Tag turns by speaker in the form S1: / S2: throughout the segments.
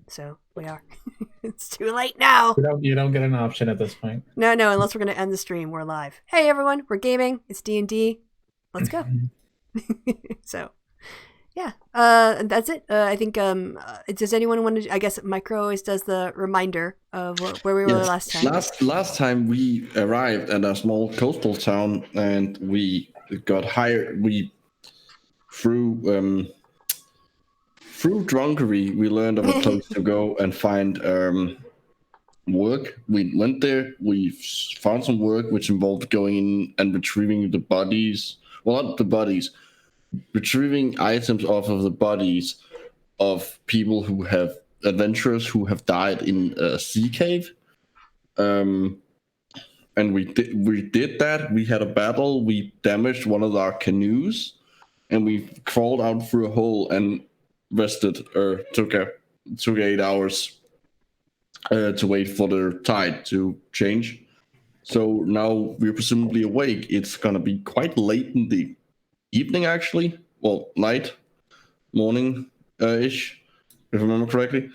S1: so we are. It's too late now.
S2: You don't get an option at this point.
S1: No, unless we're going to end the stream. We're live. Hey, everyone. We're gaming. It's D&D. Let's go. So, yeah. That's it. I think, does anyone want to... I guess Micro always does the reminder of where we were last time.
S3: Last time we arrived at a small coastal town and we got hired. Through drunkery, we learned of a place to go and find work. We went there. We found some work, which involved going in and retrieving the bodies. Well, not the bodies. Retrieving items off of the bodies of people who have adventurers who have died in a sea cave. And we did that. We had a battle. We damaged one of our canoes, and we crawled out through a hole and rested, or took 8 hours to wait for the tide to change. So now we're presumably awake. It's gonna be quite late in the evening, actually. Well, night, morning ish, if I remember correctly.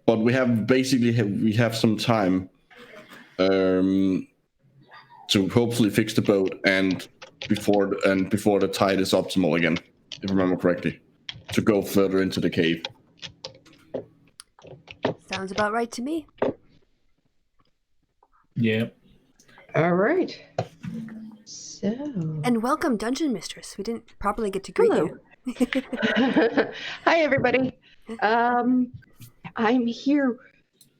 S3: But we have some time to hopefully fix the boat and before the tide is optimal again, if I remember correctly, to go further into the cave.
S1: Sounds about right to me.
S2: Yep.
S4: All right. So.
S1: And welcome, Dungeon Mistress. We didn't properly get to greet you.
S4: Hi, everybody. I'm here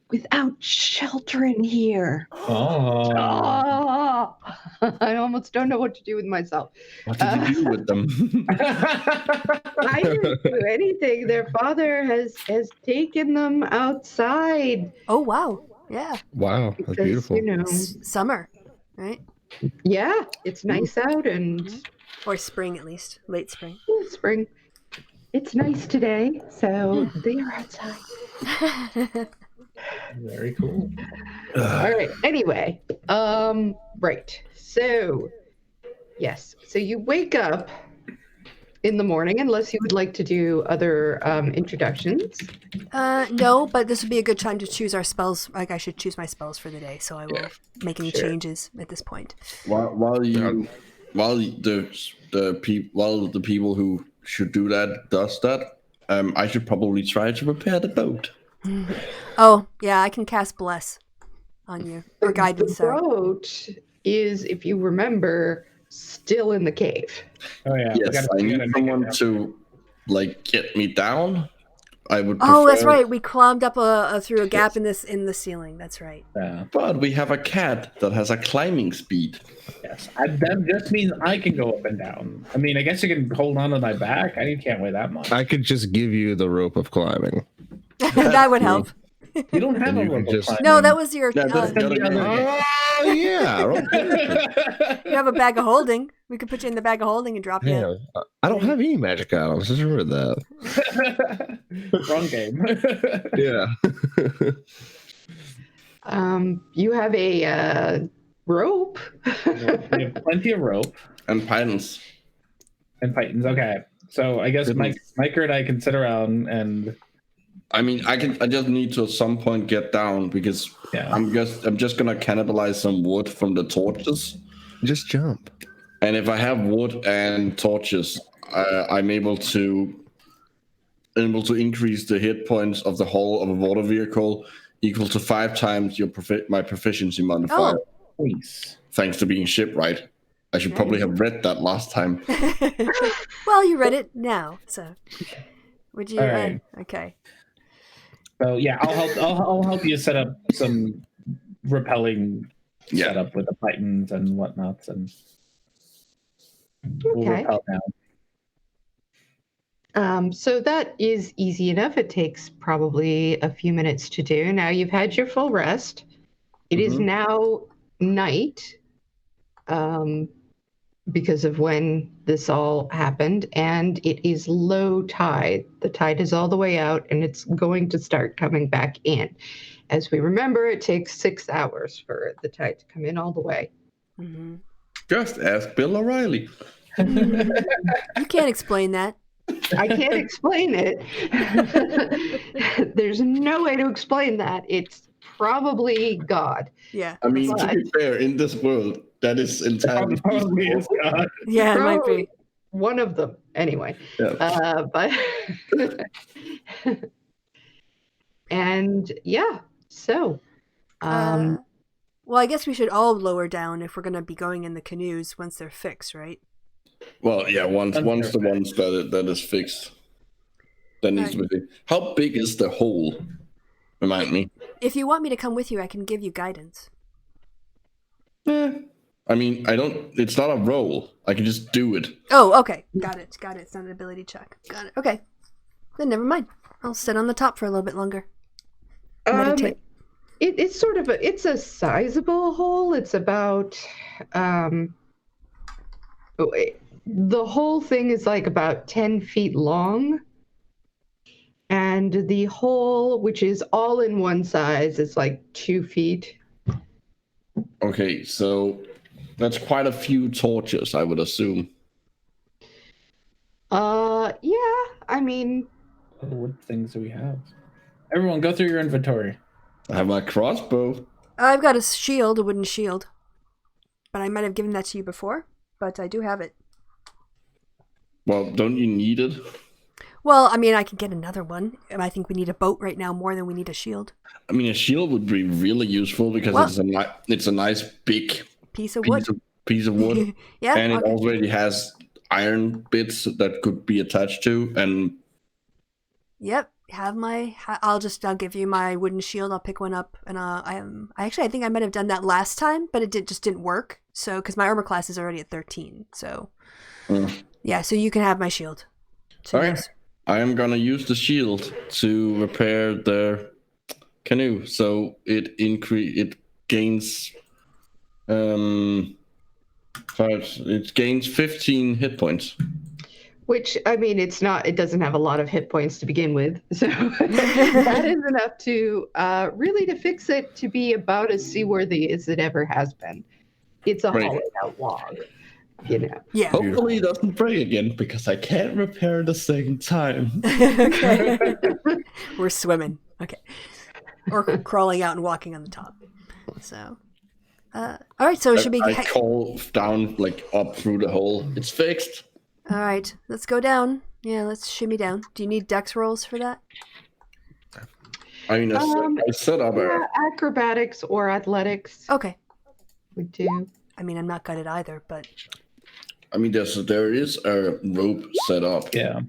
S4: without shelter in here.
S2: Oh.
S4: I almost don't know what to do with myself.
S3: What did you do with them?
S4: I didn't do anything. Their father has taken them outside.
S1: Oh, wow. Yeah.
S5: Wow, that's
S4: Because,
S5: beautiful.
S4: you know,
S1: Summer, right?
S4: yeah, it's nice out and
S1: Or spring, at least. Late spring.
S4: spring. It's nice today, so they are outside.
S2: Very cool.
S4: All right. Anyway, right. So, yes. So you wake up in the morning, unless you would like to do other introductions.
S1: No, but this would be a good time to choose our spells. Like, I should choose my spells for the day, so I will make any changes at this point.
S3: While the people who should do that does that, I should probably try to repair the boat.
S1: Oh, yeah, I can cast Bless on you. Or Guidance,
S4: The boat is, if you remember, still in the cave.
S2: Oh yeah.
S3: Yes, I need someone to get me down. I would.
S1: Oh, that's
S3: prefer-
S1: right. We climbed up through a gap in the ceiling. That's right.
S2: Yeah.
S3: But we have a cat that has a climbing speed.
S2: Yes. That just means I can go up and down. I mean, I guess you can hold on to my back. I can't weigh that much.
S5: I could just give you the rope of climbing.
S1: That would help.
S2: You don't have
S5: And
S2: a
S5: you can
S2: rope
S5: just-
S1: No, that was your.
S3: Yeah, that's the other
S2: other-
S3: guy.
S5: Oh yeah,
S1: You have a bag of holding. We could put you in the bag of holding and drop you.
S5: yeah. I don't have any magic items. Just remember that.
S2: Wrong game.
S5: Yeah.
S4: You have a rope.
S2: We have plenty of rope
S3: And pythons.
S2: and pythons. Okay. So I guess Mike and I can sit around and
S3: I mean, I just need to at some point get down because I'm just gonna cannibalize some wood from the torches.
S5: Just jump.
S3: And if I have wood and torches, I'm able to increase the hit points of the hull of a water vehicle equal to 5 times my proficiency modifier.
S1: Oh.
S2: please.
S3: Thanks to being shipwright. I should probably have read that last time.
S1: Well, you read it now, so would you?
S2: All right.
S1: Okay.
S2: So yeah, I'll help you set up some repelling setup with the pythons and whatnots, and we'll
S4: Okay.
S2: repel down.
S4: So that is easy enough. It takes probably a few minutes to do. Now you've had your full rest. It is now night, because of when this all happened, and it is low tide. The tide is all the way out, and it's going to start coming back in. As we remember, it takes 6 hours for the tide to come in all the way.
S1: Mm-hmm.
S3: Just ask Bill O'Reilly.
S1: You can't explain that.
S4: I can't explain it. There's no way to explain that. It's probably God.
S1: Yeah.
S3: I mean,
S4: But-
S3: to be fair, in this world, that is entirely
S2: Probably is
S3: feasible.
S2: God.
S1: Yeah, it might
S4: Probably
S1: be.
S4: one of them. Anyway.
S3: Yeah.
S4: But and yeah, so
S1: Well, I guess we should all lower down if we're going to be going in the canoes once they're fixed, right?
S3: Well, yeah. Once the ones that is fixed, that needs to be fixed. How big is the hole? Remind me.
S1: If you want me to come with you, I can give you guidance.
S3: I mean, I don't. It's not a roll. I can just do it.
S1: Oh, okay. Got it. It's not an ability check. Got it. Okay. Then never mind. I'll sit on the top for a little bit longer. Meditate.
S4: It's sort of it's a sizable hole. It's about the whole thing is like about 10 feet long. And the hole, which is all in one size, is like 2 feet.
S3: Okay, so that's quite a few torches, I would assume.
S4: Yeah, I mean,
S2: What things do we have? Everyone, go through your inventory.
S3: I have my crossbow.
S1: I've got a wooden shield. But I might have given that to you before, but I do have it.
S3: Well, don't you need it?
S1: Well, I mean, I could get another one. I think we need a boat right now more than we need a shield.
S3: I mean, a shield would be really useful because it's a nice big
S1: Piece of wood.
S3: piece of wood.
S1: Yeah.
S3: And it
S1: okay.
S3: already has iron bits that could be attached to. And
S1: Yep. I'll give you my wooden shield. I'll pick one up, and I think I might have done that last time, but it just didn't work. So because my armor class is already at 13, so yeah. So you can have my shield.
S3: All right. I am gonna use the shield to repair the canoe, so it gains it gains 15 hit points.
S4: which I mean, it doesn't have a lot of hit points to begin with, so that is enough to really to fix it to be about as seaworthy as it ever has been. It's a hollowed out log, you know.
S1: Yeah.
S3: Hopefully, it doesn't break again because I can't repair the second time.
S1: Okay. We're swimming. Okay. Or crawling out and walking on the top. So, all right. So should we?
S3: I call down up through the hole. It's fixed.
S1: All right. Let's go down. Yeah. Let's shimmy down. Do you need dex rolls for that?
S3: I mean, I set up
S4: acrobatics or athletics.
S1: Okay.
S4: We do.
S1: I mean, I'm not good at either, but
S3: I mean, there is a rope set up.
S2: Yeah.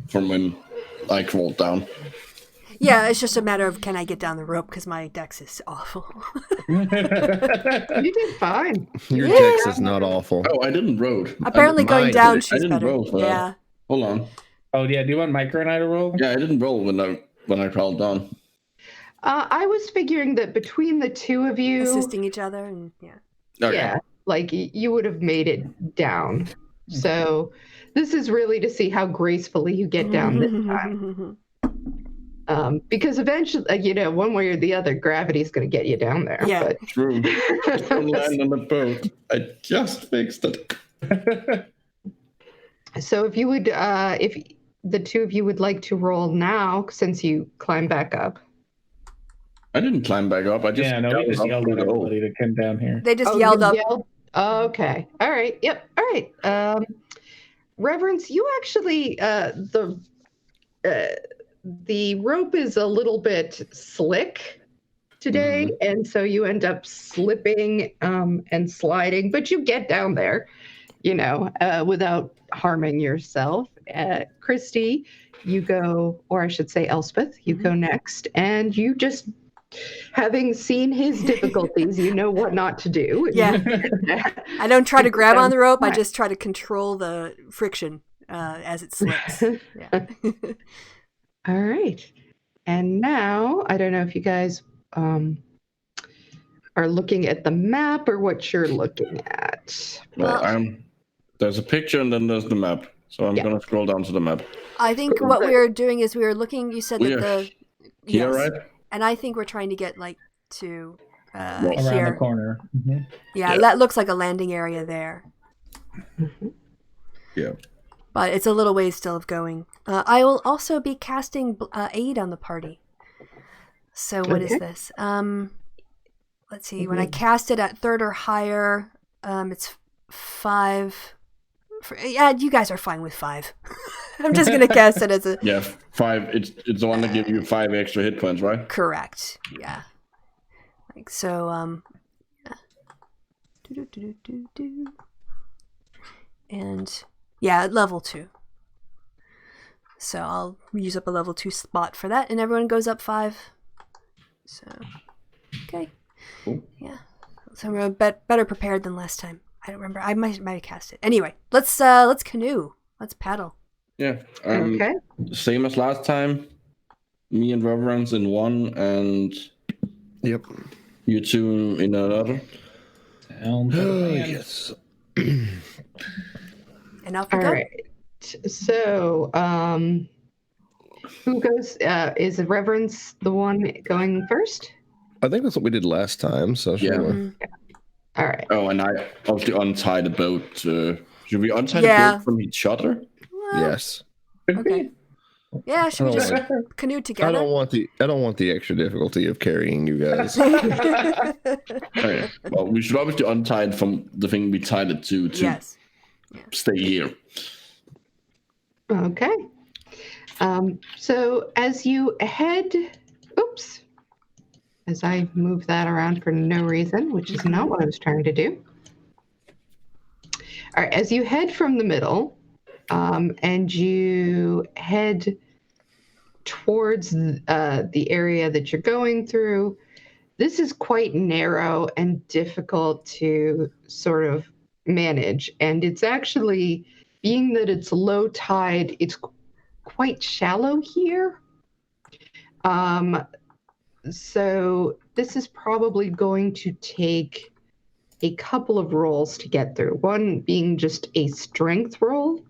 S3: From when I crawled down.
S1: yeah, it's just a matter of can I get down the rope because my dex is awful.
S4: You did fine.
S5: Your dex is not awful.
S3: Oh, I didn't roll.
S1: Apparently, going
S5: mine
S1: down,
S5: did.
S1: she's
S3: I didn't
S1: better.
S3: roll for that.
S1: Yeah.
S3: Hold on.
S2: Oh yeah. Do you want Micro and I to roll?
S3: Yeah, I didn't roll when I crawled down.
S4: I was figuring that between the two of you,
S1: Assisting each other and yeah.
S3: Okay.
S4: yeah, you would have made it down. So this is really to see how gracefully you get down this time. Because eventually, one way or the other, gravity's going to get you down there.
S1: Yeah.
S4: But...
S3: True. Don't land on the boat. I just fixed it.
S4: So if you would, if the two of you would like to roll now, since you climb back up.
S3: I didn't climb back up.
S2: We just yelled at everybody to come down here.
S1: They just yelled up.
S4: Okay. All right. Yep. All right. Reverence, you actually the rope is a little bit slick today, and so you end up slipping and sliding, but you get down there, without harming yourself. Christy, you go, or I should say Elspeth, you go next, and you just, having seen his difficulties, you know what not to do.
S1: Yeah. I don't try to grab on the rope. I just try to control the friction as it slips. Yeah.
S4: All right. And now, I don't know if you guys are looking at the map or what you're looking at.
S3: Well, there's a picture and then there's the map. So I'm going to scroll down to the map.
S1: I think what we were doing is we were looking, you said that
S3: Here, right?
S1: And I think we're trying to get to
S2: around
S1: here.
S2: the corner.
S1: Yeah, that looks like a landing area there.
S3: Yeah.
S1: but it's a little ways still of going. I will also be casting aid on the party. So what is this? Let's see. When I cast it at 3rd or higher, it's 5. Yeah, you guys are fine with 5. I'm just gonna cast it as a
S3: 5. It's the one that gives you 5 extra hit points, right?
S1: correct. Yeah. Like so. And yeah, level 2. So I'll use up a level 2 spot for that, and everyone goes up 5. So okay.
S3: Cool.
S1: Yeah. So I'm better prepared than last time. I don't remember. I might have cast it. Anyway, let's canoe. Let's paddle.
S3: Yeah.
S4: Okay.
S3: Same as last time. Me and Reverence in one, and
S5: Yep.
S3: you two in another.
S2: Sounds like a plan.
S5: Yes.
S1: And off we
S4: All
S1: go.
S4: right. So, who goes? Is Reverence the one going first?
S5: I think that's what we did last time. So
S3: Yeah.
S5: sure.
S1: Mhm.
S4: All right.
S3: Oh, and I obviously untie the boat. Should we untie
S1: Yeah.
S3: the boat from each other?
S1: Well,
S5: Yes.
S1: Okay. Yeah, should we
S5: I
S1: just
S5: don't
S1: canoe
S5: I
S1: together?
S5: don't want the extra difficulty of carrying you guys.
S3: Okay. Well, we should obviously untie it from the thing we tied it to
S1: Yes.
S3: stay here.
S4: Okay. So as you head, as I move that around for no reason, which is not what I was trying to do. All right, as you head from the middle, and you head towards the area that you're going through, this is quite narrow and difficult to sort of manage. And it's actually, being that it's low tide, it's quite shallow here. So this is probably going to take a couple of rolls to get through. One being just a strength roll.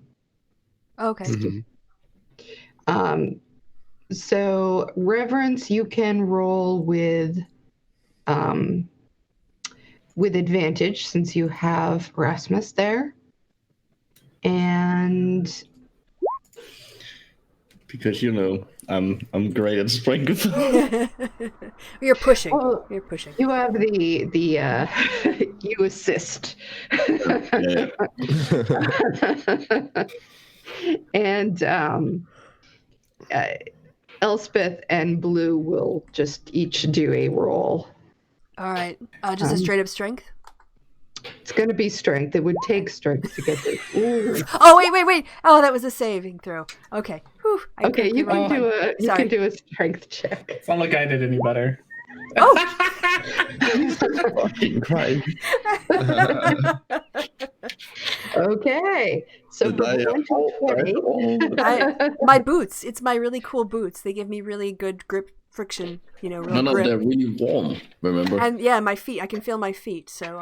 S1: Okay.
S5: Mhm.
S4: So Reverence, you can roll with advantage since you have Rasmus there. And
S3: Because I'm great at strength.
S1: You're pushing.
S4: well,
S1: You're pushing.
S4: you have the you assist.
S3: Yeah.
S4: And Elspeth and Blue will just each do a roll.
S1: All right. Just a straight up strength.
S4: It's going to be strength. It would take strength to get this. Ooh.
S1: Oh wait. Oh, that was a saving throw. Okay. Whew, I
S4: Okay, you
S1: quickly
S4: can
S1: rolled.
S4: do a strength check.
S2: It's not like I did any better.
S3: Fucking Christ.
S4: Okay, so
S3: Did
S4: for
S3: I,
S4: 120,
S1: My boots. It's my really cool boots. They give me really good grip friction. Real
S3: No,
S1: grip.
S3: they're really warm. Remember?
S1: And yeah, my feet. I can feel my feet. So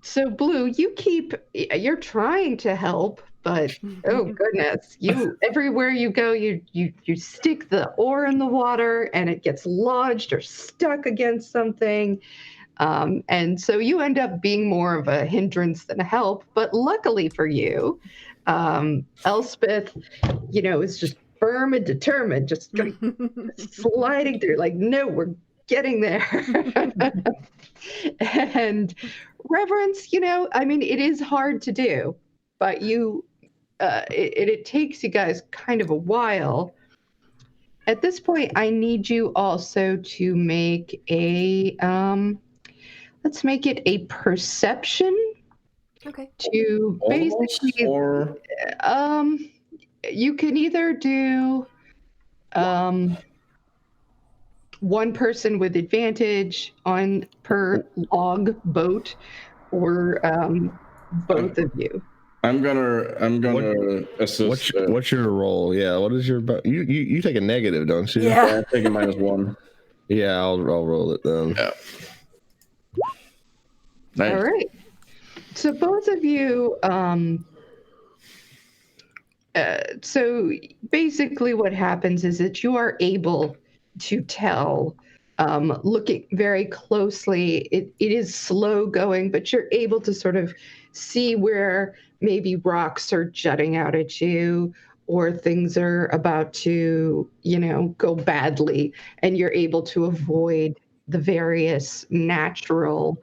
S4: so Blue, you're trying to help, but oh goodness, everywhere you go, you stick the oar in the water and it gets lodged or stuck against something. And so you end up being more of a hindrance than a help. But luckily for you, Elspeth, is just firm and determined, just sliding through, like, no, we're getting there. And Reverence, it is hard to do, but it takes you guys kind of a while. At this point, I need you also to make let's make it a perception.
S1: okay.
S4: To basically,
S3: Or
S4: you can either do one person with advantage on per log boat, or both of you.
S3: I'm gonna assist.
S5: What's your roll? Yeah. What is your? You take a negative, don't you?
S1: Yeah.
S3: I'm taking -1.
S5: Yeah. I'll roll it then.
S3: Yeah. Nice.
S4: All right. So both of you. So basically, what happens is that you are able to tell, looking very closely. It is slow going, but you're able to sort of see where maybe rocks are jutting out at you, or things are about to, go badly, and you're able to avoid the various natural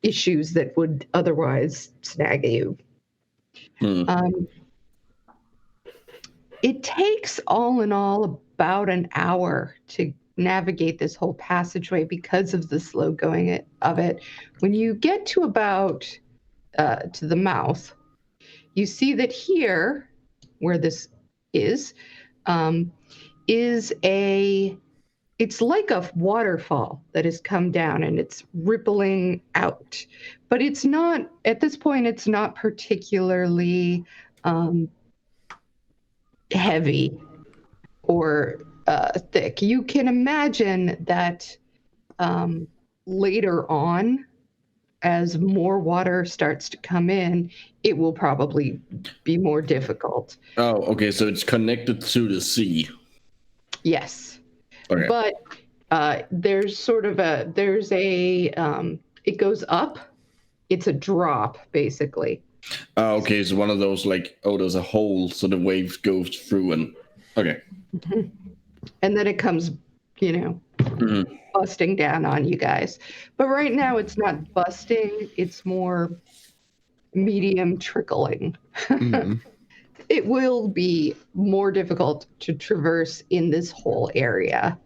S4: issues that would otherwise snag you. Um, it takes all in all about an hour to navigate this whole passageway because of the slow going of it. When you get to about to the mouth, you see that here, where this um, is it's like a waterfall that has come down and it's rippling out. But it's not, at this point, it's not particularly heavy or thick. You can imagine that later on, as more water starts to come in, it will probably be more difficult.
S3: Oh, okay. So it's connected to the sea.
S4: Yes.
S3: Okay.
S4: But there's it goes up. It's a drop, basically.
S3: Oh, okay. It's one of those there's a hole, so the waves goes through and okay.
S4: Mm-hmm. And then it comes, busting down on you guys. But right now it's not busting, it's more medium trickling. It will be more difficult to traverse in this whole area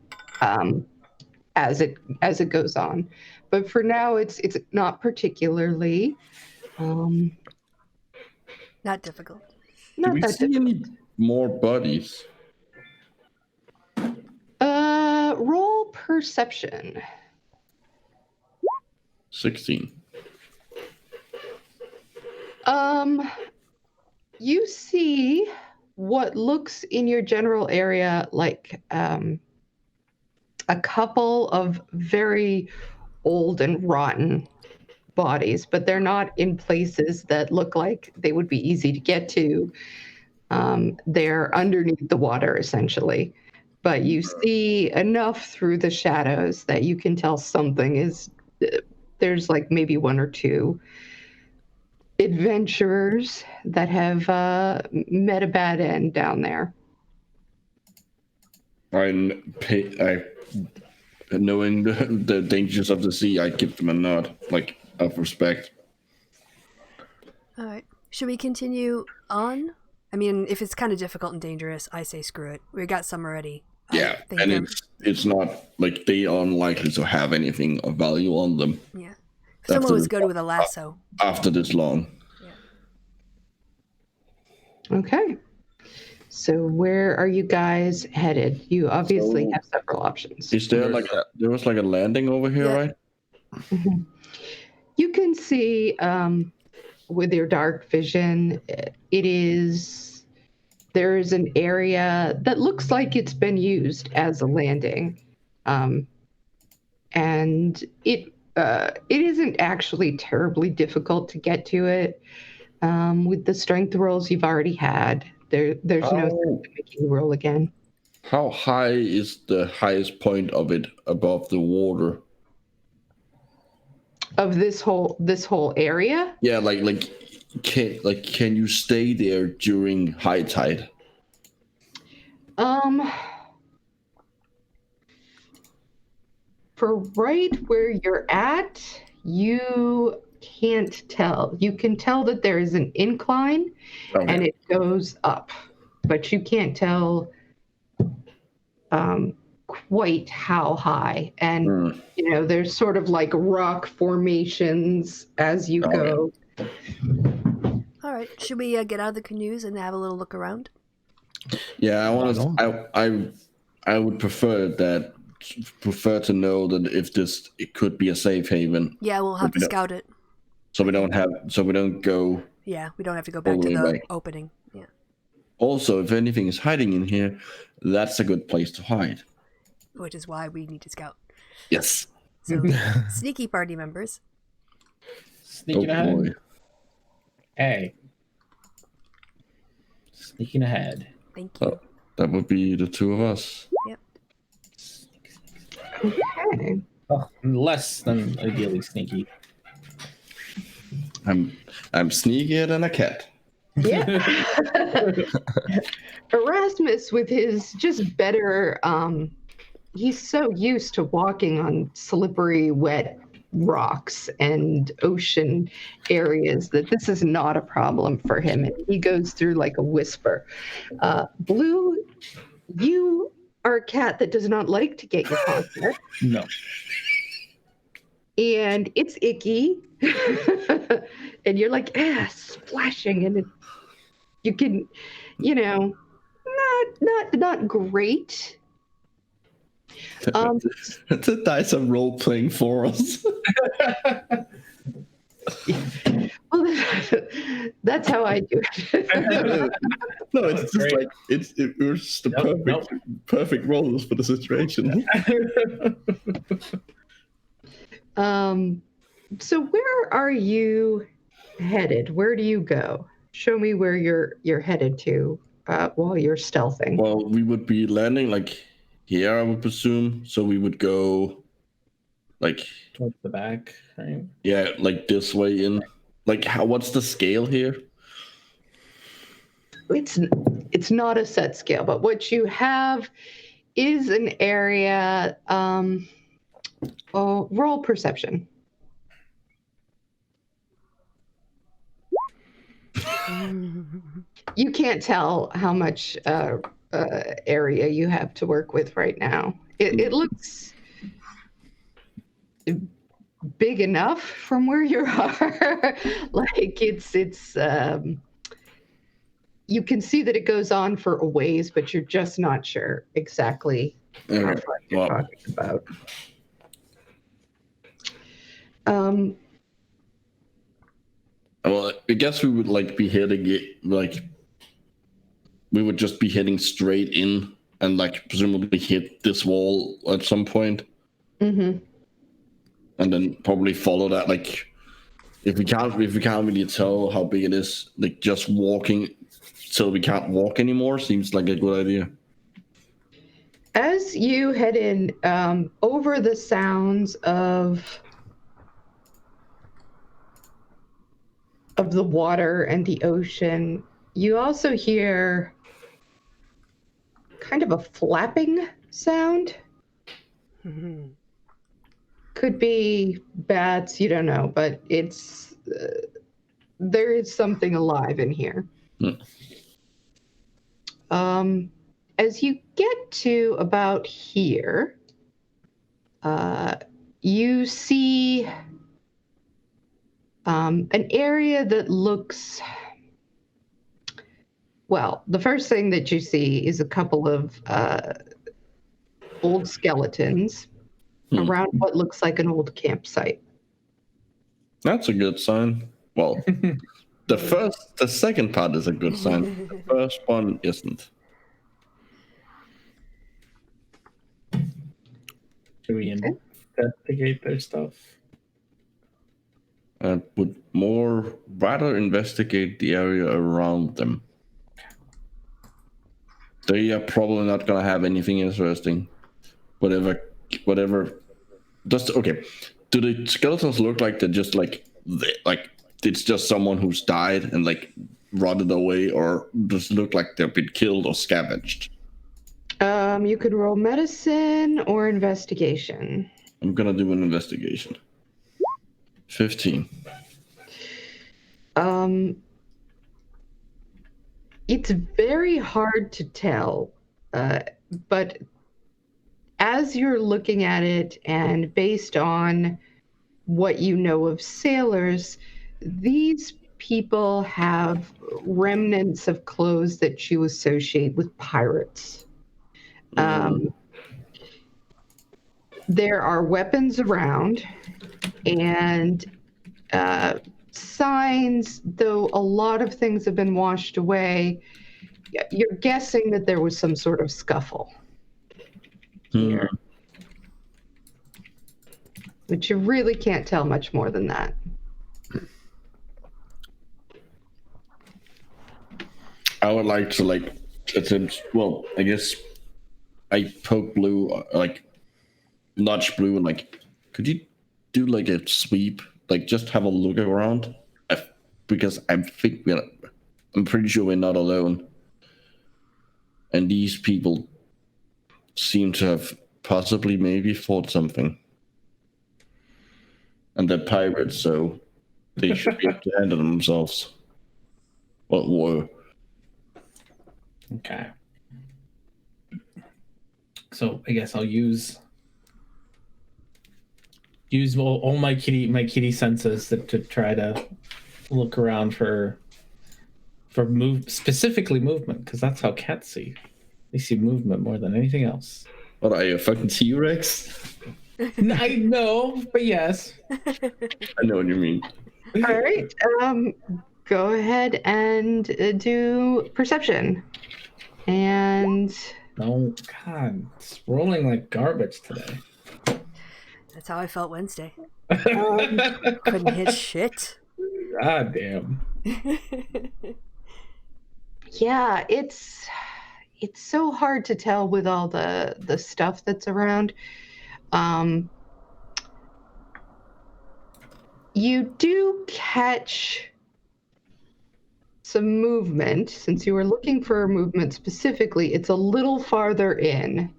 S4: as it goes on. But for now it's not particularly
S1: not difficult.
S3: Do we see any more bodies?
S4: Roll perception.
S3: 16.
S4: You see what looks in your general area like a couple of very old and rotten bodies, but they're not in places that look like they would be easy to get to. They're underneath the water, essentially. But you see enough through the shadows that you can tell something is, there's like maybe one or two adventurers that have met a bad end down there.
S3: Knowing the dangers of the sea, I give them a nod, of respect.
S1: All right. Should we continue on? I mean, if it's kind of difficult and dangerous, I say screw it. We got some already.
S3: Yeah, and it's not like they are unlikely to have anything of value on them.
S1: Yeah. Someone was good with a lasso.
S3: After this long.
S1: Yeah.
S4: Okay. So where are you guys headed? You obviously have several options.
S3: Is there there was a landing over here, right?
S4: Mm-hmm. You can see with your dark vision, there is an area that looks like it's been used as a landing. And it isn't actually terribly difficult to get to it. With the strength rolls you've already had, there's no sense in making you roll again.
S3: How high is the highest point of it above the water?
S4: Of this whole area? Yeah,
S3: can you stay there during high tide?
S4: For right where you're at, you can't tell. You can tell that there is an incline and it goes up, but you can't tell quite how high. And there's sort of like rock formations as you go.
S1: All right. Should we get out of the canoes and have a little look around?
S3: Yeah, I would prefer to know that if it could be a safe haven.
S1: Yeah, we'll have to scout it.
S3: So we don't go.
S1: Yeah, we don't have to go back to the opening. Yeah.
S3: Also, if anything is hiding in here, that's a good place to hide.
S1: Which is why we need to scout.
S3: Yes.
S1: So, sneaky party members.
S2: Sneaking ahead.
S3: Boy.
S2: Hey. Sneaking ahead.
S1: Thank you.
S3: That would be the two of us.
S1: Yep.
S4: Okay.
S2: Oh, less than ideally sneaky.
S3: I'm sneakier than a cat.
S4: Yeah. Erasmus, with his just better, he's so used to walking on slippery, wet rocks and ocean areas that this is not a problem for him. And he goes through like a whisper. Blue, you are a cat that does not like to get your paws wet.
S2: No.
S4: And it's icky. And you're like, splashing. And you can, not great.
S3: The dice are role playing for us.
S4: Well, that's how I do it.
S3: No, it's just
S2: Great.
S3: like it was just the perfect roles for the situation.
S4: So where are you headed? Where do you go? Show me where you're headed to while you're stealthing.
S3: Well, we would be landing like here, I would presume. So we would go like
S2: Towards the back, right?
S3: yeah, like this way in. Like what's the scale here?
S4: It's not a set scale, but what you have is an area. Roll perception. You can't tell how much area you have to work with right now. It looks big enough from where you are. Like it's you can see that it goes on for a ways, but you're just not sure exactly how far you're talking about.
S3: Well, I guess we would like be hitting it like we would just be heading straight in and like presumably hit this wall at some point.
S4: Mm-hmm.
S3: And then probably follow that. Like if we can't really tell how big it is, like just walking till we can't walk anymore seems like a good idea.
S4: As you head in, over the sounds of the water and the ocean, you also hear kind of a flapping sound. Could be bats, you don't know, but it's there is something alive in here. As you get to about here, you see an area that looks, well, the first thing that you see is a couple of old skeletons around what looks like an old campsite.
S3: That's a good sign. Well, the second part is a good sign. The first one isn't.
S2: Should we investigate their stuff?
S3: I would rather investigate the area around them. They are probably not gonna have anything interesting. Whatever. Just okay. Do the skeletons look like they're just like it's just someone who's died and like rotted away, or does it look like they've been killed or scavenged?
S4: You could roll medicine or investigation.
S3: I'm gonna do an investigation. 15.
S4: It's very hard to tell, but as you're looking at it and based on what you know of sailors, these people have remnants of clothes that you associate with pirates. There are weapons around and signs, though a lot of things have been washed away. You're guessing that there was some sort of scuffle here. But you really can't tell much more than that.
S3: I would like to attempt. Well, I guess I poke Blue, nudge Blue, and could you do a sweep? Just have a look around. because I'm pretty sure we're not alone. And these people seem to have possibly maybe fought something. And they're pirates, so they should be able to handle themselves. What were?
S2: Okay. So I guess I'll use all my kitty senses to try to look around for specifically movement, because that's how cats see. They see movement more than anything else.
S3: What are you, a fucking T-Rex?
S2: I know, but yes.
S3: I know what you mean.
S4: All right. Go ahead and do perception. And
S2: Oh God, it's rolling like garbage today.
S1: That's how I felt Wednesday.
S4: um,
S1: Couldn't hit shit.
S2: God damn.
S4: yeah, it's so hard to tell with all the stuff that's around. You do catch some movement. Since you were looking for movement specifically, it's a little farther in.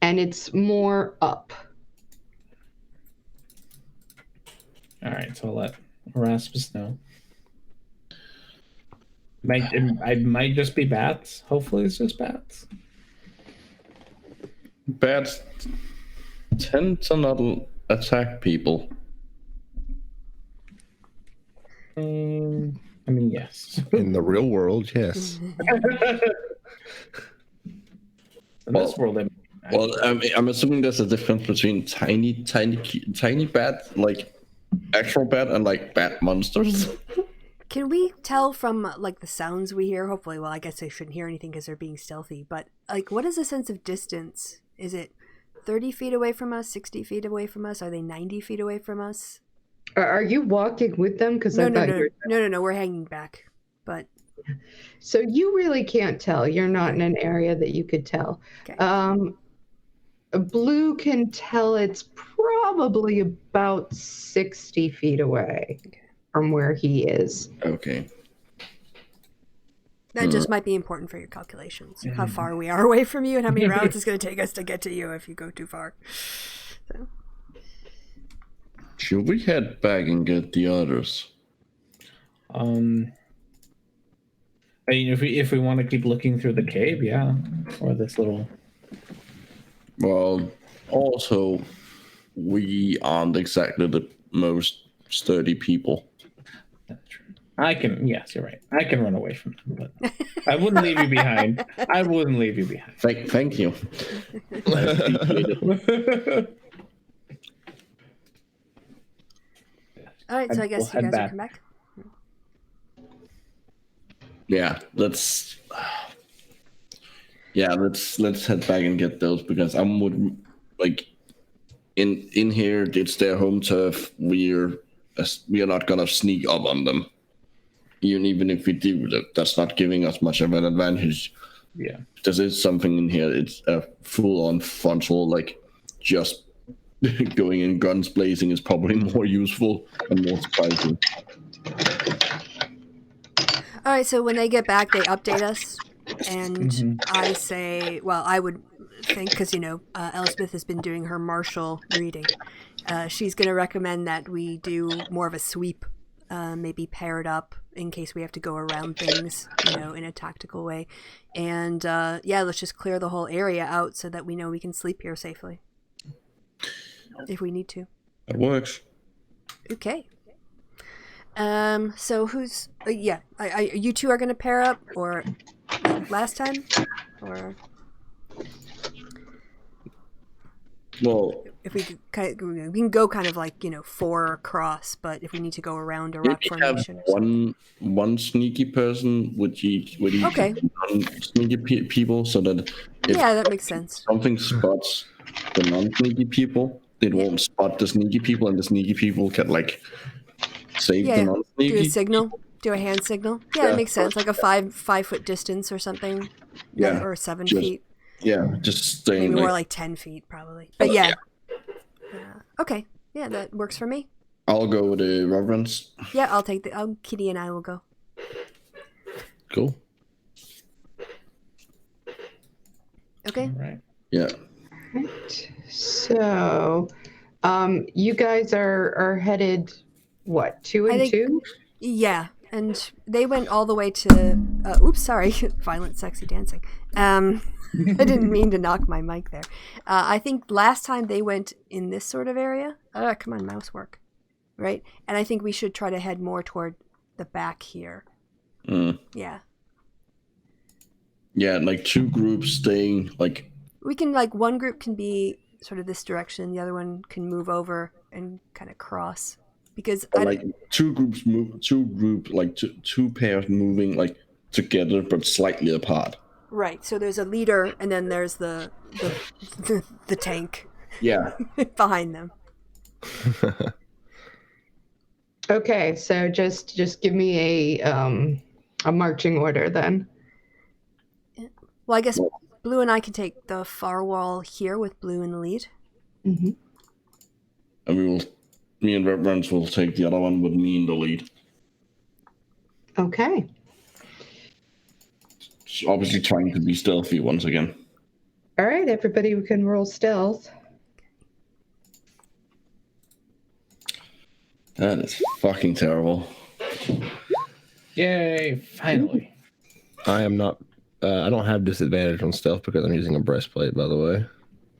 S4: And it's more up.
S2: All right, so I'll let Erasmus know. I might just be bats. Hopefully it's just bats.
S3: Bats tend to not attack people.
S2: I mean, yes.
S5: In the real world, yes.
S2: In this world,
S3: Well, I'm assuming there's a difference between tiny bat, like actual bat, and like bat monsters.
S1: Can we tell from like the sounds we hear? Hopefully, well, I guess they shouldn't hear anything because they're being stealthy. But like, what is the sense of distance? Is it 30 feet away from us? 60 feet away from us? Are they 90 feet away from us?
S4: Are you walking with them? Because
S1: No. We're hanging back. But
S4: so you really can't tell. You're not in an area that you could tell.
S1: okay.
S4: Blue can tell it's probably about 60 feet away from where he is.
S3: Okay.
S1: That just might be important for your calculations. How far we are away from you and how many rounds it's going to take us to get to you if you go too far. So.
S3: Should we head back and get the others?
S2: I mean, if we want to keep looking through the cave, yeah, or this little.
S3: Well, also, we aren't exactly the most sturdy people.
S2: That's true. Yes, you're right. I can run away from them, but I wouldn't leave you behind. I wouldn't leave you behind.
S3: Thank you.
S1: All right, so I guess
S2: We'll
S1: you
S2: head
S1: guys will
S2: back.
S1: come back.
S3: Let's head back and get those, because I would like in here it's their home turf. We are not gonna sneak up on them. Even if we do, that's not giving us much of an advantage.
S2: Yeah.
S3: There is something in here. It's a full-on frontal, like just going in guns blazing is probably more useful and more surprising.
S1: All right, so when they get back, they update us. And I say, well, I would think, because, Elspeth has been doing her martial reading. She's going to recommend that we do more of a sweep, maybe paired up in case we have to go around things, in a tactical way. And, let's just clear the whole area out so that we know we can sleep here safely. If we need to.
S3: That works.
S1: Okay. So who's... you two are going to pair up, or... last time, or
S3: Well,
S1: if we can go kind of like 4 across, but if we need to go around a rock formation,
S3: have one sneaky person with each
S1: okay,
S3: sneaky people, so that if
S1: that makes sense.
S3: something spots the non-sneaky people, it won't spot the sneaky people, and the sneaky people can save the non-sneaky.
S1: Do a signal. Do a hand signal. Yeah, it makes sense. Like a 5 foot distance or something.
S3: Yeah,
S1: or 7 feet.
S3: Yeah, just staying.
S1: Maybe more like 10 feet, probably. But yeah. Okay. Yeah, that works for me.
S3: I'll go with the reverence.
S1: Yeah, I'll take the. Kitty and I will go.
S5: Cool.
S1: Okay.
S2: All right.
S3: Yeah.
S4: Right. So, you guys are headed what, 2
S1: I
S4: and
S1: think-
S4: 2?
S1: Yeah, and they went all the way to. Oops, sorry. Violent, sexy dancing. I didn't mean to knock my mic there. I think last time they went in this sort of area. Come on, mouse work. Right? And I think we should try to head more toward the back here.
S3: Mm.
S1: Yeah.
S3: Yeah, like 2 groups staying like.
S1: We can, like, one group can be sort of this direction, the other one can move over and kind of cross. Because
S3: Like 2 groups move, 2 like 2 pairs moving like together but slightly apart.
S1: right, so there's a leader and then there's the tank
S3: Yeah.
S1: behind them.
S4: Okay, so just give me a marching order then.
S1: Well, I guess Blue and I can take the far wall here with Blue in the lead.
S4: Mm-hmm.
S3: And me and Reverence will take the other one with me in the lead.
S4: Okay.
S3: Obviously trying to be stealthy once again.
S4: All right, everybody can roll stealth.
S3: That is fucking terrible.
S2: Yay! Finally.
S5: I am not. I don't have disadvantage on stealth because I'm using a breastplate. By the way.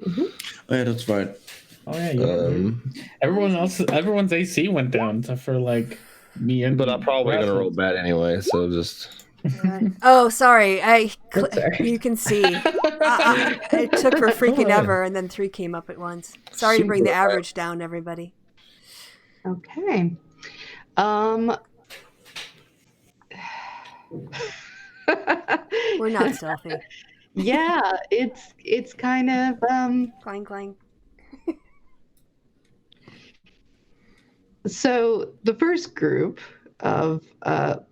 S3: Oh, yeah, that's right.
S2: Oh yeah. Everyone's AC went down for like me and.
S5: But I'm probably gonna roll bad anyway. So just.
S1: Oh, sorry.
S4: Sorry.
S1: You can see. It took for freaking ever, and then 3 came up at once. Sorry to bring the average down, everybody.
S4: Okay.
S1: We're not stealthy.
S4: Yeah, it's kind of
S1: Clang, clang.
S4: so the first group of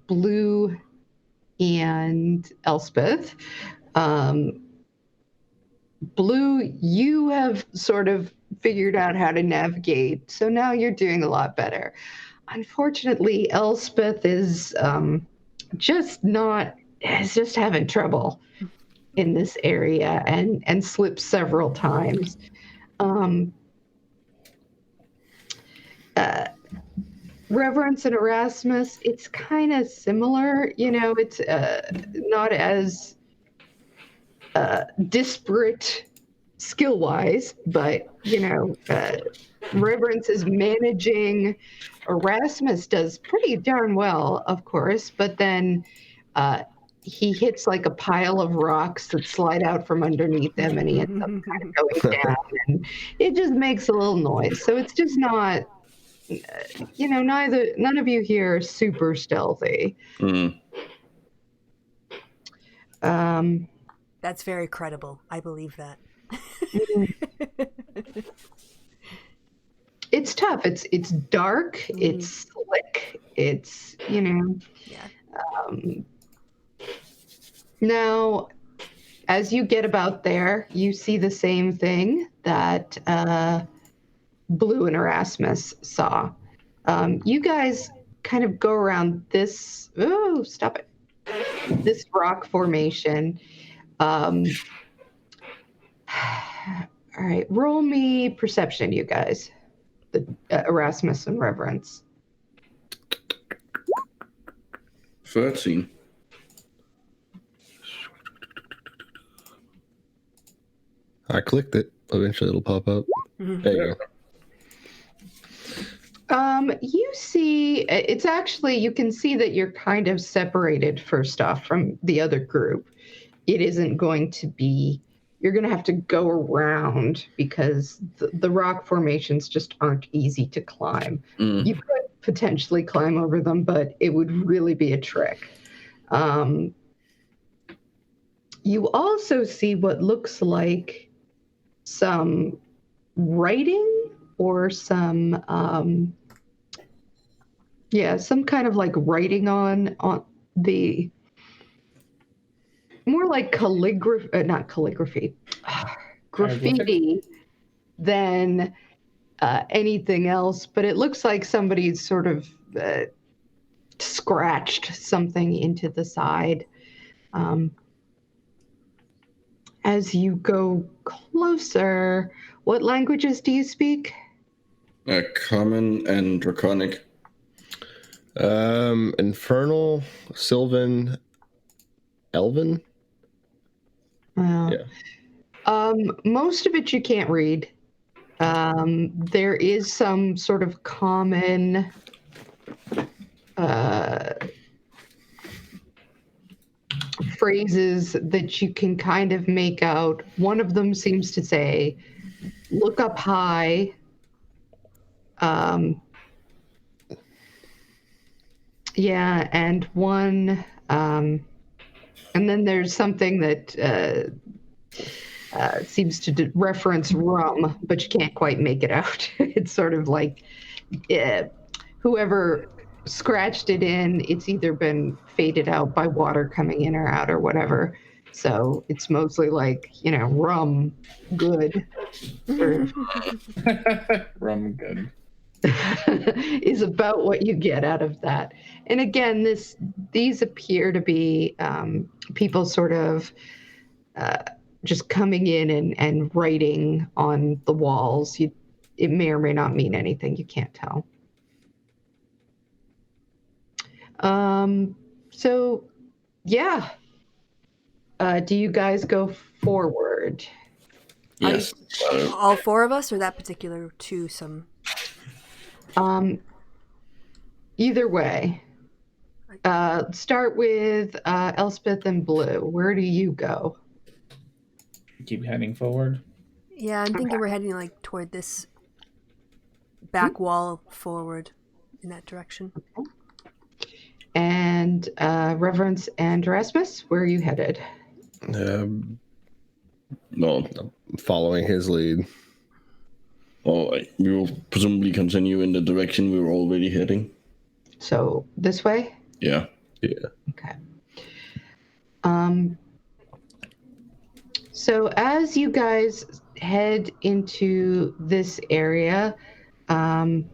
S4: Blue and Elspeth, Blue, you have sort of figured out how to navigate, so now you're doing a lot better. Unfortunately, Elspeth is just having trouble in this area and slips several times. Reverence and Erasmus, it's kind of similar. It's not as disparate skill-wise, but Reverence is managing. Erasmus does pretty darn well, of course, but then he hits like a pile of rocks that slide out from underneath him, and he ends up kind of going down, and it just makes a little noise. So it's just not, none of you here are super stealthy.
S3: Mm.
S1: That's very credible. I believe that.
S4: It's tough. It's dark. It's slick. It's
S1: Yeah.
S4: Now, as you get about there, you see the same thing that Blue and Erasmus saw. You guys kind of go around this. Oh, stop it! This rock formation. All right, roll me perception, you guys. The Erasmus and Reverence.
S3: 13.
S5: I clicked it. Eventually, it'll pop up. There you go.
S4: You see, it's actually, you can see that you're kind of separated first off from the other group. It isn't going to be, you're going to have to go around because the rock formations just aren't easy to climb.
S3: Mm.
S4: You could potentially climb over them, but it would really be a trick. You also see what looks like some writing or some kind of like writing on the, more like graffiti than anything else, but it looks like somebody's sort of scratched something into the side. As you go closer, what languages do you speak?
S3: Common and Draconic.
S5: Infernal, Sylvan, Elven.
S4: Well,
S5: Yeah.
S4: most of it you can't read. There is some sort of common phrases that you can kind of make out. One of them seems to say, look up high. Yeah, and one, and then there's something that seems to reference rum, but you can't quite make it out. It's sort of like whoever scratched it in, it's either been faded out by water coming in or out or whatever. So it's mostly like, rum, good.
S2: Rum good.
S4: Is about what you get out of that. And again, these appear to be people sort of just coming in and writing on the walls. It may or may not mean anything. You can't tell. So, yeah. Do you guys go forward?
S3: Yes.
S1: All four of us, or that particular twosome?
S4: Either way. Start with Elspeth and Blue. Where do you go?
S2: Keep heading forward.
S1: Yeah, I'm thinking we're heading like toward this back wall forward in that direction.
S4: And Reverence and Erasmus, where are you headed?
S5: No, I'm following his lead.
S3: Well, we will presumably continue in the direction we were already heading.
S4: So this way?
S3: Yeah.
S5: Yeah.
S4: Okay. So as you guys head into this area, I'm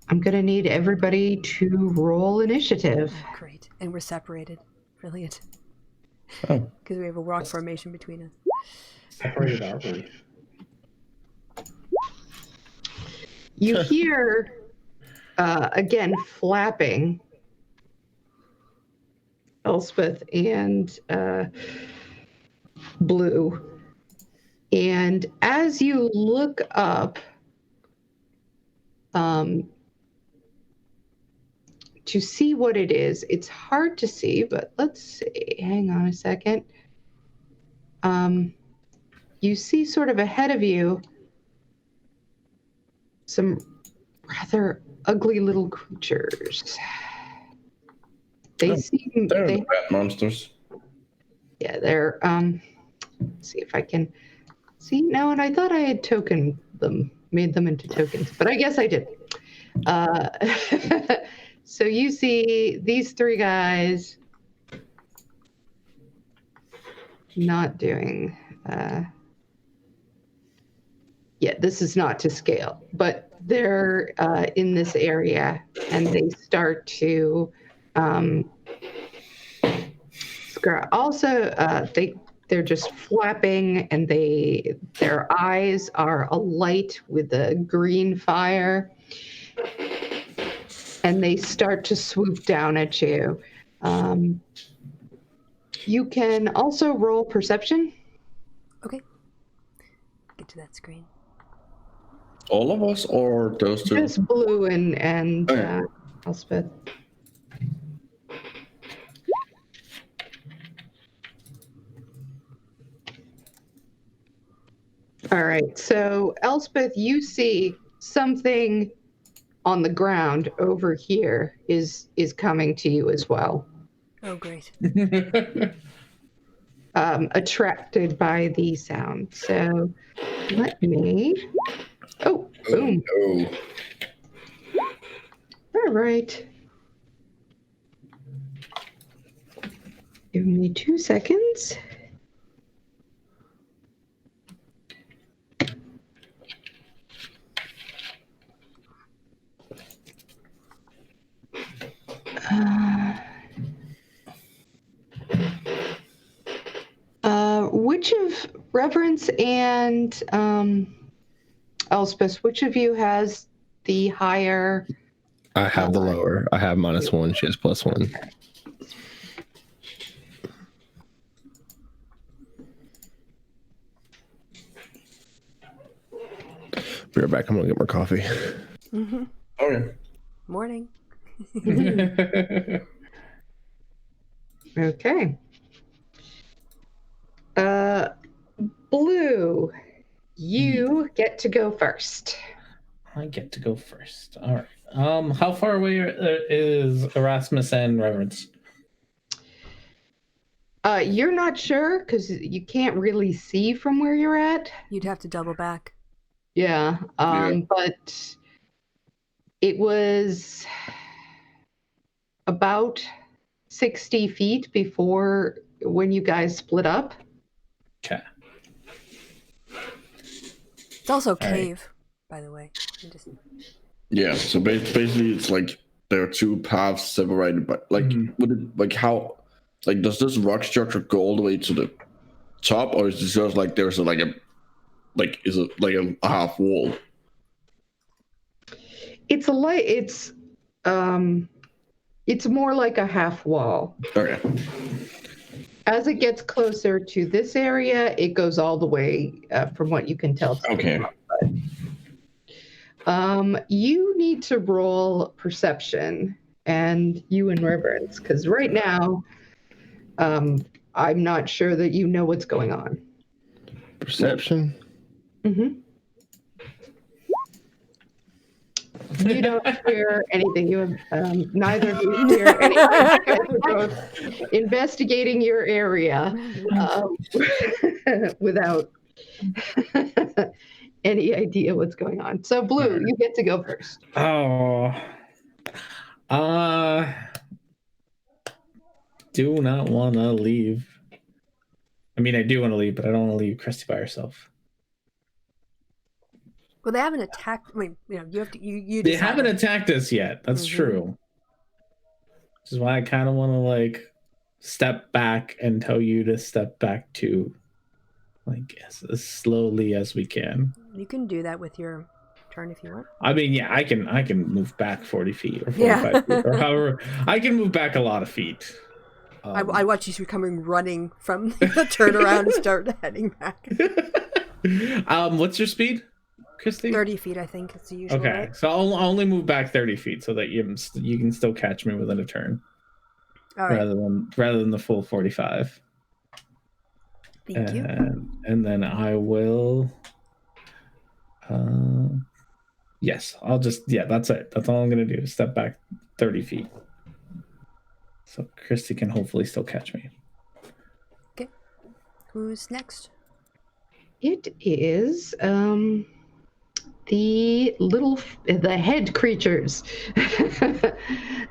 S4: going to need everybody to roll initiative.
S1: Oh, great. And we're separated. Brilliant.
S3: Oh.
S1: Because we have a rock formation between us.
S2: Separated are we?
S4: You hear, again, flapping. Elspeth and Blue. And as you look up to see what it is, it's hard to see, but let's see. Hang on a second. You see sort of ahead of you some rather ugly little creatures. They seem...
S3: They're the rat monsters.
S4: Yeah, they're... let's see if I can... See, no, and I thought I had tokened them, made them into tokens, but I guess I did. So you see these three guys not doing... yeah, this is not to scale, but they're in this area, and they start to... also, they're just flapping, and their eyes are alight with a green fire, and they start to swoop down at you. You can also roll perception.
S1: Okay. Get to that screen.
S3: All of us or those two?
S4: Just Blue and
S3: Okay.
S4: Elspeth. All right, so Elspeth, you see something on the ground over here is coming to you as well.
S1: Oh, great.
S4: Attracted by the sound. So let me... Oh, boom.
S3: Oh.
S4: All right. Give me 2 seconds. which of Reverence and Elspeth, which of you has the higher?
S5: I have the lower. I have -1. She has +1. Be right back. I'm gonna get more coffee.
S1: Mm-hmm.
S3: Okay.
S1: Morning.
S4: Okay. Blue, you get to go first.
S2: I get to go first. All right. How far away is Erasmus and Reverence?
S4: You're not sure because you can't really see from where you're at.
S1: You'd have to double back.
S4: Yeah. But it was about 60 feet before when you guys split up.
S2: Okay.
S1: It's also a
S2: All right.
S1: cave, by the way.
S3: Yeah, so basically it's like there are two paths separated by would it like how like does this rock structure go all the way to the top, or is it just like there's is it like a half wall?
S4: It's more like a half wall.
S3: Okay.
S4: As it gets closer to this area, it goes all the way, from what you can tell. To
S3: Okay.
S4: You need to roll perception, and you and Reverence, because right now, I'm not sure that you know what's going on.
S5: Perception.
S4: Mm-hmm. You don't hear anything. You have neither of you hear anything. You guys are both investigating your area without any idea what's going on. So, Blue, you get to go first.
S2: Oh. Do not want to leave. I mean, I do want to leave, but I don't want to leave Christy by herself.
S1: Well, they haven't attacked. I mean, you have to. You.
S2: They
S1: decide.
S2: haven't attacked us yet. That's true. Which is why I kind of want to step back and tell you to step back too, as slowly as we can.
S1: You can do that with your turn if you want.
S2: I mean, yeah, I can move back 40 feet or 45 feet or however. I can move back a lot of feet.
S1: I watch you coming running from the turnaround and start heading back.
S2: What's your speed, Christy?
S1: 30 feet, I think it's the usual.
S2: Okay,
S1: right?
S2: so I'll only move back 30 feet so that you can still catch me within a turn,
S1: All right.
S2: rather than the full 45.
S1: Thank you.
S2: And then I will. Yes, I'll just that's it. That's all I'm gonna do. Step back 30 feet, so Christy can hopefully still catch me.
S1: Okay. Who's next?
S4: It is the head creatures.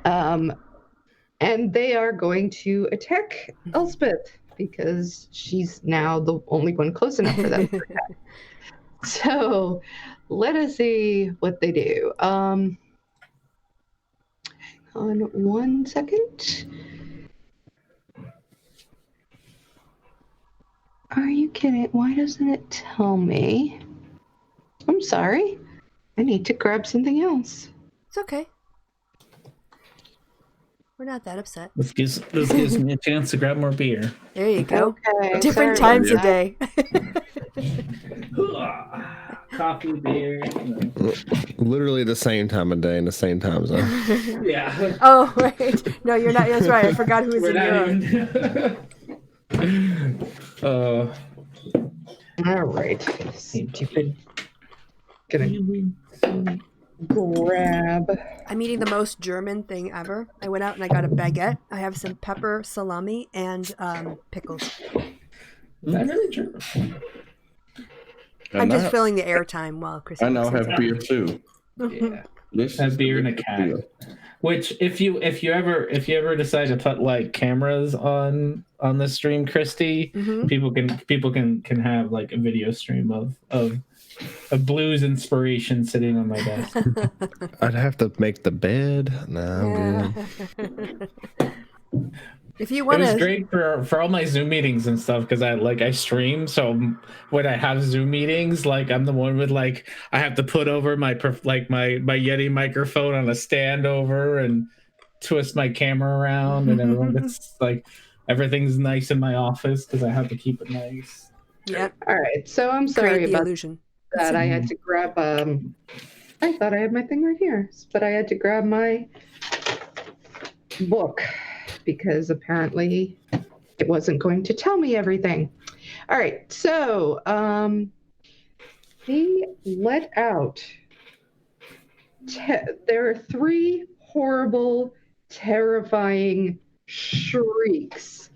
S4: And they are going to attack Elspeth because she's now the only one close enough for them to attack. So let us see what they do. Hang on 1 second. Are you kidding? Why doesn't it tell me? I'm sorry. I need to grab something else.
S1: It's okay. We're not that upset.
S2: This gives me a chance to grab more beer.
S1: There you go.
S4: Okay,
S1: Different
S4: sorry
S1: times
S4: about
S1: a day.
S2: Coffee, beer.
S5: Literally the same time of day and the same time zone.
S2: Yeah.
S1: Oh, right. No, you're not. That's right. I forgot who was
S2: We're
S1: in
S2: not
S1: Europe.
S2: even.
S4: All right. Stupid. Gonna grab.
S1: I'm eating the most German thing ever. I went out and I got a baguette. I have some pepper, salami, and pickles.
S2: Is that really German?
S1: I'm just filling the airtime while Chris.
S3: I now have beer too.
S2: Yeah.
S3: This
S2: Have
S3: is
S2: beer
S3: the
S2: and a
S3: big
S2: cat.
S3: beer.
S2: Which, if you ever decide to put cameras on this stream, Christy,
S1: Mm-hmm.
S2: people can have a video stream of Blue's inspiration sitting on my desk.
S5: I'd have to make the bed. No, I'm good.
S1: If you
S2: It
S1: want
S2: was
S1: to,
S2: great for all my Zoom meetings and stuff because I stream. So when I have Zoom meetings, like I'm the one with like I have to put over my my Yeti microphone on a stand over and twist my camera around, and everyone gets like everything's nice in my office because I have to keep it nice.
S1: yep,
S4: All right. So I'm
S1: create
S4: sorry
S1: the
S4: about
S1: illusion.
S4: that. I had to grab I thought I had my thing right here, but I had to grab my book because apparently it wasn't going to tell me everything. All right, so they let out. There are 3 horrible, terrifying shrieks,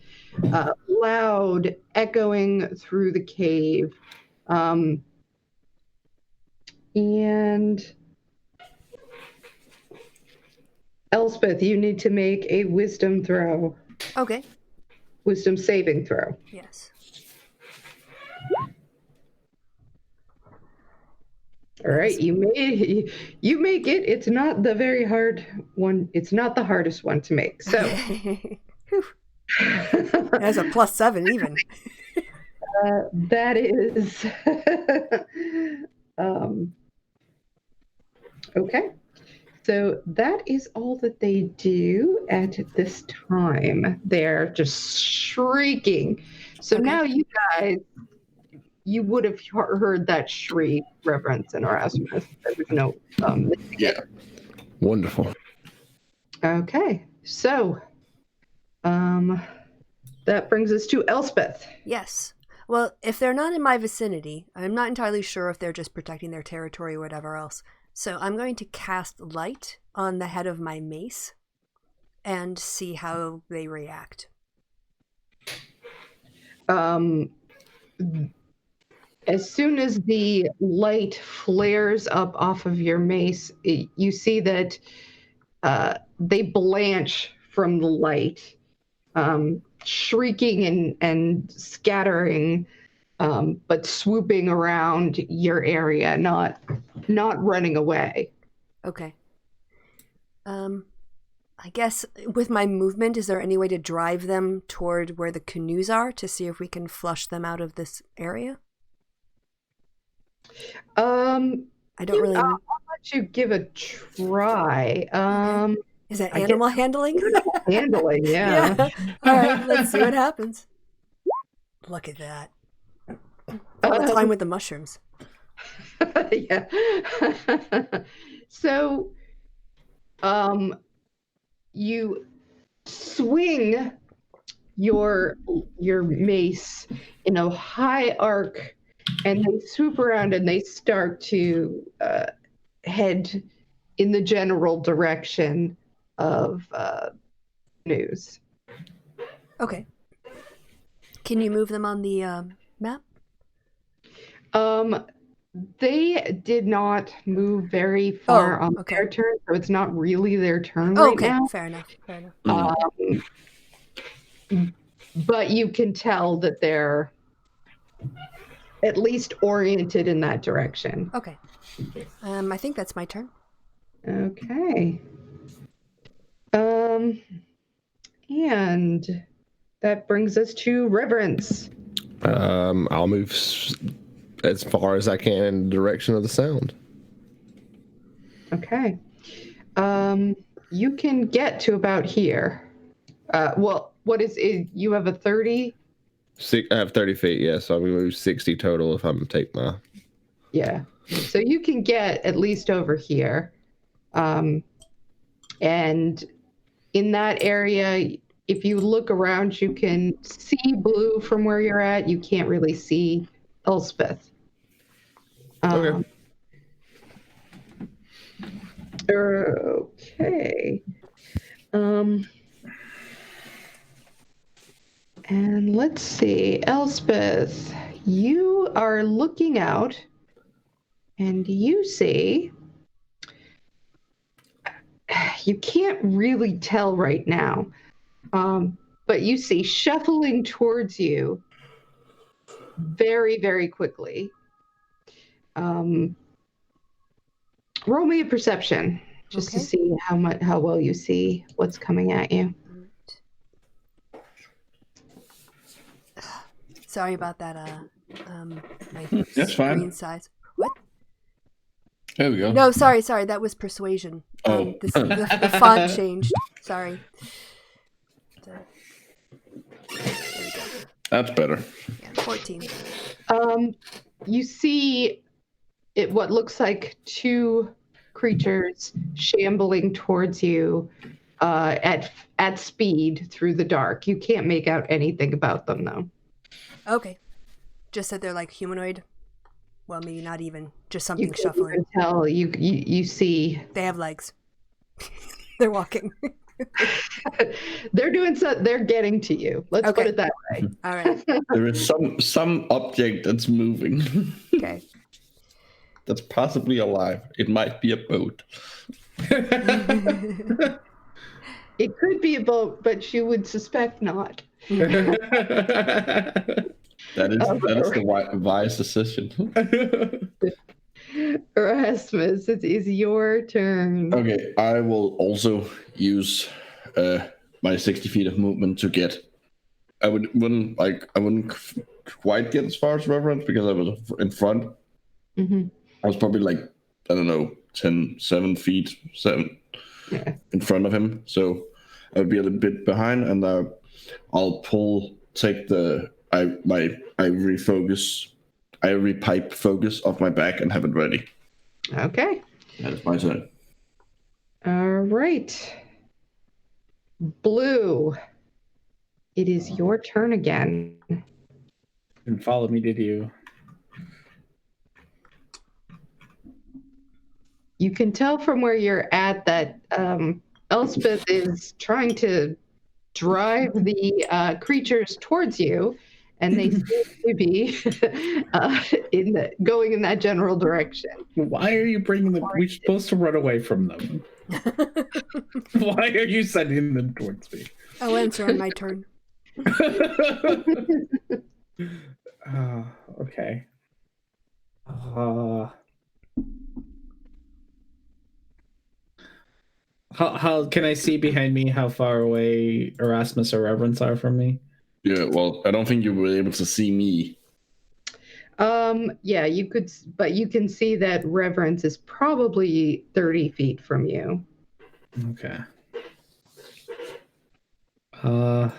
S4: loud, echoing through the cave. And Elspeth, you need to make a wisdom throw.
S1: Okay.
S4: Wisdom saving throw.
S1: Yes.
S4: All right, you make it. It's not the very hard one. It's not the hardest one to make. So
S1: That's a +7 even.
S4: that is okay. So that is all that they do at this time. They're just shrieking. So
S1: Okay.
S4: now you guys, you would have heard that shriek, Reverence and Erasmus. There was no
S3: Yeah.
S5: Wonderful.
S4: Okay, so that brings us to Elspeth.
S1: Yes. Well, if they're not in my vicinity, I'm not entirely sure if they're just protecting their territory or whatever else. So I'm going to cast light on the head of my mace and see how they react.
S4: As soon as the light flares up off of your mace, you see that they blanch from the light, shrieking and scattering, but swooping around your area, not running away.
S1: Okay. I guess with my movement, is there any way to drive them toward where the canoes are to see if we can flush them out of this area? I don't really.
S4: I'll let you give a try.
S1: Okay. Is that
S4: I
S1: animal handling?
S4: Handling, yeah.
S1: All right, let's see what happens. Look at that. All the time with the mushrooms.
S4: Yeah. So, you swing your mace in a high arc, and they swoop around and they start to head in the general direction of news.
S1: Okay. Can you move them on the map?
S4: They did not move very far on their turn, so it's not really their turn right now.
S1: Fair enough.
S4: But you can tell that they're at least oriented in that direction.
S1: Okay. I think that's my turn.
S4: Okay. And that brings us to Reverence.
S5: I'll move as far as I can in the direction of the sound.
S4: Okay. You can get to about here. Well, what is it? You have a 30?
S5: I have 30 feet, yeah, so I'm going to move 60 total if I'm going to take my...
S4: Yeah. So you can get at least over here. And in that area, if you look around, you can see Blue from where you're at. You can't really see Elspeth.
S5: Okay.
S4: Okay. And let's see, Elspeth, you are looking out and you see, you can't really tell right now, but you see shuffling towards you very, very quickly. Roll me a perception just to see how well you see what's coming at you.
S1: Sorry about that. My
S3: That's fine.
S1: screen size. What?
S3: There we go.
S1: No, sorry. That was persuasion.
S3: Oh.
S1: The font changed. Sorry. There we go.
S3: That's better.
S1: Yeah, 14.
S4: You see what looks like two creatures shambling towards you at speed through the dark. You can't make out anything about them, though.
S1: Okay. Just that they're like humanoid. Well, maybe not even. Just
S4: You
S1: something
S4: can
S1: shuffling.
S4: even tell. You see.
S1: They have legs. They're walking.
S4: They're doing so. They're getting to you. Let's put
S1: Okay.
S4: it that way.
S1: All right.
S3: There is some object that's moving.
S1: Okay.
S3: That's possibly alive. It might be a boat.
S4: It could be a boat, but you would suspect not.
S3: That is the wise decision.
S4: Erasmus, it is your turn.
S3: Okay, I will also use my 60 feet of movement to get. I wouldn't quite get as far as reference because I was in front.
S4: Mm-hmm.
S3: I was probably like, I don't know, 7 feet in front of him. So I would be a little bit behind, and I'll take the I repipe focus off my back and have it ready.
S4: Okay.
S3: That is my turn.
S4: All right. Blue, it is your turn again.
S2: Didn't follow me, did you?
S4: You can tell from where you're at that Elspeth is trying to drive the creatures towards you, and they seem to be going in that general direction.
S2: Why are you bringing them? We're supposed to run away from them. Why are you sending them towards me?
S1: I'll answer on my turn.
S2: Okay. How can I see behind me how far away Erasmus or Reverence are from me?
S3: Yeah, well, I don't think you were able to see me.
S4: Yeah, you could, but you can see that Reverence is probably 30 feet from you.
S2: Okay. I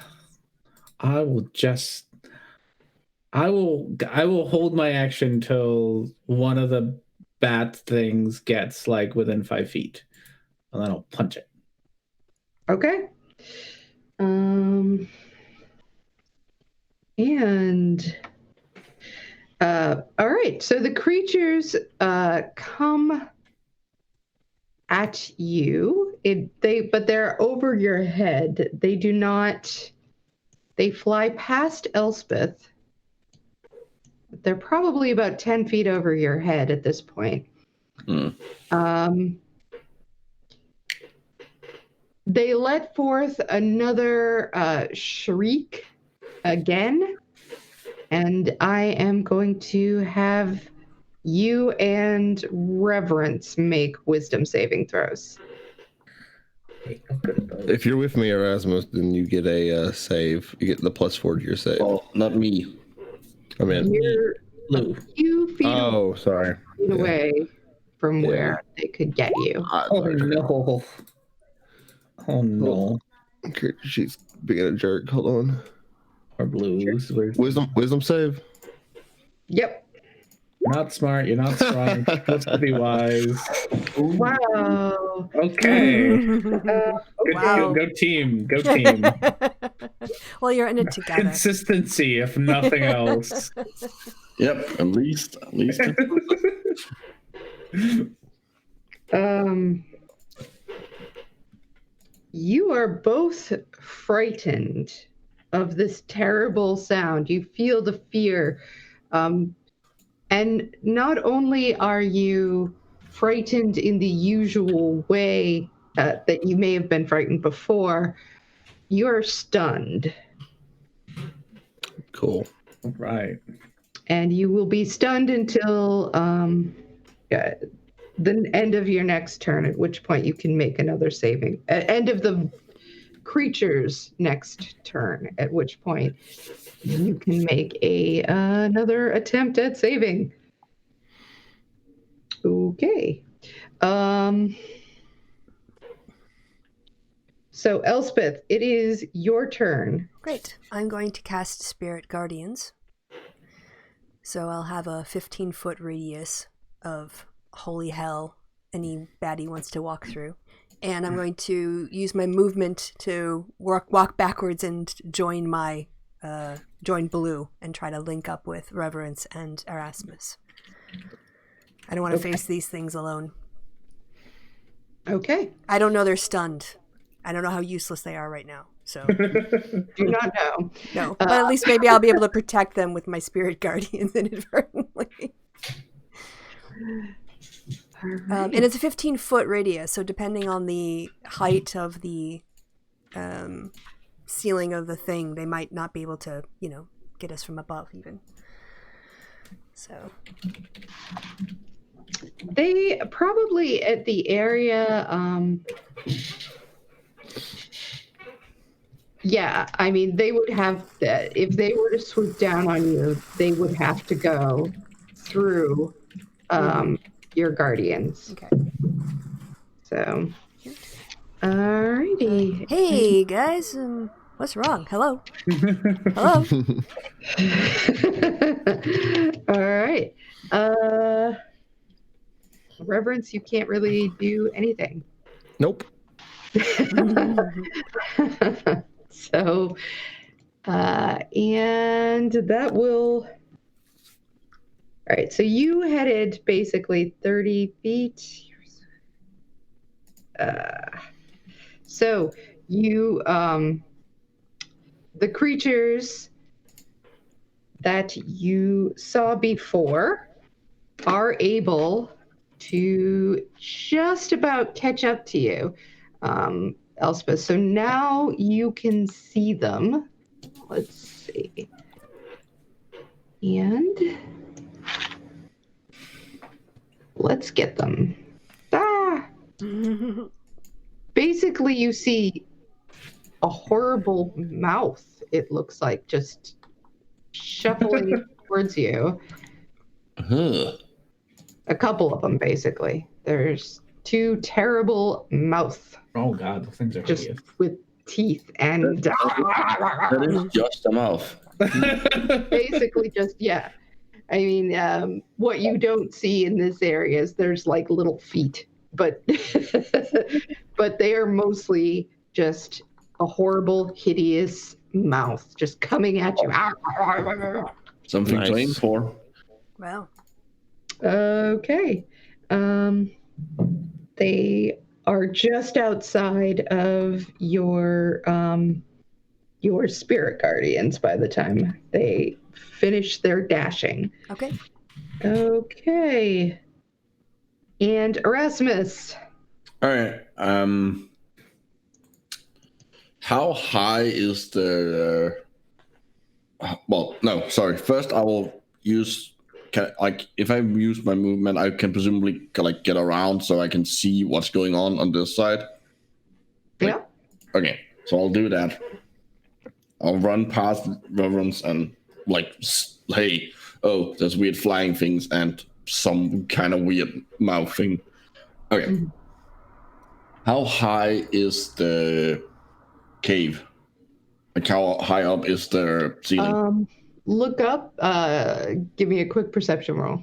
S2: will hold my action till one of the bat things gets like within 5 feet, and then I'll punch it.
S4: Okay. All right. So the creatures come at you. But they're over your head. They do not. They fly past Elspeth. They're probably about 10 feet over your head at this point. They let forth another shriek again, and I am going to have you and Reverence make wisdom saving throws.
S5: If you're with me, Erasmus, then you get a save. You get the +4 to your save.
S3: Well, not me.
S5: I mean,
S4: You're a few feet
S5: sorry.
S4: away from where they could get you.
S2: Oh no! Oh no!
S5: Okay, she's being a jerk. Hold on.
S2: Or blues.
S5: Wisdom save.
S4: Yep.
S2: Not smart. You're not strong. You're supposed to be wise.
S4: Wow.
S2: Okay.
S1: Wow.
S2: Go team. Go team.
S1: Well, you're in it together.
S2: Consistency, if nothing else.
S3: Yep, at least.
S4: You are both frightened of this terrible sound. You feel the fear. And not only are you frightened in the usual way that you may have been frightened before, you are stunned.
S5: Cool.
S2: Right.
S4: And you will be stunned until the end of your next turn, at which point you can make another saving. End of the creature's next turn, at which point you can make another attempt at saving. Okay. So, Elspeth, it is your turn.
S1: Great. I'm going to cast Spirit Guardians. So I'll have a 15-foot radius of holy hell any baddie wants to walk through. And I'm going to use my movement to walk backwards and join Blue and try to link up with Reverence and Erasmus. I don't want to face these things alone.
S4: Okay.
S1: I don't know they're stunned. I don't know how useless they are right now. So
S4: Do not know.
S1: no, but at least maybe I'll be able to protect them with my Spirit Guardians inadvertently. And it's a 15-foot radius, so depending on the height of the ceiling of the thing, they might not be able to, get us from above even. So
S4: They probably at the area. Yeah, I mean, they would have if they were to swoop down on you, they would have to go through your guardians.
S1: okay.
S4: So, alrighty.
S1: Hey guys, what's wrong? Hello. Hello.
S4: All right. Reverence, you can't really do anything.
S5: Nope.
S4: So, and that will. All right, so you headed basically 30 feet. So you, the creatures that you saw before are able to just about catch up to you, Elspeth. So now you can see them. Let's see. And let's get them. Basically, you see a horrible mouth, it looks like, just shuffling towards you. A couple of them, basically. There's two terrible mouths.
S2: Oh god, those things are
S4: just
S2: hideous.
S4: with teeth and
S3: That is just a mouth.
S4: basically just, yeah. I mean, what you don't see in this area is there's like little feet, but but they are mostly just a horrible, hideous mouth just coming at you.
S3: Something
S5: Nice.
S3: to aim for.
S1: Wow.
S4: Okay. They are just outside of your spirit guardians by the time they finish their dashing.
S1: Okay.
S4: Okay. And Erasmus.
S3: All right. How high is the? Well, no. Sorry. First, I will use. If I use my movement, I can presumably get around so I can see what's going on this side.
S4: Yeah.
S3: Okay. So I'll do that. I'll run past Reverence and hey, oh, there's weird flying things and some kind of weird mouth thing. Okay.
S4: Mm-hmm.
S3: How high is the cave? Like how high up is the ceiling?
S4: Look up. Give me a quick perception roll.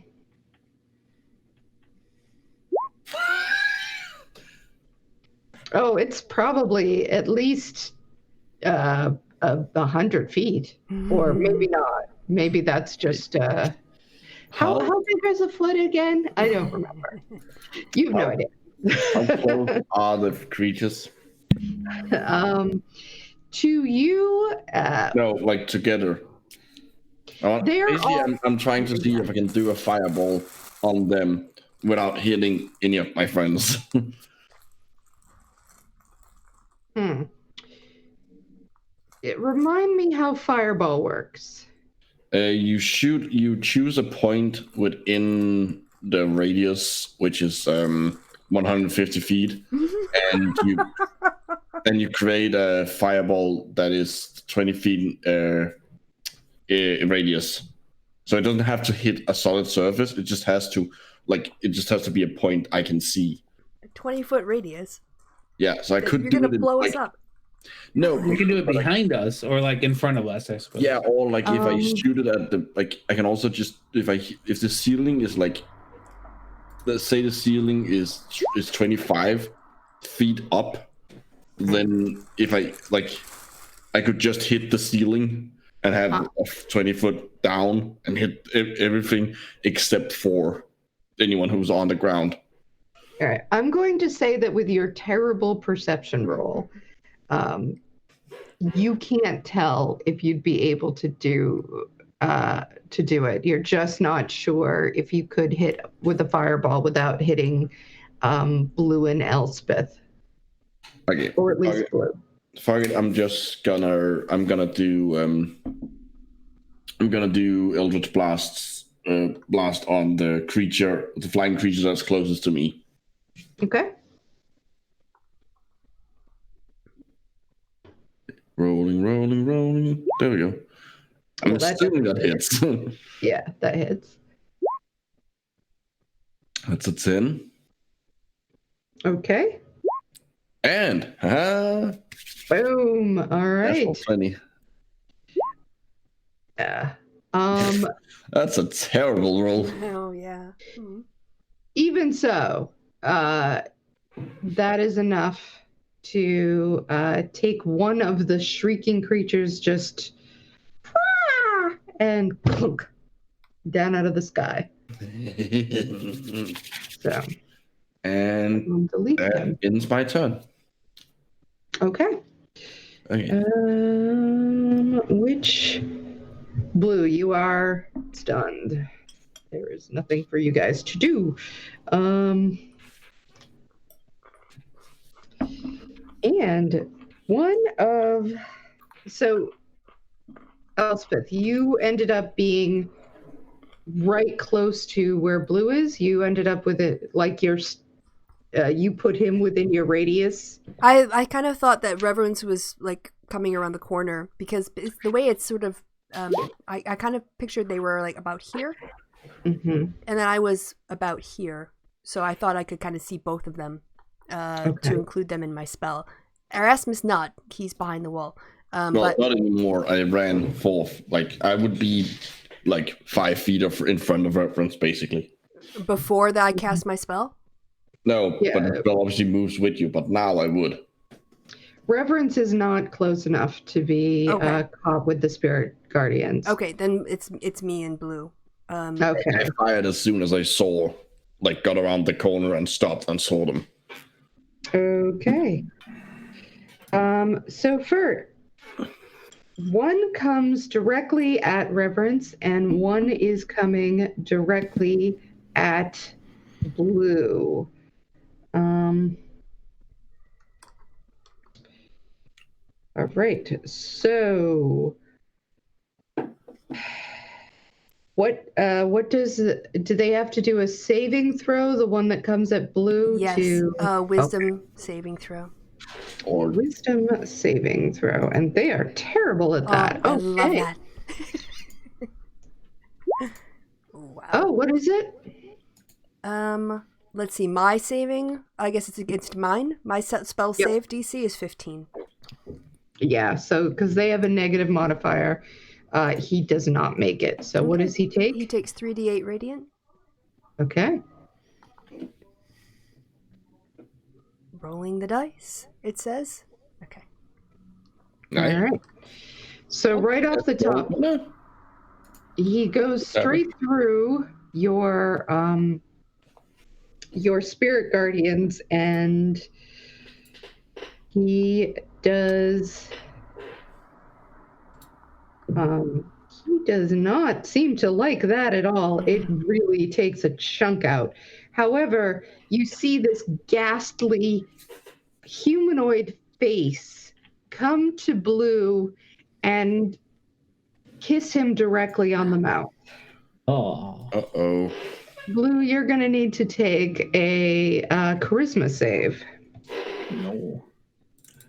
S4: Oh, it's probably at least 100 feet, or maybe not. Maybe that's just how big is a foot again? I don't remember. You have no idea.
S3: How close are the creatures?
S4: To you,
S3: No, together. I'm trying to see if I can do a fireball on them without hitting any of my friends.
S4: Remind me how fireball works.
S3: You choose a point within the radius, which is 150 feet, and and you create a fireball that is 20 feet radius. So it doesn't have to hit a solid surface. It just has to be a point I can see.
S1: A 20-foot radius.
S3: Yeah, so I could.
S1: You're gonna blow us up.
S3: No,
S2: We can do it behind us or like in front of us, I suppose.
S3: Yeah, or like if I shoot it at the I can also just if the ceiling is like, let's say the ceiling is 25 feet up, then if I could just hit the ceiling and have 20 foot down and hit everything except for anyone who's on the ground.
S4: All right. I'm going to say that with your terrible perception roll, you can't tell if you'd be able to do it. You're just not sure if you could hit with a fireball without hitting Blue and Elspeth.
S3: Okay.
S4: Or at least Blue.
S3: Fuck it, I'm gonna do Eldritch Blast on the flying creature that's closest to me.
S4: Okay.
S3: Rolling. There we go. I'm assuming that hits.
S4: Yeah, that hits.
S3: That's a 10.
S4: Okay.
S3: And
S4: boom. All right.
S3: That's 20.
S4: Yeah.
S3: That's a terrible roll.
S1: Oh yeah.
S4: Even so, that is enough to take one of the shrieking creatures just and plunk down out of the sky. So,
S3: and
S4: delete
S3: that
S4: them.
S3: ends my turn.
S4: Okay. Which Blue, you are stunned. There is nothing for you guys to do. And Elspeth, you ended up being right close to where Blue is. You ended up with it like you put him within your radius.
S1: I kind of thought that Reverence was like coming around the corner because the way it's sort of I kind of pictured they were like about here, and then I was about here, so I thought I could kind of see both of them to include them in my spell. Erasmus not, he's behind the wall. But
S3: not anymore. I ran forth. Like I would be like 5 feet in front of Reference, basically.
S1: Before that, I cast my spell.
S3: No, but the spell obviously moves with you. But now I would.
S4: Reverence is not close enough to be caught with the spirit guardians.
S1: Okay, then it's me and Blue.
S4: Okay.
S3: I fired as soon as I got around the corner and stopped and saw them.
S4: Okay. So for one comes directly at Reverence, and one is coming directly at Blue. All right. So, what do they have to do a saving throw? The one that comes at Blue?
S1: Yes. Wisdom saving throw.
S3: Or
S4: Wisdom saving throw, and they are terrible at that.
S1: I love that. Wow.
S4: Oh, what is it?
S1: Let's see. My saving, I guess it's against mine. My spell save DC is 15.
S4: Yeah, so because they have a negative modifier, he does not make it. So what does he take?
S1: He takes 3d8 radiant.
S4: Okay.
S1: Rolling the dice, it says. Okay.
S3: nice.
S4: All right. So right off the top, he goes straight through your spirit guardians, and he does not seem to like that at all. It really takes a chunk out. However, you see this ghastly humanoid face come to Blue and kiss him directly on the mouth.
S2: Oh.
S3: Uh-oh.
S4: Blue, you're going to need to take a charisma save.
S2: No.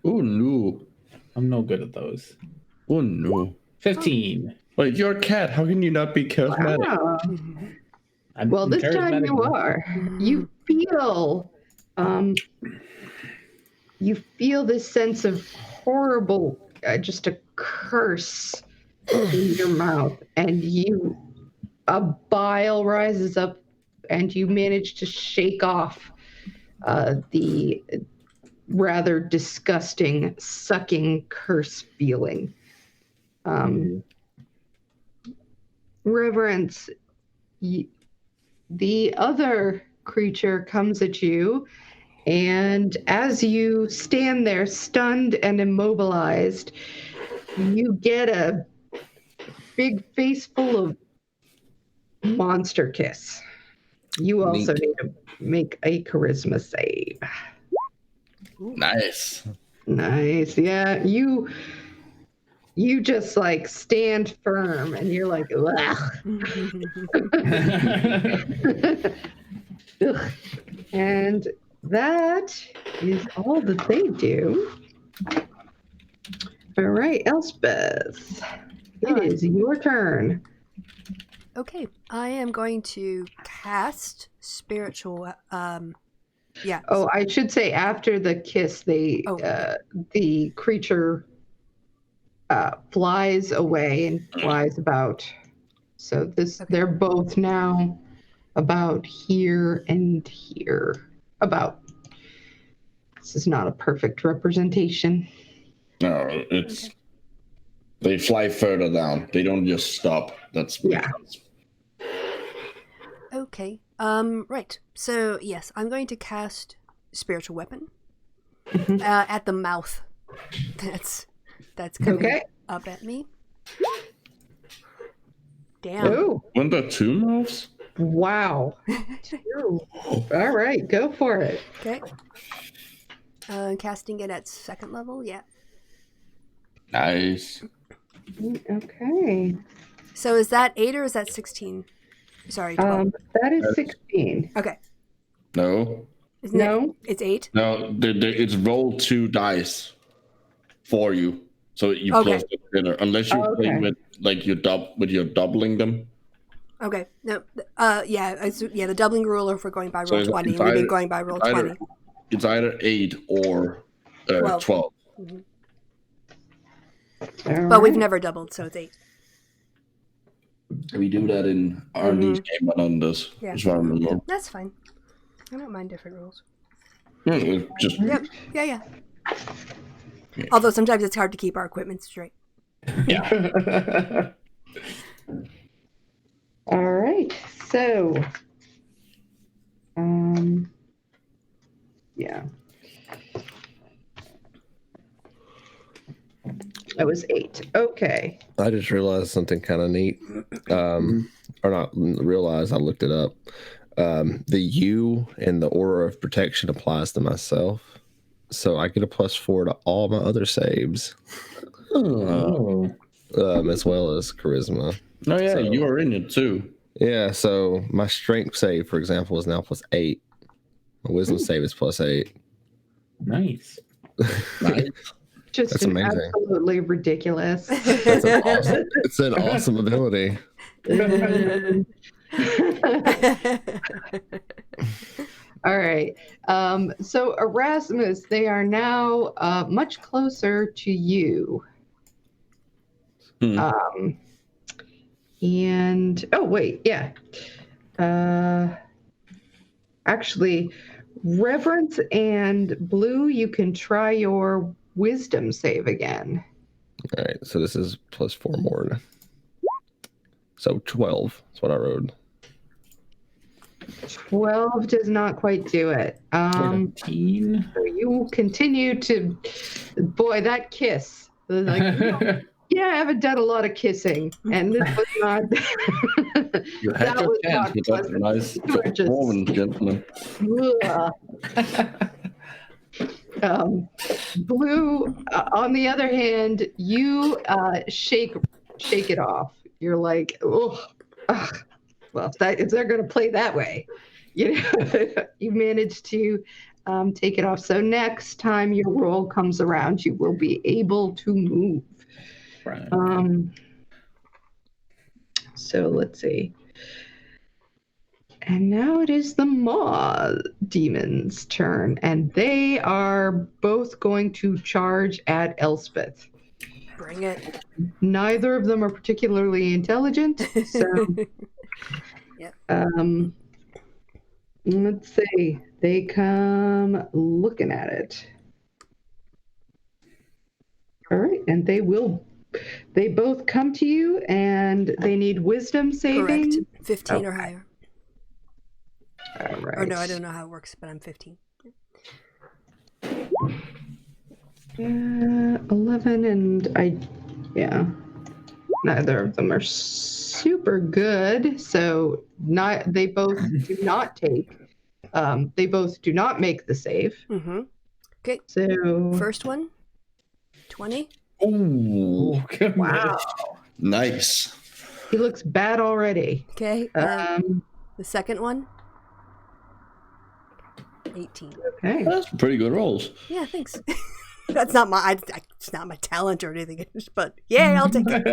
S3: Oh no.
S2: I'm no good at those.
S3: Oh no.
S2: 15.
S3: Wait, you're a cat. How can you not be charismatic?
S4: Wow.
S2: I'm
S4: Well, this time
S2: charismatic
S4: you
S2: enough.
S4: are. You feel this sense of horrible, just a curse in your mouth, and a bile rises up, and you manage to shake off the rather disgusting, sucking curse feeling. Reverence, the other creature comes at you, and as you stand there stunned and immobilized, you get a big face full of monster kiss. You also need to make a charisma save.
S3: Nice.
S4: Nice. Yeah, you just like stand firm and you're like, ugh. Ugh. And that is all that they do. All right, Elspeth, it is your turn.
S1: Okay, I am going to cast spiritual. Yeah.
S4: Oh, I should say after the kiss, the creature flies away and flies about. So they're both now about here and here. About. This is not a perfect representation.
S3: No, it's they fly further down. They don't just stop. That's
S1: Okay. Right. So yes, I'm going to cast spiritual weapon at the mouth. That's coming up at me. Damn.
S4: Oh.
S3: Weren't there 2 mouths?
S4: Wow. All right, go for it.
S1: Okay. Casting it at 2nd level. Yeah.
S3: Nice.
S4: Okay.
S1: So is that 8 or is that 16? Sorry, 12.
S4: That is 16.
S1: Okay.
S3: No.
S4: No.
S1: It's 8?
S3: No, it's roll 2 dice for you. So you plus the dinner. Unless you play with like you're doubling them.
S1: Okay. No. The doubling rule if we're going by roll 20. We've been going by roll 20.
S3: It's either 8 or 12.
S1: Mm-hmm. But we've never doubled, so it's 8.
S3: We do that in Arnie's game on this.
S1: Yeah.
S3: As far as I remember.
S1: That's fine. I don't mind different rules.
S3: Yeah, just
S1: Yeah. Although sometimes it's hard to keep our equipment straight.
S3: yeah.
S4: All right. So, yeah. That was 8. Okay.
S5: I just realized something kind of neat. Or not realized, I looked it up. The U in the Aura of Protection applies to myself. So I get a +4 to all my other saves. As well as charisma.
S3: Oh yeah,
S5: so,
S3: you are in it too.
S5: Yeah, so my strength save, for example, is now +8. My wisdom save is +8.
S2: Nice.
S4: Just
S5: That's amazing.
S4: Absolutely ridiculous.
S5: It's an awesome ability.
S4: All right. So Erasmus, they are now much closer to you. And oh wait, yeah. Actually, Reverence and Blue, you can try your wisdom save again.
S5: All right, so this is +4 more. So 12 is what I wrote.
S4: 12 does not quite do it.
S2: 13.
S4: So you continue to, boy, that kiss. Like, yeah, I haven't done a lot of kissing, and this was not.
S3: You had your chance with that nice woman, gentleman.
S4: Blue, on the other hand, you shake it off. You're like, oh, well, if they're going to play that way, you know, you manage to take it off. So next time your roll comes around, you will be able to move.
S2: Right.
S4: So let's see. And now it is the Maw Demon's turn, and they are both going to charge at Elspeth.
S1: Bring it.
S4: Neither of them are particularly intelligent, so
S1: Yep.
S4: let's see. They come looking at it. All right, and they both come to you, and they need wisdom saving.
S1: Correct. 15 or higher.
S4: All right.
S1: Or no, I don't know how it works, but I'm 15.
S4: 11 and neither of them are super good. So they both do not take. They both do not make the save.
S1: Mm-hmm. Okay.
S4: So
S1: First one, 20.
S3: Ooh,
S4: wow,
S3: nice.
S4: he looks bad already.
S1: Okay. The second one, 18.
S4: Okay.
S3: That's pretty good rolls.
S1: Yeah, thanks. That's not my. It's not my talent or anything. But yeah, I'll take it.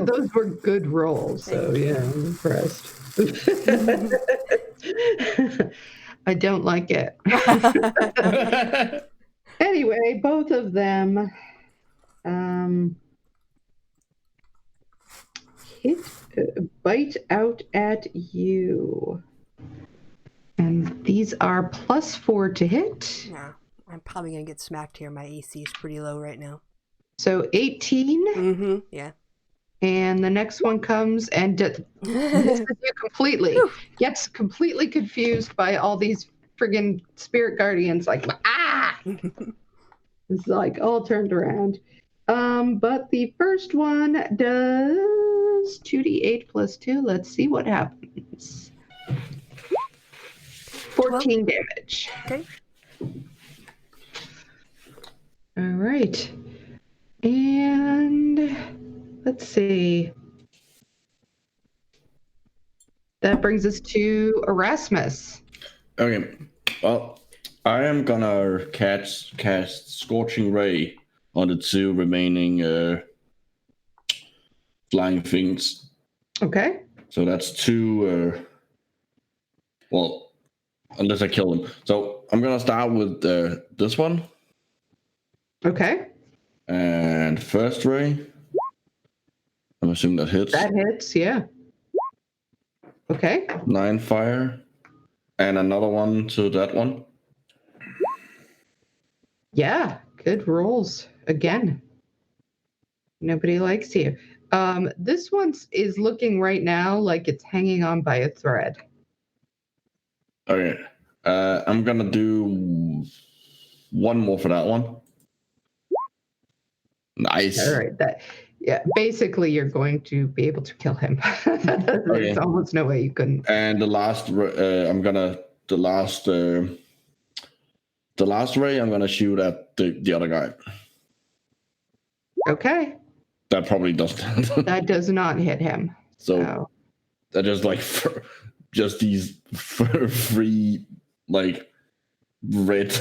S4: Those were good rolls. So yeah, I'm impressed. I don't like it. Anyway, both of them bite out at you. And these are +4 to hit.
S1: Yeah, I'm probably going to get smacked here. My AC is pretty low right now.
S4: So 18.
S1: Mm-hmm, yeah.
S4: And the next one comes and misses you completely. Gets completely confused by all these friggin' spirit guardians. Like, it's like all turned around. But the first one does 2d8 + 2. Let's see what happens. 14 damage.
S1: Okay.
S4: All right. And let's see. That brings us to Erasmus.
S3: Okay. Well, I am gonna cast Scorching Ray on the 2 remaining flying things.
S4: Okay.
S3: So that's 2. Well, unless I kill them. So I'm gonna start with this one.
S4: Okay.
S3: And first ray. I'm assuming that hits.
S4: That hits, yeah. Okay.
S3: 9 fire. And another one to that one.
S4: Yeah, good rolls again. Nobody likes you. This one is looking right now like it's hanging on by a thread.
S3: Okay. I'm gonna do one more for that one. Nice.
S4: All right. Basically you're going to be able to kill him. There's almost no way you couldn't.
S3: And the last ray I'm gonna shoot at the other guy.
S4: Okay.
S3: That probably doesn't.
S4: That does not hit him.
S3: So that just like just these 3 like red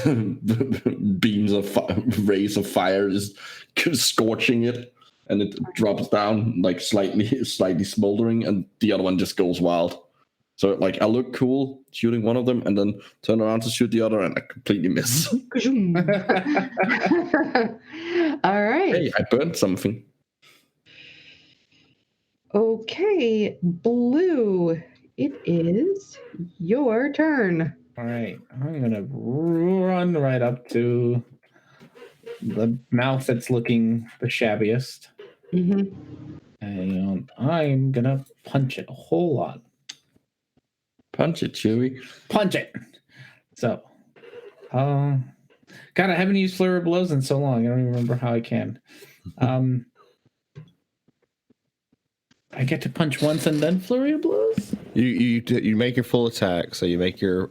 S3: beams of rays of fire is scorching it, and it drops down like slightly smoldering, and the other one just goes wild. So like I look cool shooting one of them, and then turn around to shoot the other, and I completely miss.
S4: All right.
S3: Hey, I burned something.
S4: Okay, Blue, it is your turn.
S2: All right, I'm gonna run right up to the mouth that's looking the shabbiest,
S4: Mm-hmm.
S2: and I'm gonna punch it a whole lot.
S3: Punch it, Chewie.
S2: Punch it. So, God, I haven't used Flurry of Blows in so long. I don't even remember how I can. I get to punch once and then Flurry of Blows.
S5: You make your full attack, so you make your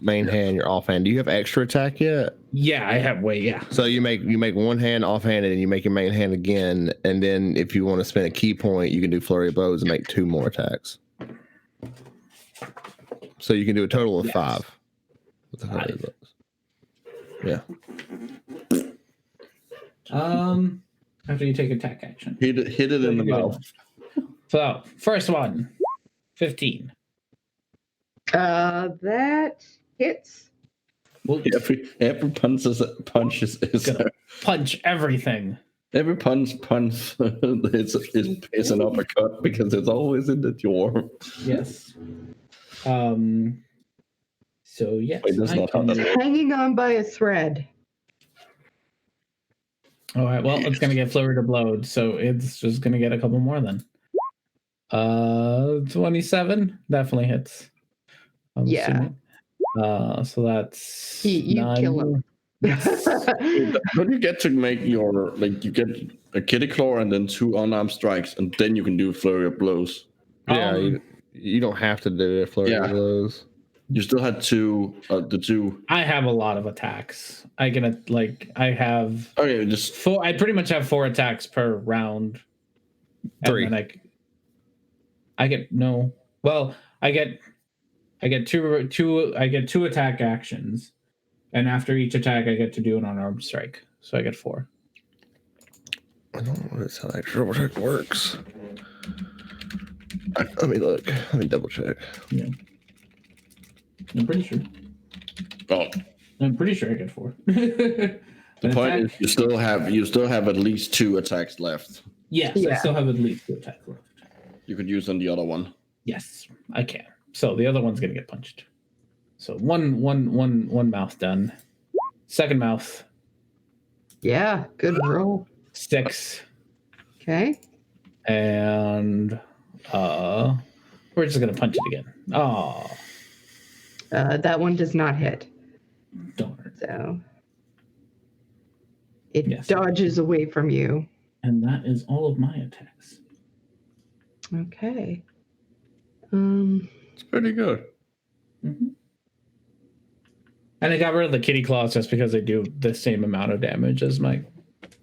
S5: main hand, your offhand. Do you have extra attack yet?
S2: Yeah, I have way. Yeah.
S5: So you make one hand offhanded, and you make your main hand again, and then if you want to spend a key point, you can do Flurry of Blows and make 2 more attacks. So you can do a total of 5. the high bucks. Yeah.
S2: After you take attack action.
S3: Hit it in the mouth.
S2: So, first one, 15.
S4: That hits.
S2: Well,
S3: Every punch is
S2: gonna punch everything.
S3: every punch is an uppercut because it's always in the jaw.
S2: Yes. So yes,
S3: Wait, that's
S2: I
S3: not how
S2: can...
S3: that works.
S4: Hanging on by a thread.
S2: All right. Well, it's gonna get flurried or blowed, so it's just gonna get a couple more then. 27 definitely hits. I'm assuming. So that's
S4: You
S2: 9.
S4: kill him.
S3: Don't you get to make your you get a kitty claw and then 2 unarmed strikes, and then you can do flurry of blows.
S5: Yeah, you don't have to do a flurry of blows.
S3: You still had the 2.
S2: I have a lot of attacks. I have.
S3: Okay, just
S2: 4. I pretty much have 4 attacks per round.
S5: 3.
S2: And then I get no. Well, I get two. I get 2 attack actions, and after each attack, I get to do an unarmed strike. So I get 4.
S5: I don't know how that triple check works. Let me look. Let me double check.
S2: Yeah. I'm pretty sure.
S3: well.
S2: I'm pretty sure I get 4.
S3: The point is, you still have at least 2 attacks left.
S2: Yes, I still have at least 2 attacks left.
S3: You could use on the other one.
S2: Yes, I can. So the other one's gonna get punched. So one mouth done. Second mouth.
S4: Yeah, good roll.
S2: 6.
S4: Okay.
S2: And we're just gonna punch it again. Oh,
S4: That one does not hit.
S2: darn.
S4: So it dodges away from you.
S2: And that is all of my attacks.
S4: Okay.
S3: It's pretty good.
S2: Mm-hmm. And I got rid of the kitty claws just because they do the same amount of damage as my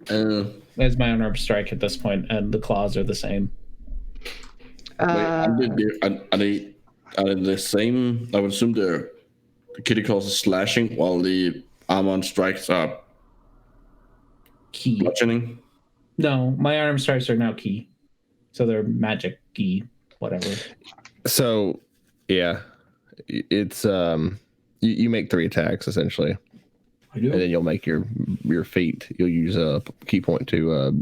S2: unarmed strike at this point, and the claws are the same.
S3: Are they the same? I would assume the kitty claws are slashing while the armor strikes are
S2: Key.
S3: bludgeoning.
S2: No, my unarmed strikes are now key. So they're magic key, whatever.
S5: So, yeah, it's you make 3 attacks essentially,
S2: I do.
S5: and then you'll make your feat. You'll use a key point to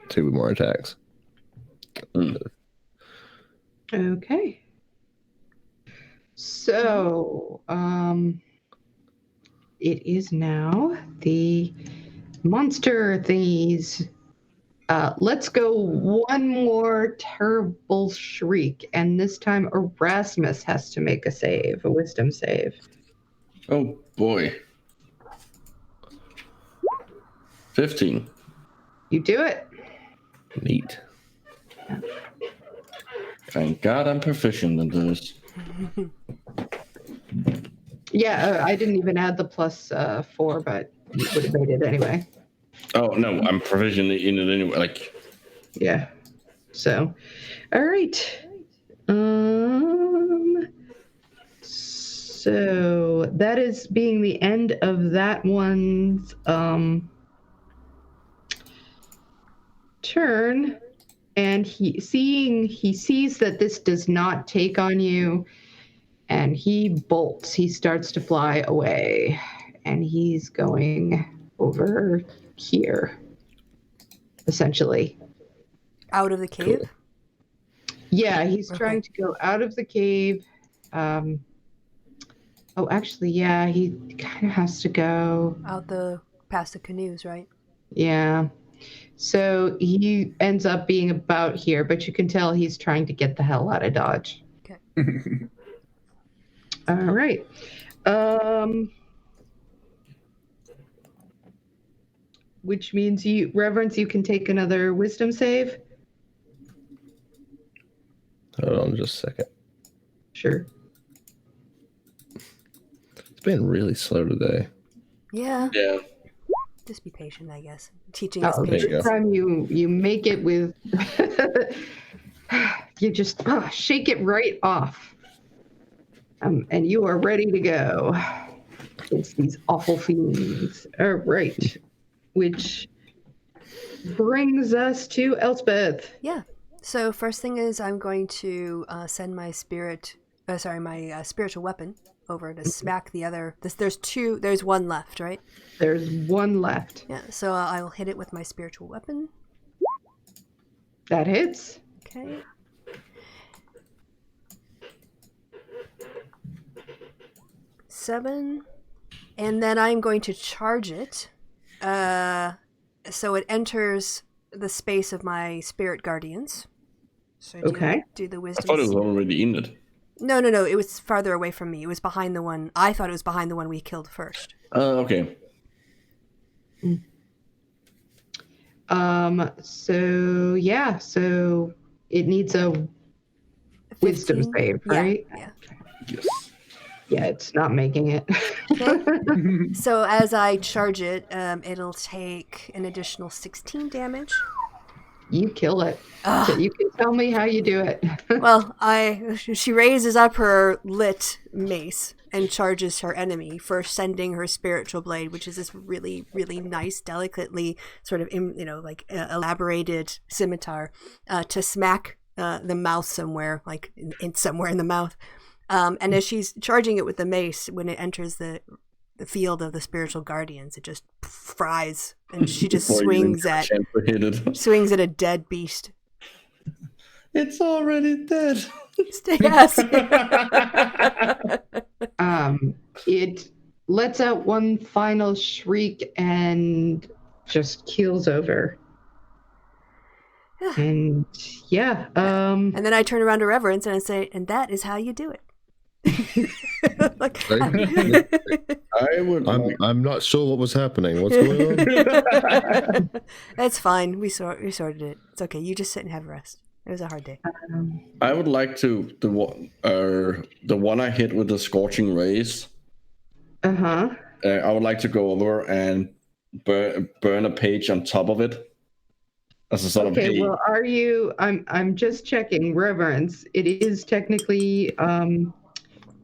S5: 2 more attacks.
S4: Okay. So, it is now the monster thingies. Let's go one more terrible shriek, and this time Erasmus has to make a wisdom save.
S3: Oh boy. 15.
S4: You do it.
S5: Neat.
S3: Thank God I'm proficient in this.
S4: Yeah, I didn't even add the +4, but you would have made it anyway.
S3: Oh no, I'm proficient in it anyway.
S4: Yeah. So, all right. So that is being the end of that one's turn, and he sees that this does not take on you, and he bolts. He starts to fly away, and he's going over here, essentially.
S1: Out of the cave?
S5: Cool.
S4: Yeah, he's trying to go out of the cave. Oh, actually, yeah, he kind of has to go
S1: Out past the canoes, right?
S4: Yeah. So he ends up being about here, but you can tell he's trying to get the hell out of Dodge.
S1: Okay.
S4: All right. Which means Reverence, you can take another wisdom save.
S5: Hold on just a second.
S4: Sure.
S5: It's been really slow today.
S1: Yeah.
S3: Yeah.
S1: Just be patient, I guess. Teaching us
S4: Oh,
S5: there you
S1: patience.
S5: go.
S4: this time you make it with you just shake it right off. And you are ready to go. Face these awful feelings. All right. Which brings us to Elspeth.
S1: Yeah. So first thing is I'm going to send my my spiritual weapon over to smack the other. There's one left, right?
S4: There's one left.
S1: Yeah. So I will hit it with my spiritual weapon.
S4: That hits.
S1: Okay. Seven. And then I'm going to charge it. So it enters the space of my spirit guardians. So do the
S3: I
S1: wisdom.
S3: thought it was already in it.
S1: No. It was farther away from me. It was behind the one. I thought it was behind the one we killed first.
S3: Okay.
S4: So yeah. So it needs a wisdom
S1: 15?
S4: save, right?
S1: Yeah.
S3: Yes.
S4: Yeah, it's not making it.
S1: Okay. So as I charge it, it'll take an additional 16 damage.
S4: You kill it.
S1: Ugh.
S4: So you can tell me how you do it.
S1: Well, she raises up her lit mace and charges her enemy, first sending her spiritual blade, which is this really, really nice, delicately sort of, elaborated scimitar, to smack the mouth somewhere, like somewhere in the mouth. And as she's charging it with the mace, when it enters the field of the spiritual guardians, it just fries, and she just swings at a dead beast.
S3: It's already dead.
S1: Yes.
S4: It lets out one final shriek and just keels over. And yeah.
S1: And then I turn around to Reverence and I say, and that is how you do it.
S5: I'm not sure what was happening. What's going on?
S1: That's fine. We sorted it. It's okay. You just sit and have a rest. It was a hard day.
S3: I would like to the one I hit with the scorching rays. I would like to go over and burn a page on top of it. As a sort of
S4: okay. Well, are you? I'm just checking. Reverence. It is technically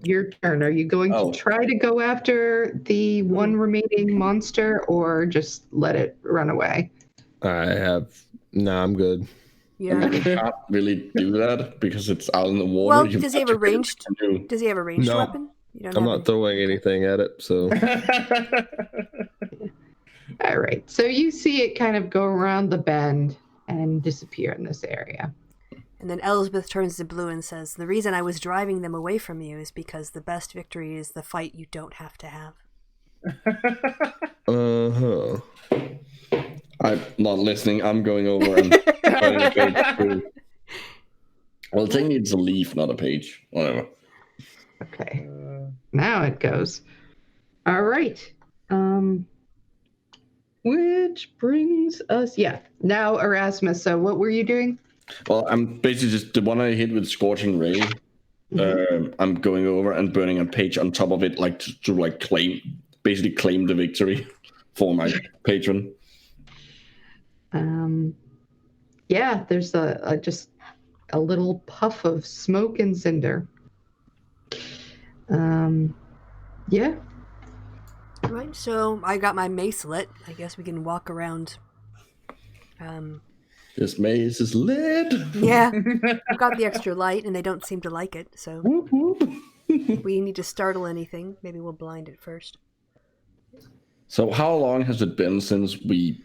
S4: your turn. Are you going to try to go after the one remaining monster, or just let it run away?
S5: I'm good.
S1: Yeah.
S3: I mean, you can't really do that because it's out in the water.
S1: Well, does he have a ranged weapon?
S5: I'm not throwing anything at it, so.
S4: All right. So you see it kind of go around the bend and disappear in this area.
S1: And then Elspeth turns to Blue and says, the reason I was driving them away from you is because the best victory is the fight you don't have to have.
S3: I'm not listening. I'm going over and turning a page too. Well, technically it's a leaf, not a page. Whatever.
S4: Okay. Now it goes. All right. Which brings us, now Erasmus. So what were you doing?
S3: Well, I'm basically just the one I hit with scorching ray. I'm going over and burning a page on top of it, like to claim the victory for my patron.
S4: There's just a little puff of smoke and cinder.
S1: Right, so I got my mace lit. I guess we can walk around.
S3: This maze is lit.
S1: Yeah, I've got the extra light, and they don't seem to like it. So if we need to startle anything, maybe we'll blind it first.
S3: So how long has it been since we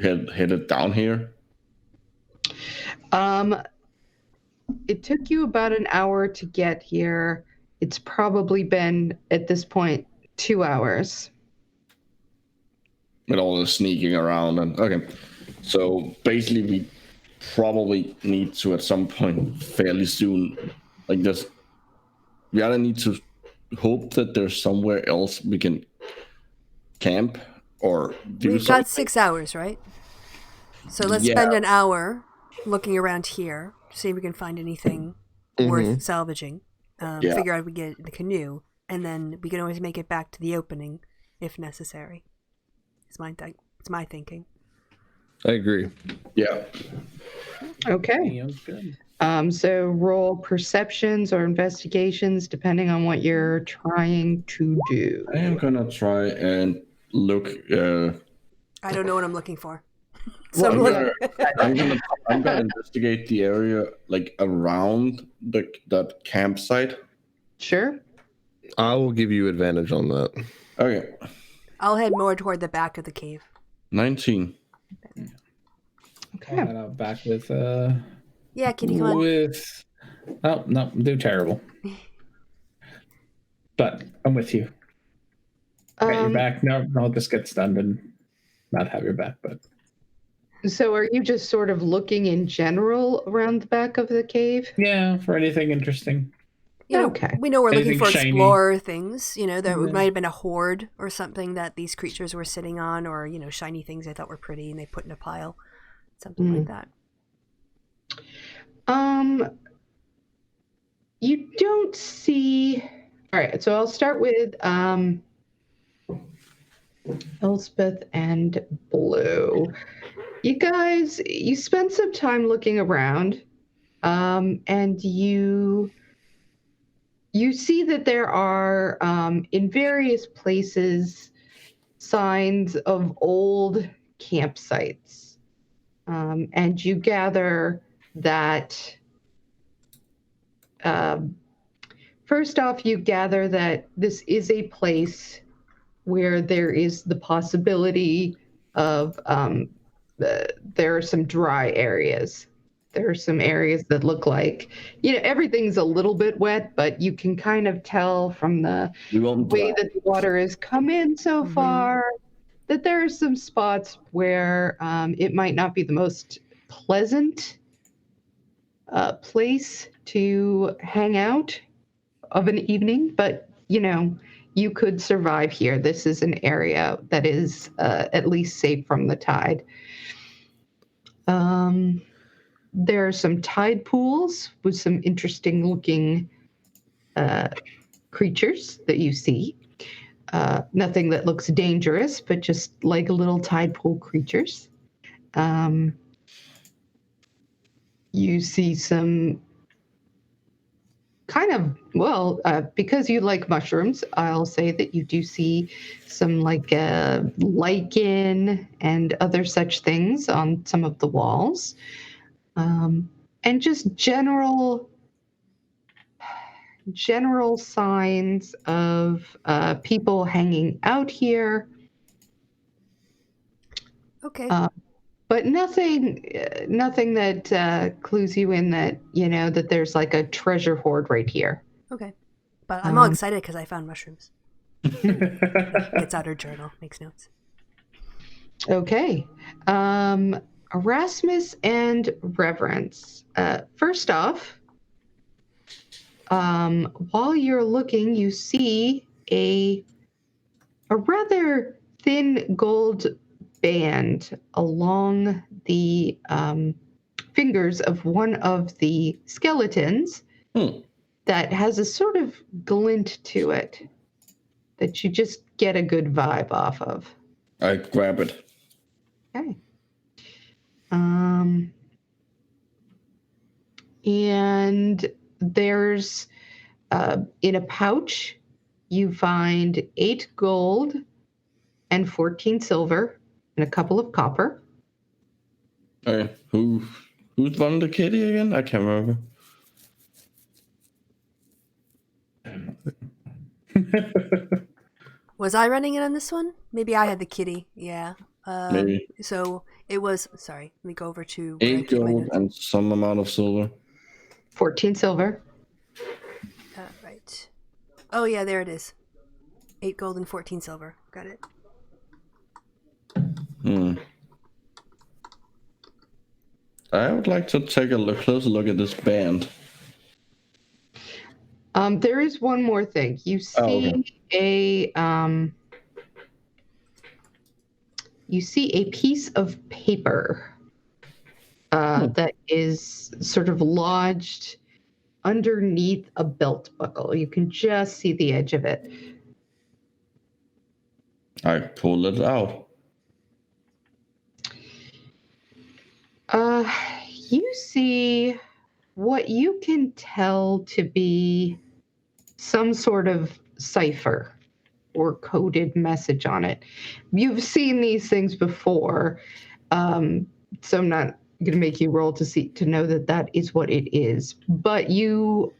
S3: had headed down here?
S4: It took you about an hour to get here. It's probably been, at this point, 2 hours.
S3: With all the sneaking around and okay. So basically we probably need to at some point fairly soon, like this, we either need to hope that there's somewhere else we can camp or do
S1: We've
S3: something.
S1: got 6 hours, right? So let's spend an hour looking around here, see if we can find anything worth salvaging. Figure out if we get the canoe, and then we can always make it back to the opening if necessary. It's my thinking.
S5: I agree.
S3: Yeah.
S4: Okay. So roll perceptions or investigations, depending on what you're trying to do.
S3: I am gonna try and look.
S1: I don't know what I'm looking for. So
S3: I'm
S1: I'm
S3: gonna,
S1: like,
S3: I'm gonna investigate the area like around that campsite.
S4: Sure.
S5: I will give you advantage on that.
S3: Okay,
S1: I'll head more toward the back of the cave.
S3: 19.
S2: I'll
S4: Okay.
S2: head out back with
S1: Yeah, Kitty, come on.
S2: Oh no, do terrible. But I'm with you. Got your back. No, this gets done and not have your back, but
S4: So are you just sort of looking in general around the back of the cave?
S2: yeah, for anything interesting.
S1: You know,
S4: Okay.
S1: we know we're looking
S2: Anything
S1: for
S2: shiny.
S1: explorer things. You know, there
S2: Yeah.
S1: might have been a hoard or something that these creatures were sitting on, or shiny things they thought were pretty and they put in a pile, something like that.
S4: You don't see. All right, so I'll start with Elspeth and Blue. You guys, you spent some time looking around, and you see that there are in various places signs of old campsites, and you gather that. First off, you gather that this is a place where there is the possibility of there are some dry areas. There are some areas that look like, everything's a little bit wet, but you can kind of tell from the
S3: We won't
S4: way
S3: die.
S4: that the water has come in so far that there are some spots where it might not be the most pleasant place to hang out of an evening, but you could survive here. This is an area that is at least safe from the tide. There are some tide pools with some interesting looking creatures that you see. Nothing that looks dangerous, but just like little tide pool creatures. You see some kind of, because you like mushrooms, I'll say that you do see some like lichen and other such things on some of the walls, and just general signs of people hanging out here.
S1: Okay.
S4: But nothing that clues you in that that there's like a treasure hoard right here.
S1: Okay. But I'm all excited because I found mushrooms. Gets out her journal, makes notes.
S4: Okay. Erasmus and Reverence. First off, while you're looking, you see a rather thin gold band along the fingers of one of the skeletons that has a sort of glint to it that you just get a good vibe off of.
S3: I grab it.
S4: Okay. And there's in a pouch, you find 8 gold and 14 silver and a couple of copper.
S3: Okay. Who's won the kitty again? I can't remember.
S1: Was I running it on this one? Maybe I had the kitty. Yeah.
S3: Maybe.
S1: So it was. Sorry. Let me go over to
S3: 8 gold and some amount of silver.
S4: 14 silver.
S1: Right. Oh yeah, there it is. 8 gold and 14 silver. Got it.
S3: I would like to take a closer look at this band.
S4: There is one more thing. You see a piece of paper that is sort of lodged underneath a belt buckle. You can just see the edge of it.
S3: I pull it out.
S4: You see what you can tell to be some sort of cipher or coded message on it. You've seen these things before, so I'm not going to make you roll to know that is what it is. But you,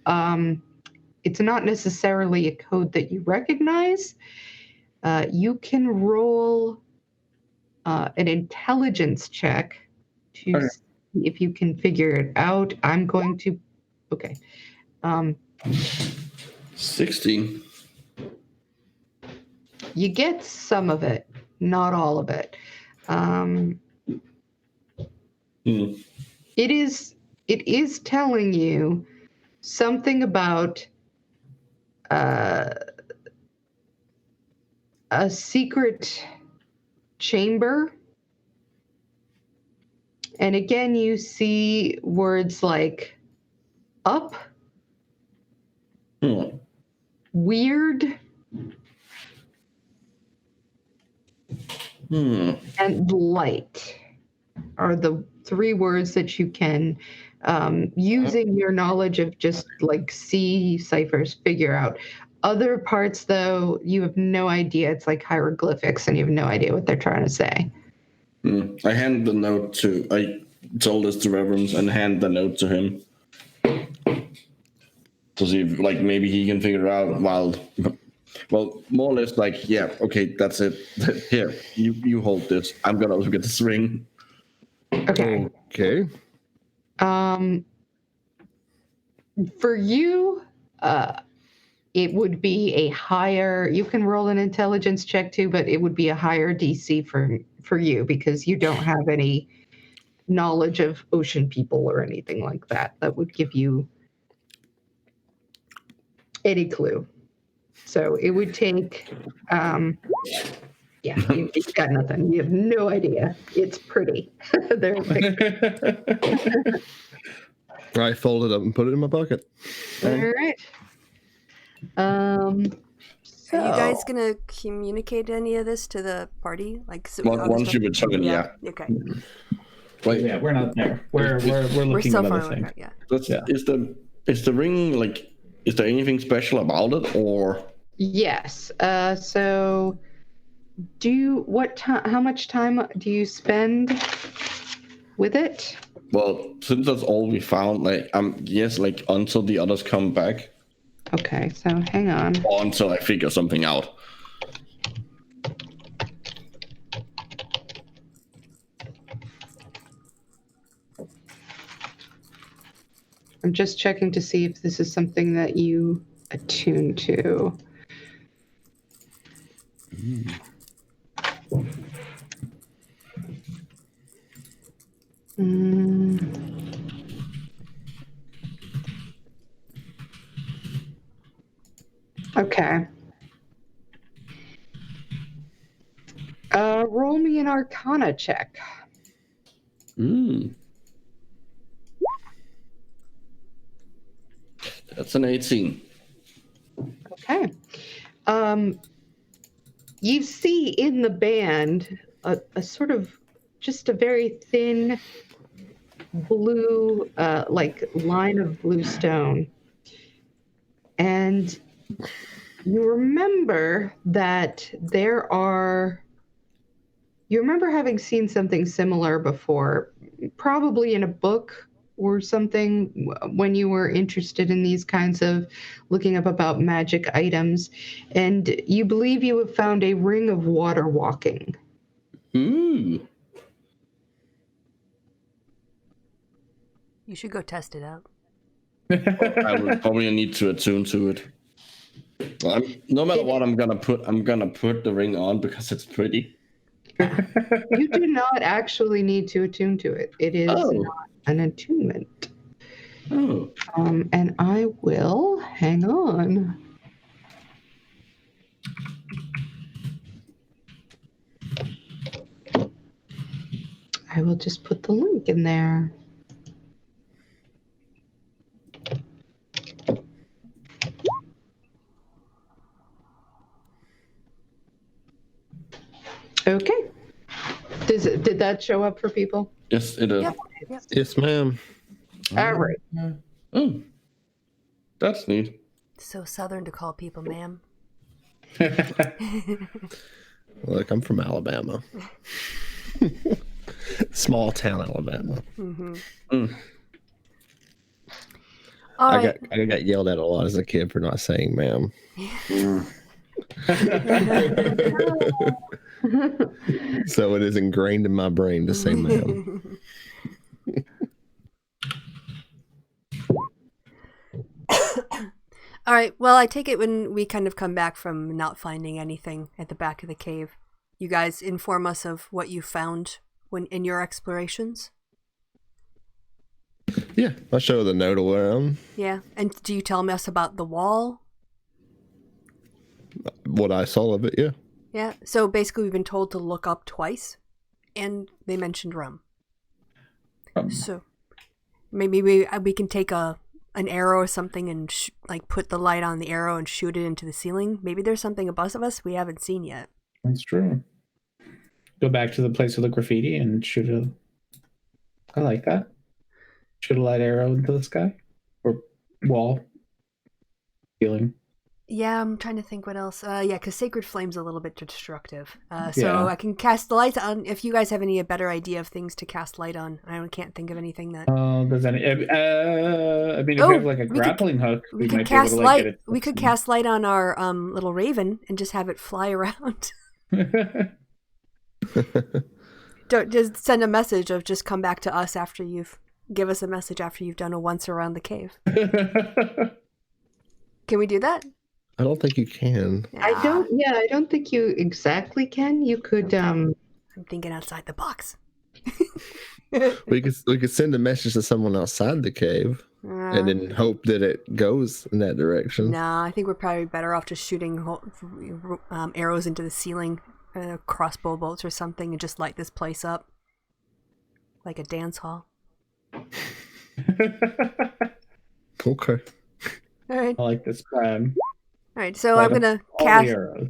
S4: it's not necessarily a code that you recognize. You can roll an intelligence check to see if you can figure it out. I'm going to. Okay.
S3: 16.
S4: You get some of it, not all of it. It is telling you something about a secret chamber. And again, you see words like up, weird, and light are the 3 words that you can, using your knowledge of just like C ciphers, figure out. Other parts, though, you have no idea. It's like hieroglyphics, and you have no idea what they're trying to say.
S3: I hand the note to. I told this to Reverence and hand the note to him to see if, like, maybe he can figure it out. Well, more or less, like, yeah, okay, that's it. Here, you hold this. I'm gonna look at this ring.
S4: Okay.
S5: Okay.
S4: For you, it would be a higher. You can roll an intelligence check too, but it would be a higher DC for you because you don't have any knowledge of ocean people or anything like that. That would give you any clue. So it would take. Yeah, you've got nothing. You have no idea. It's pretty. There.
S5: I fold it up and put it in my pocket.
S4: All right.
S1: Are you guys gonna communicate any of this to the party? Like, so
S3: Once you return, yeah.
S1: Okay.
S3: Wait,
S2: Yeah, we're not there. We're looking
S1: so
S2: at
S1: far
S2: other things.
S1: yeah.
S3: Is the ring, like, is there anything special about it, or?
S4: Yes. So, how much time do you spend with it?
S3: Well, since that's all we found, like, yes, like, until the others come back.
S4: Okay, so hang on.
S3: Or until I figure something out.
S4: I'm just checking to see if this is something that you attune to. Okay. Roll me an Arcana check.
S3: That's an 18.
S4: Okay. You see in the band a sort of just a very thin blue, like line of blue stone. And you remember that you remember having seen something similar before, probably in a book or something when you were interested in these kinds of looking up about magic items. And you believe you have found a ring of water walking.
S1: You should go test it out.
S3: I would probably need to attune to it. Well, no matter what, I'm gonna put the ring on because it's pretty.
S4: You do not actually need to attune to it. It is not an attunement.
S3: Oh.
S4: And I will hang on. I will just put the link in there. Okay. Did that show up for people?
S3: Yes, it is.
S1: Yep.
S5: Yes, ma'am.
S4: All right.
S3: Oh, that's neat.
S1: So southern to call people ma'am.
S5: Look, I'm from Alabama. Small town Alabama.
S1: All right.
S5: I got yelled at a lot as a kid for not saying ma'am. So it is ingrained in my brain to say ma'am.
S1: All right. Well, I take it when we kind of come back from not finding anything at the back of the cave, you guys inform us of what you found when in your explorations.
S5: Yeah, I'll show the note around.
S1: Yeah. And do you tell us about the wall?
S5: What I saw of it, yeah.
S1: Yeah. So basically, we've been told to look up twice, and they mentioned rum. So maybe we can take an arrow or something and like put the light on the arrow and shoot it into the ceiling. Maybe there's something above us we haven't seen yet.
S2: That's true. Go back to the place with the graffiti and shoot a. I like that. Shoot a light arrow into the sky or wall. Ceiling.
S1: Yeah, I'm trying to think what else. Yeah, because Sacred Flame's a little bit destructive. So
S2: Yeah.
S1: I can cast the lights on. If you guys have any better idea of things to cast light on, I can't think of anything that.
S2: Does any? I mean, if we have like a grappling hook,
S1: we
S2: might
S1: could
S2: be
S1: cast
S2: able to, like,
S1: light.
S2: get it.
S1: We could cast light on our little raven and just have it fly around. Don't just send a message of just come back to us after you've give us a message after you've done a once around the cave. Can we do that?
S5: I don't think you can.
S4: I don't think you exactly can. You could
S1: I'm thinking outside the box.
S5: We could send a message to someone outside the cave and then hope that it goes in that direction.
S1: No, I think we're probably better off just shooting arrows into the ceiling, crossbow bolts or something, and just light this place up like a dance hall.
S5: Okay.
S1: All right.
S2: I like this plan.
S1: All right, so
S2: Light
S1: I'm gonna
S2: up all
S1: cast.
S2: the arrows.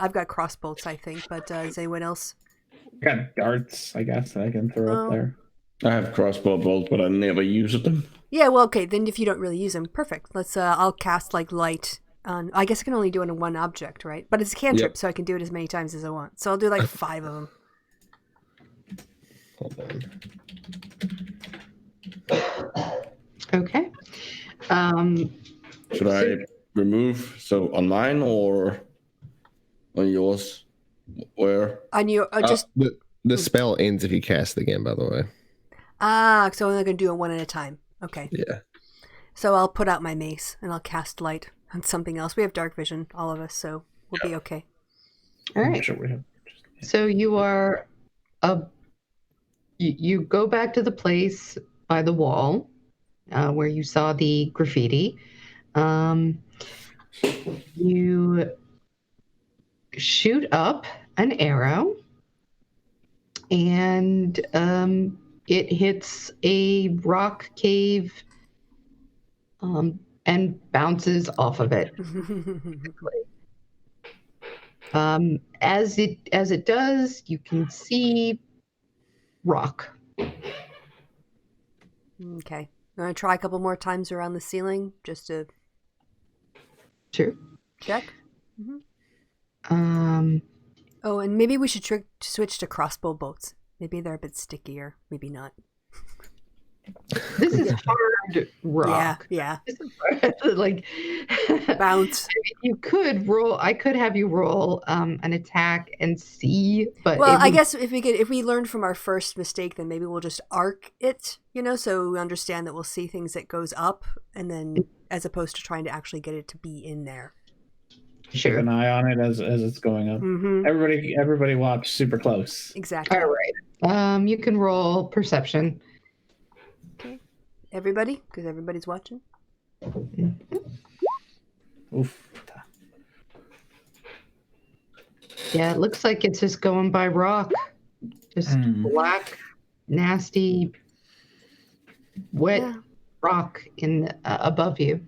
S1: I've got crossbolts, I think, but is anyone else?
S2: I got darts, I guess, that I can throw up there.
S3: I have crossbow bolts, but I never use them.
S1: Yeah, well, okay, then if you don't really use them, perfect. Let's. I'll cast like light on. I guess I can only do it on one object, right? But it's a cantrip,
S5: Yep.
S1: so I can do it as many times as I want. So I'll do like 5 of them.
S5: Hold on.
S4: okay.
S3: Should I remove on mine or on yours? Where?
S1: On you, just
S5: The spell ends if you cast it again, by the way.
S1: so I'm only gonna do it one at a time. Okay.
S5: Yeah.
S1: So I'll put out my mace and I'll cast light on something else. We have dark vision, all of us, so we'll be okay.
S4: All
S2: I'm
S4: right.
S2: sure we have.
S4: So you are you go back to the place by the wall where you saw the graffiti. You shoot up an arrow and it hits a rock cave and bounces off of it. As it does, you can see rock.
S1: Okay. I'm gonna try a couple more times around the ceiling just to
S4: Sure.
S1: check.
S4: Oh,
S1: and maybe we should switch to crossbow bolts. Maybe they're a bit stickier. Maybe not.
S4: this is hard rock.
S1: Yeah.
S4: Like
S1: Bounce.
S4: you could roll. I could have you roll an attack and see, but
S1: Well, I guess if we learned from our first mistake, then maybe we'll just arc it, so we understand that we'll see things that goes up, and then as opposed to trying to actually get it to be in there.
S2: Keep
S4: sure.
S2: an eye on it as it's going up.
S1: Mm-hmm.
S2: Everybody watch super close.
S1: Exactly.
S4: All right. You can roll perception.
S1: Okay. Everybody, because everybody's watching.
S2: Oof.
S4: Yeah, it looks like it's just going by rock. Just black, nasty, wet
S1: Yeah.
S4: rock in above you.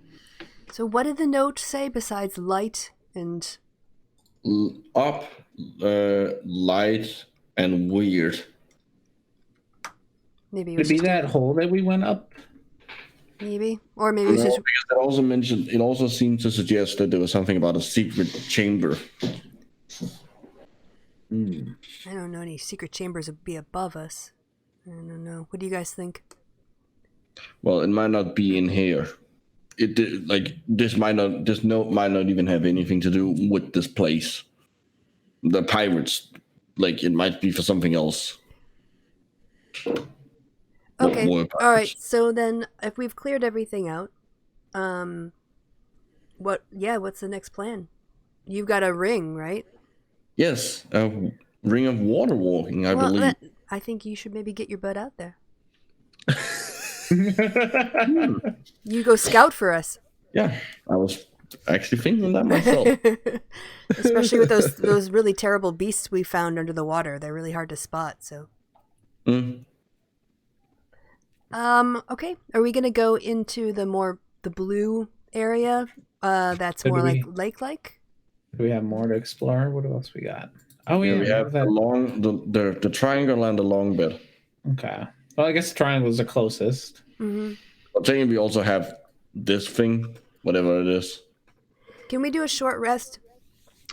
S1: So what did the note say besides light and...
S3: Up, light, and weird.
S1: Maybe it
S2: Could
S1: was
S2: it be
S1: just
S2: that hole that we went up
S1: maybe, or maybe it's
S3: No,
S1: just.
S3: because it also seemed to suggest that there was something about a secret chamber.
S1: I don't know any secret chambers would be above us. I don't know. What do you guys think?
S3: Well, it might not be in here. This might not even have anything to do with this place. The pirates, it might be for something else.
S1: Okay.
S3: More
S1: All right. So then, if we've cleared everything out, what's the next plan? You've got a ring, right?
S3: Yes, a ring of water walking, I believe.
S1: I think you should maybe get your butt out there. You go scout for us.
S3: Yeah, I was actually thinking that myself.
S1: Especially with those really terrible beasts we found under the water. They're really hard to spot, so.
S3: Mm.
S1: Okay. Are we gonna go into the blue area? That's more like lake-like?
S2: Do we have more to explore? What else we got? Oh
S3: Yeah,
S2: yeah,
S3: we have the triangle and the long bit.
S2: Okay. Well, I guess triangle's the closest.
S1: Mm-hmm.
S3: I'm saying we also have this thing, whatever it is.
S1: Can we do a short rest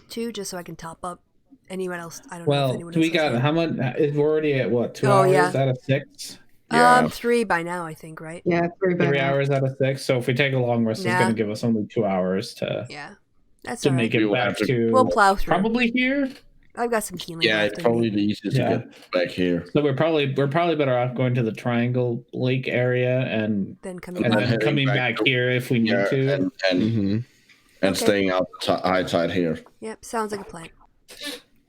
S1: too, just so I can top up? Anyone else? I don't know if
S2: Well,
S1: anyone
S2: do we
S1: else has
S2: got how much? We're already at what? 2
S1: Oh,
S2: hours
S1: yeah.
S2: out of 6.
S3: Yeah.
S1: 3 by now, I think, right?
S4: Yeah, 3 by
S2: 3
S4: now.
S2: hours out of 6. So if we take a long rest, it's
S1: Nah.
S2: going to give us only 2 hours to
S1: That's all right.
S2: make it
S3: We will
S2: back
S3: have to-
S1: We'll
S2: to
S1: plow through.
S2: probably here.
S1: I've got some healing.
S3: Yeah,
S1: left
S3: it's
S1: in
S3: probably
S1: me.
S3: the easiest to get back here.
S2: So we're probably better off going to the Triangle Lake area and
S1: Then coming
S3: And
S1: back.
S3: then
S2: then coming
S3: back
S2: back
S3: to-
S2: here if we need
S3: Yeah,
S2: to.
S3: and
S1: Okay.
S3: staying out high tide here.
S1: Yep, sounds like a plan.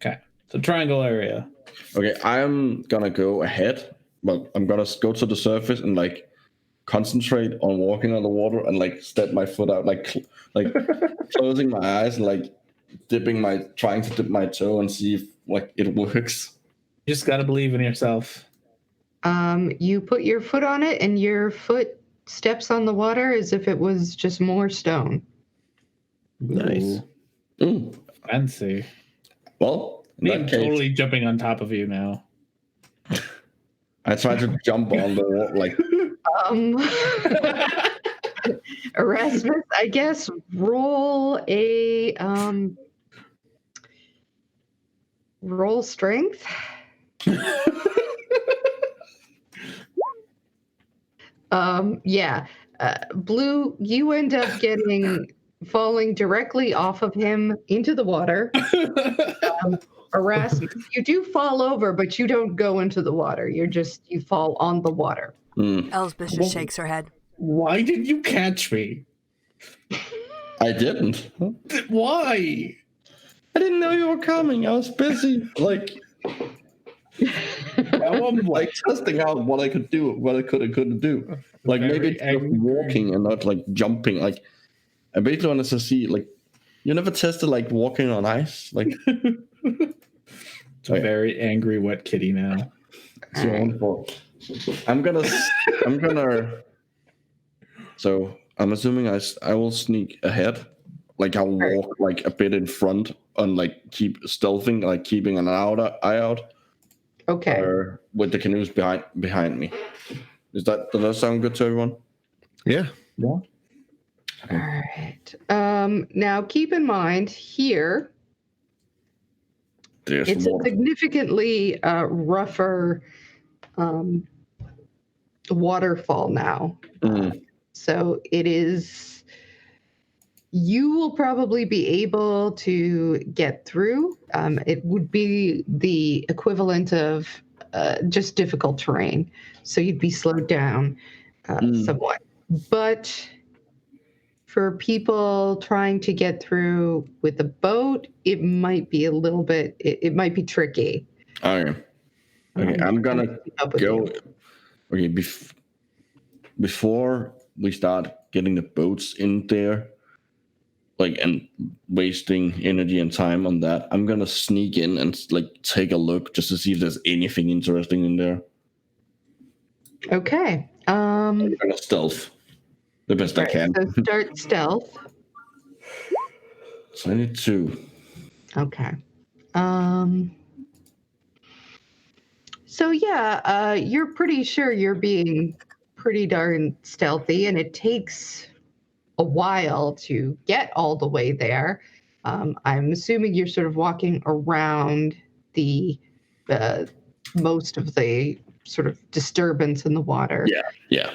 S2: Okay. So Triangle area.
S3: Okay, I'm gonna go ahead, but I'm gonna go to the surface and concentrate on walking on the water and step my foot out, closing my eyes and trying to dip my toe and see if it works.
S2: You just got to believe in yourself.
S4: You put your foot on it, and your foot steps on the water as if it was just more stone.
S5: Nice.
S3: Ooh.
S2: Fancy.
S3: Well, in
S2: Me,
S3: that
S2: I'm
S3: case,
S2: totally jumping on top of you now.
S3: I try to jump on the water,
S4: Erasmus, I guess, roll a roll strength. Blue, you end up falling directly off of him into the water. Erasmus, you do fall over, but you don't go into the water. You fall on the water.
S1: Elsbeth just shakes her head.
S2: Why did you catch me?
S3: I didn't.
S2: Why?
S3: I didn't know you were coming. I was busy, testing out what I could do, what I could and couldn't do. Maybe just walking and not jumping. I basically wanted to see you never tested walking on ice.
S2: It's a very angry wet kitty now.
S3: So wonderful. I'm gonna. So I'm assuming I will sneak ahead. I'll walk a bit in front and keep stealthing, keeping an eye out.
S4: Okay.
S3: With the canoes behind me. Does that sound good to everyone?
S5: Yeah.
S3: Yeah.
S4: All right. Now keep in mind here, it's
S3: water.
S4: a significantly rougher waterfall now. So it is. You will probably be able to get through. It would be the equivalent of just difficult terrain. So you'd be slowed down somewhat. But for people trying to get through with a boat, it might be a little bit, it might be tricky.
S3: Okay. I'm going to go. Okay, before we start getting the boats in there, and wasting energy and time on that, I'm gonna sneak in and take a look just to see if there's anything interesting in there.
S4: Okay.
S3: I'm gonna stealth the best I can.
S4: So start stealth.
S3: 22.
S4: Okay. So yeah, you're pretty sure you're being pretty darn stealthy, and it takes a while to get all the way there. I'm assuming you're sort of walking around the most of the sort of disturbance in the water.
S3: Yeah.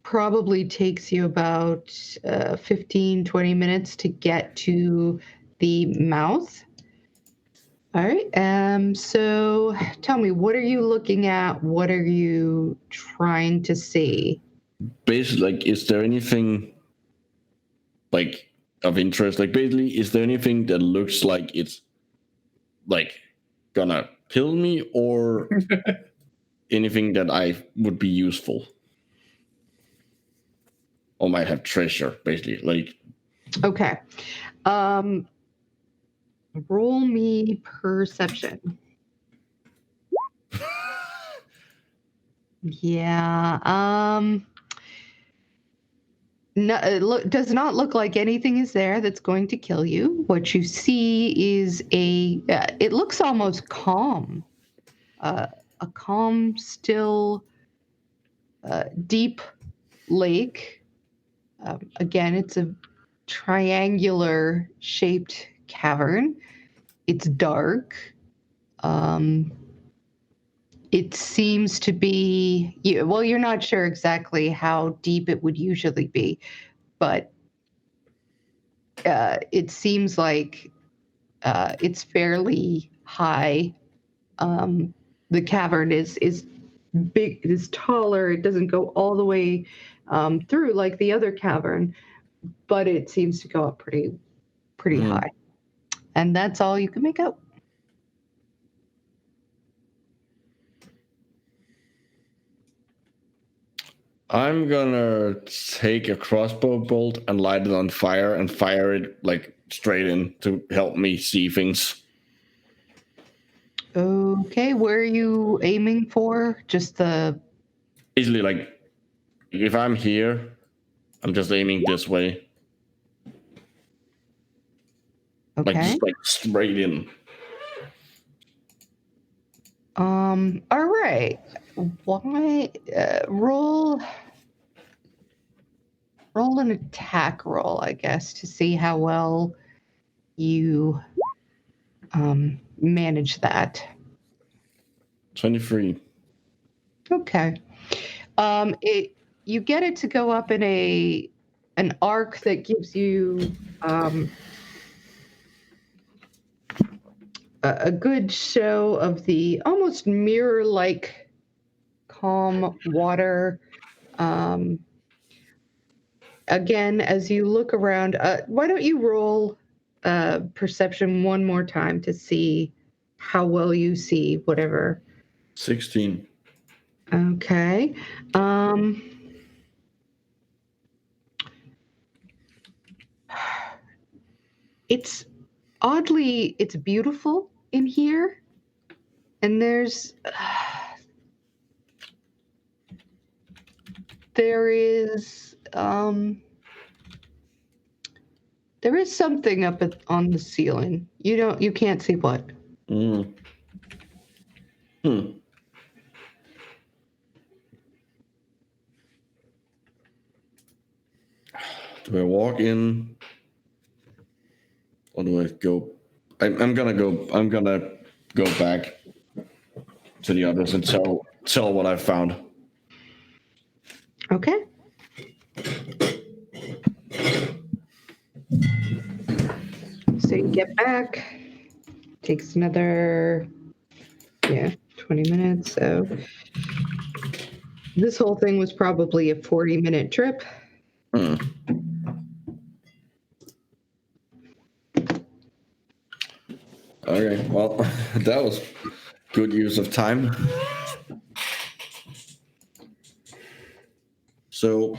S4: Probably takes you about 15, 20 minutes to get to the mouth. All right. So tell me, what are you looking at? What are you trying to see?
S3: Basically, like, is there anything like of interest? Like, basically, is there anything that looks like it's like gonna kill me, or anything that I would be useful, or might have treasure? Basically, like.
S4: Okay. Roll me perception. Yeah. No, does not look like anything is there that's going to kill you. What you see is it looks almost calm. A calm, still, deep lake. Again, it's a triangular shaped cavern. It's dark. It seems to be, well, you're not sure exactly how deep it would usually be, but it seems like it's fairly high. The cavern is big, is taller. It doesn't go all the way through like the other cavern, but it seems to go up pretty high. And that's all you can make out.
S3: I'm gonna take a crossbow bolt and light it on fire and fire it like straight in to help me see things.
S4: Okay, where are you aiming for? Just the...
S3: Basically, like, if I'm here, I'm just aiming this way.
S4: Okay.
S3: Like, just like straight in.
S4: All right. Why roll an attack roll, I guess, to see how well you manage that.
S3: 23.
S4: Okay. You get it to go up in an arc that gives you a good show of the almost mirror-like calm water. Again, as you look around, why don't you roll perception one more time to see how well you see whatever.
S3: 16.
S4: Okay. It's beautiful in here, and there is something up on the ceiling. You can't see what.
S3: Do I walk in, or do I go? I'm gonna go back to the others and tell what I found.
S4: Okay. So you get back. Takes another 20 minutes. So this whole thing was probably a 40-minute trip.
S3: Okay, well, that was good use of time. So,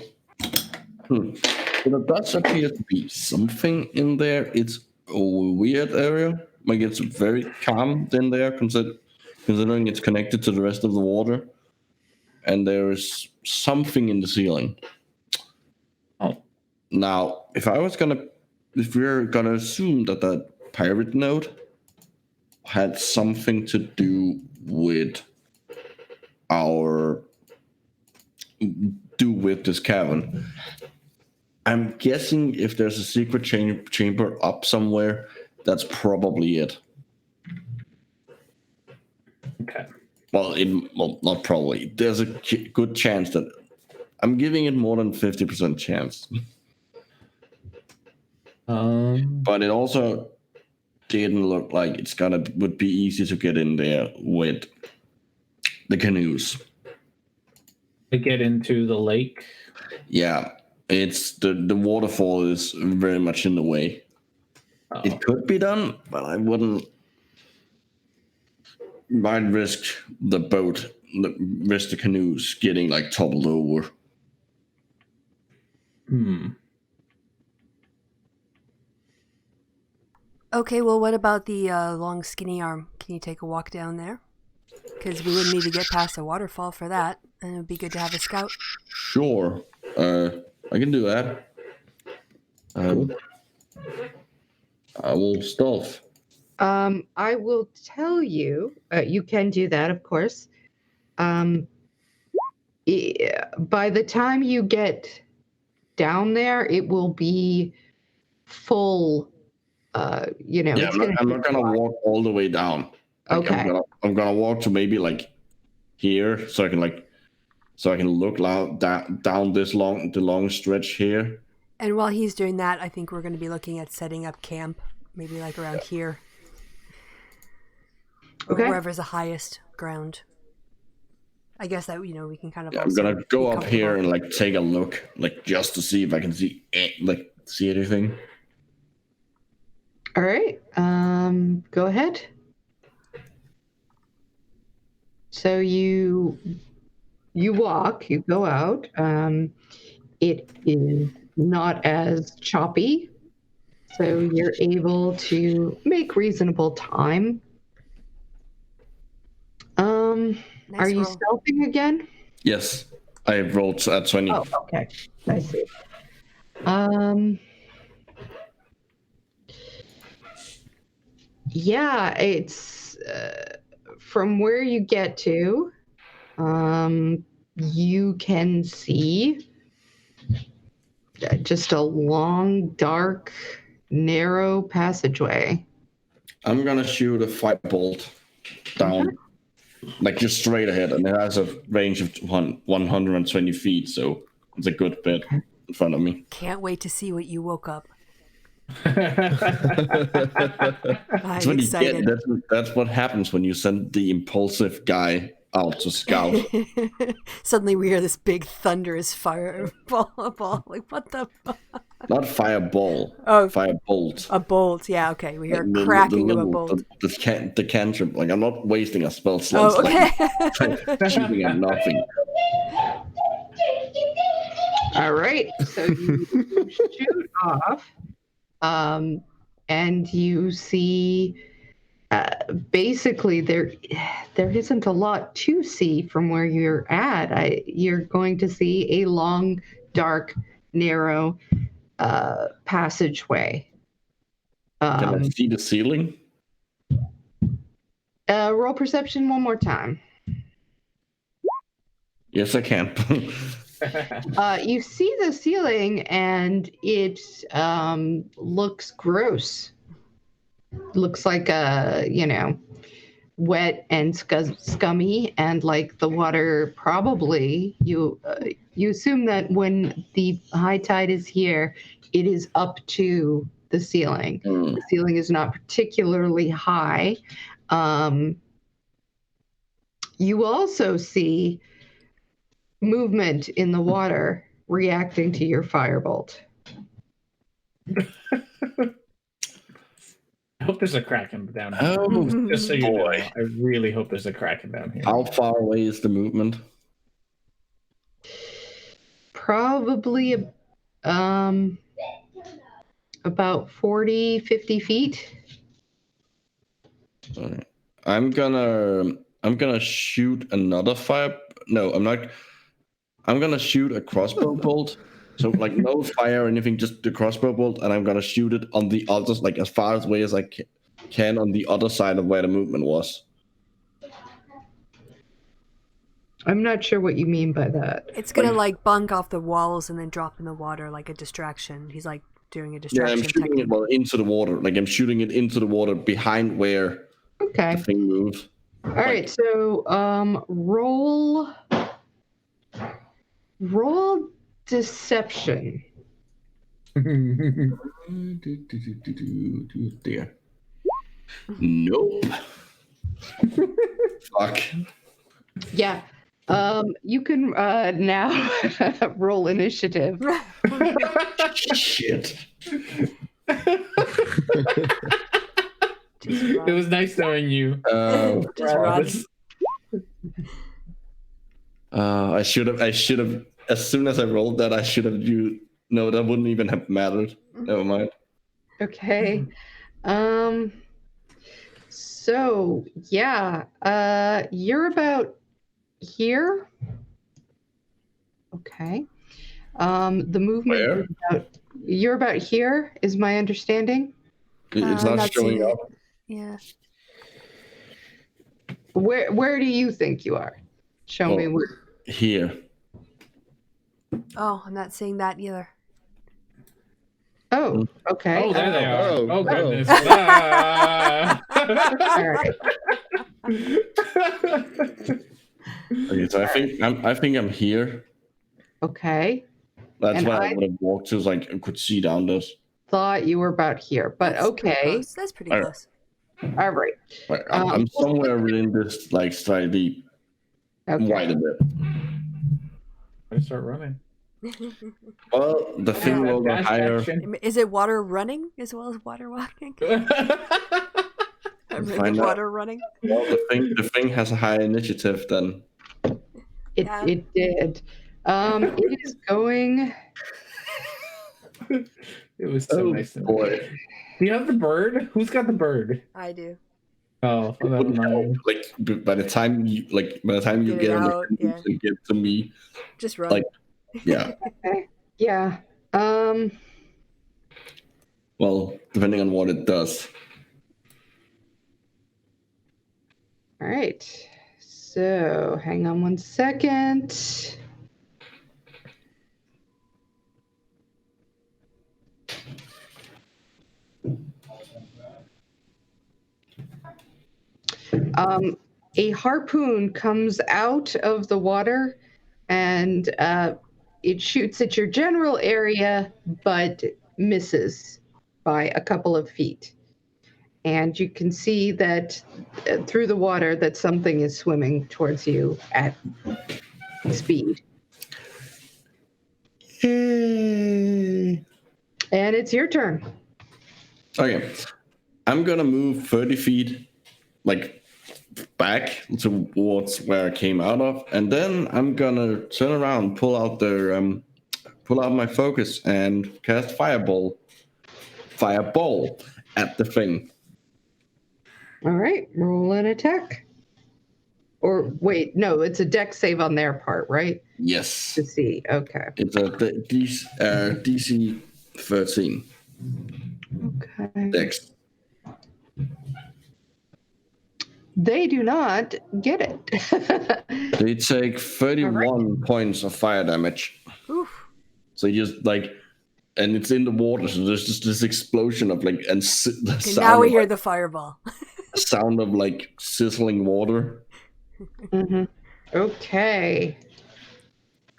S3: there does appear to be something in there. It's a weird area. Like, it's very calm in there, considering it's connected to the rest of the water. And there is something in the ceiling.
S2: Oh.
S3: Now, if we're gonna assume that that pirate note had something to do with our do with this cavern. I'm guessing if there's a secret chamber up somewhere, that's probably it.
S2: Okay.
S3: Well, not probably. There's a good chance that I'm giving it more than 50% chance. But it also didn't look like would be easy to get in there with the canoes.
S2: To get into the lake.
S3: Yeah, it's the waterfall is very much in the way.
S2: Oh.
S3: It could be done, but I wouldn't. Might risk the canoes getting like toppled over.
S1: Okay, well, what about the long skinny arm? Can you take a walk down there? Because we would need to get past the waterfall for that, and it would be good to have a scout.
S3: Sure, I can do that.
S1: Cool.
S3: I will stealth.
S4: I will tell you, you can do that, of course. By the time you get down there, it will be full.
S3: Yeah, I'm not gonna walk all the way down. Like,
S4: okay.
S3: I'm gonna walk to maybe like here, so I can look down the long stretch here.
S1: And while he's doing that, I think we're going to be looking at setting up camp, maybe like around here. Or wherever's the highest ground. I guess that, we can kind of
S3: I'm gonna go up here and like take a look, like just to see if I can see anything.
S4: All right. Go ahead. So you walk, you go out. It is not as choppy, so you're able to make reasonable time.
S1: Nice
S4: are you
S1: roll.
S4: stealthing again?
S3: Yes, I rolled at 20.
S4: Oh, okay. I see. Yeah, it's from where you get to, you can see just a long, dark, narrow passageway.
S3: I'm gonna shoot a firebolt down, like just straight ahead, and it has a range of 120 feet, so it's a good bit in front of me.
S1: Can't wait to see what you woke up.
S3: That's
S1: I'm excited.
S3: That's what happens when you send the impulsive guy out to scout.
S1: Suddenly we hear this big thunderous fireball. Like, what the fuck?
S3: Not fireball.
S1: Oh,
S3: firebolt.
S1: A bolt. Yeah, okay. We hear a cracking of a bolt.
S3: The cantrip. Like, I'm not wasting a spell slot.
S1: Oh, okay.
S3: Like, shooting at nothing.
S4: All right. So you shoot off, and you see basically there isn't a lot to see from where you're at. You're going to see a long, dark, narrow passageway.
S3: Can I see the ceiling?
S4: Roll perception one more time.
S3: Yes, I can.
S4: You see the ceiling, and it looks gross. Looks like wet and scummy, and like the water probably you assume that when the high tide is here, it is up to the ceiling. The ceiling is not particularly high. You also see movement in the water reacting to your firebolt.
S2: I hope there's a kraken down here.
S3: Oh,
S2: Just so you know,
S3: boy.
S2: I really hope there's a kraken down here.
S3: How far away is the movement?
S4: Probably about 40, 50 feet.
S3: All right. I'm gonna shoot another fire. No, I'm not. I'm gonna shoot a crossbow bolt. So like no fire or anything, just the crossbow bolt, and I'm gonna shoot it on the other, like as far away as I can on the other side of where the movement was.
S4: I'm not sure what you mean by that.
S1: It's gonna like bunk off the walls and then drop in the water like a distraction. He's like doing a
S3: Yeah,
S1: distraction
S3: I'm shooting it into the water. Like I'm shooting it into the water behind where
S4: Okay.
S3: the thing moves.
S4: All right. So roll deception.
S3: There. Nope. Fuck.
S4: Yeah. You can now roll initiative.
S3: Shit.
S2: It was nice knowing you.
S1: Just run.
S3: I should have. As soon as I rolled that, I should have. No, that wouldn't even have mattered. Never mind.
S4: Okay. So yeah, you're about here. Okay. The movement.
S3: Where?
S4: You're about here, is my understanding.
S3: It's
S1: I'm
S3: not showing
S1: seeing it.
S3: up.
S1: Yeah.
S4: Where do you think you are? Show me where.
S3: Here.
S1: Oh, I'm not seeing that either.
S4: Oh, okay.
S2: Oh, there they are.
S5: Oh,
S2: Oh,
S5: oh.
S2: goodness. Ah.
S4: All right.
S3: Okay, so I think I'm here.
S4: Okay.
S3: That's
S4: And
S3: why I
S4: I-
S3: would have walked to, like I could see down this.
S4: Thought you were about here, but
S1: That's pretty
S4: okay.
S1: close. That's pretty
S3: All right.
S1: close.
S4: All right.
S3: Right, I'm somewhere within this, like slightly
S4: Okay.
S3: wide a bit.
S2: I start running.
S3: Well, the thing will go
S2: Dash
S3: higher.
S2: action.
S1: Is it water running as well as water walking?
S3: Find out.
S1: Water running?
S3: Well, the thing has a higher initiative than.
S4: It did. It is going.
S2: It was so nice to know.
S3: Boy,
S2: Do you have the bird? Who's got the bird?
S1: I do.
S2: Oh,
S3: it wouldn't help. Like by the time you
S1: Get
S3: get
S1: it
S3: on the
S1: out,
S3: thing
S1: yeah.
S3: to get to me,
S1: Just run.
S3: Like- yeah.
S4: Yeah.
S3: Well, depending on what it does.
S4: All right. So hang on one second. A harpoon comes out of the water and it shoots at your general area, but misses by a couple of feet. And you can see that through the water that something is swimming towards you at speed.
S3: Yay.
S4: And it's your turn.
S3: Okay, I'm gonna move 30 feet, like back towards where I came out of, and then I'm gonna turn around, pull out my focus, and cast fireball at the thing.
S4: All right, roll an attack. Or wait, no, it's a dex save on their part, right?
S3: Yes,
S4: To see. Okay.
S3: it's a DC 13
S4: Okay.
S3: dex.
S4: They do not get it.
S3: They take 31 points of fire damage.
S1: Oof.
S3: So you just like, and it's in the water, so there's just this explosion of like, and the
S1: Okay,
S3: sound
S1: now we
S3: of,
S1: hear
S3: like,
S1: the fireball.
S3: sound of like sizzling water.
S4: Mhm. Okay.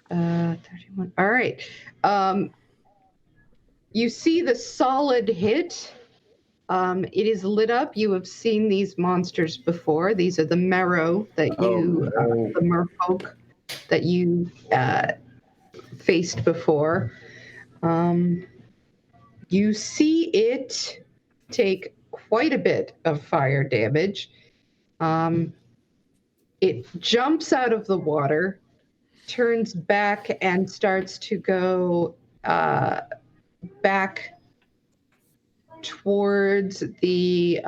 S4: 31. All right. You see the solid hit. It is lit up. You have seen these monsters before. These are the marrow that you, the merfolk that you faced before. You see it take quite a bit of fire damage. It jumps out of the water, turns back, and starts to go back towards the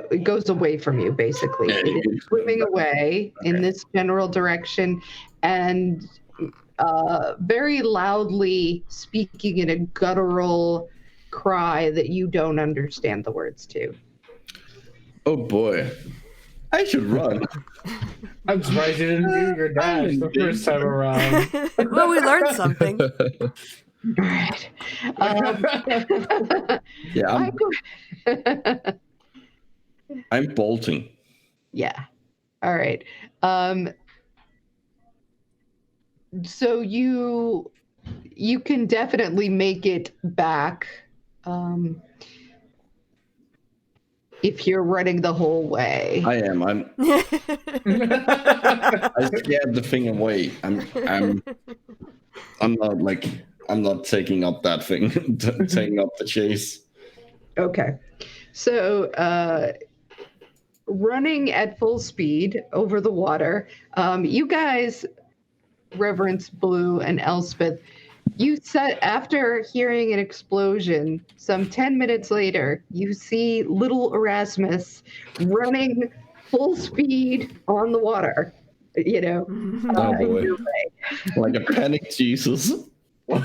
S4: it goes away from you, basically. It is swimming away in this general direction and very loudly speaking in a guttural cry that you don't understand the words to.
S3: Oh boy. I should run.
S2: I'm surprised you didn't do your dash the first time around.
S1: Well, we learned something.
S4: All right.
S3: Yeah, I'm bolting.
S4: Yeah. All right. So you can definitely make it back if you're running the whole way.
S3: I am. I scared the thing away. I'm not taking up that thing, taking up the chase.
S4: Okay. So running at full speed over the water, you guys, Reverence Blue and Elspeth, you said after hearing an explosion, some 10 minutes later, you see little Erasmus running full speed on the water. You know,
S5: Oh boy.
S4: your way.
S3: Like a panic Jesus.
S4: Like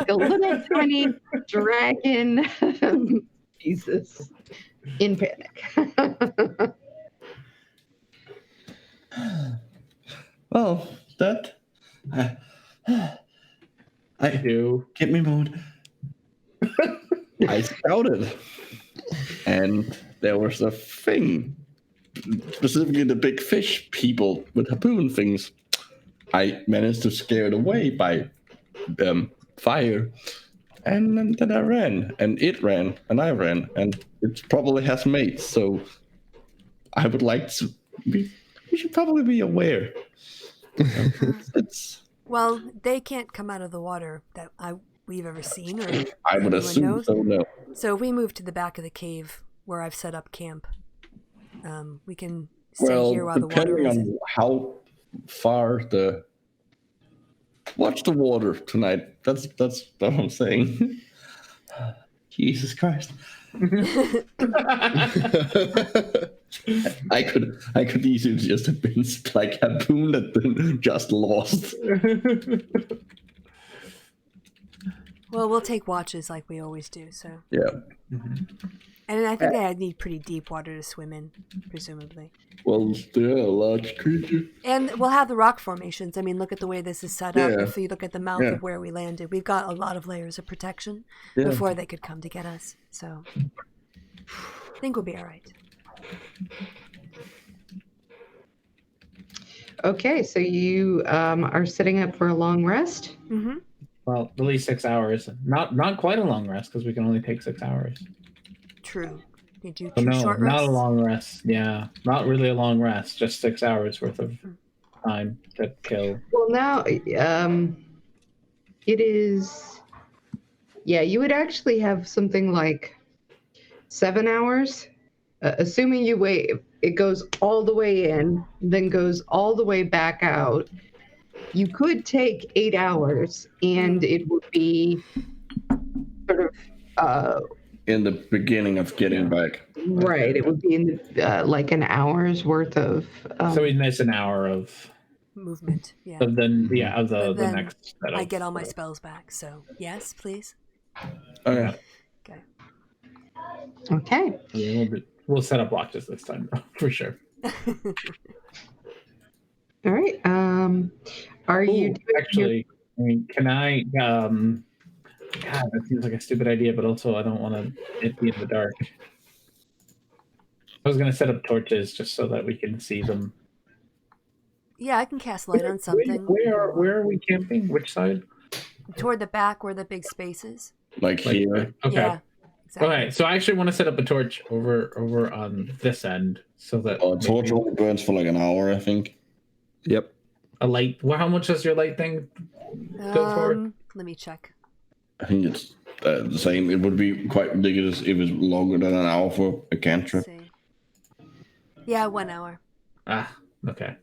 S4: a little tiny dragon. Jesus. In panic.
S3: Well, that I
S2: do.
S3: get me mode. I scouted, and there was a thing, specifically the big fish people with harpoon things. I managed to scare it away by fire, and then I ran, and it ran, and I ran, and it probably has mates. So I would like to. We should probably be aware. It's.
S1: Well, they can't come out of the water that we've ever seen, or
S3: I would
S1: anyone
S3: assume
S1: knows.
S3: so. No.
S1: So if we move to the back of the cave where I've set up camp, we can stay
S3: Well,
S1: here while the water
S3: depending
S1: is.
S3: on how far the watch the water tonight. That's what I'm saying. Jesus Christ. I could easily just have been like harpooned and then just lost.
S1: Well, we'll take watches like we always do. So,
S3: Yeah.
S1: and I think I need pretty deep water to swim in, presumably.
S3: Well, they're a large creature.
S1: And we'll have the rock formations. I mean, look at the way this is set up.
S3: Yeah.
S1: If you look at the mouth of where we landed, we've got a lot of layers of protection before they could come to get us. So, I think we'll be all right.
S4: Okay, so you are sitting up for a long rest.
S1: Mm-hmm.
S2: Well, at least 6 hours. Not quite a long rest because we can only take 6 hours.
S1: True. You do
S2: So
S1: two
S2: no,
S1: short
S2: not
S1: rests?
S2: a long rest. Yeah, not really a long rest. Just 6 hours worth of time to kill.
S4: Well, now it is. Yeah, you would actually have something like 7 hours, assuming you wait. It goes all the way in, then goes all the way back out. You could take 8 hours, and it would be sort of
S3: In the beginning of getting back.
S4: right. It would be in like an hour's worth of.
S2: So we'd miss an hour of
S1: Movement, yeah.
S2: the
S1: But then
S2: next set
S1: I
S2: of-
S1: get all my spells back, so yes, please.
S3: Okay.
S1: Okay.
S4: Okay.
S2: Yeah, we'll set up watches this time for sure.
S4: All right. Are you
S2: Ooh,
S4: doing your-
S2: actually? I mean, can I? God, that seems like a stupid idea, but also I don't want to be in the dark. I was gonna set up torches just so that we can see them.
S1: Yeah, I can cast light on something.
S2: Where are we camping? Which side?
S1: Toward the back where the big space is.
S3: Like
S2: Like,
S3: here.
S2: okay.
S1: Yeah, exactly.
S2: Okay, so I actually want to set up a torch over on this end so that
S3: Torch
S2: maybe
S3: only burns for like an hour, I think.
S5: Yep.
S2: a light. Well, how much does your light thing go for?
S1: Let me check.
S3: I think it's the same. It would be quite ridiculous if it's longer than an hour for a cantrip.
S1: Let's see. Yeah, 1 hour.
S2: Ah, okay.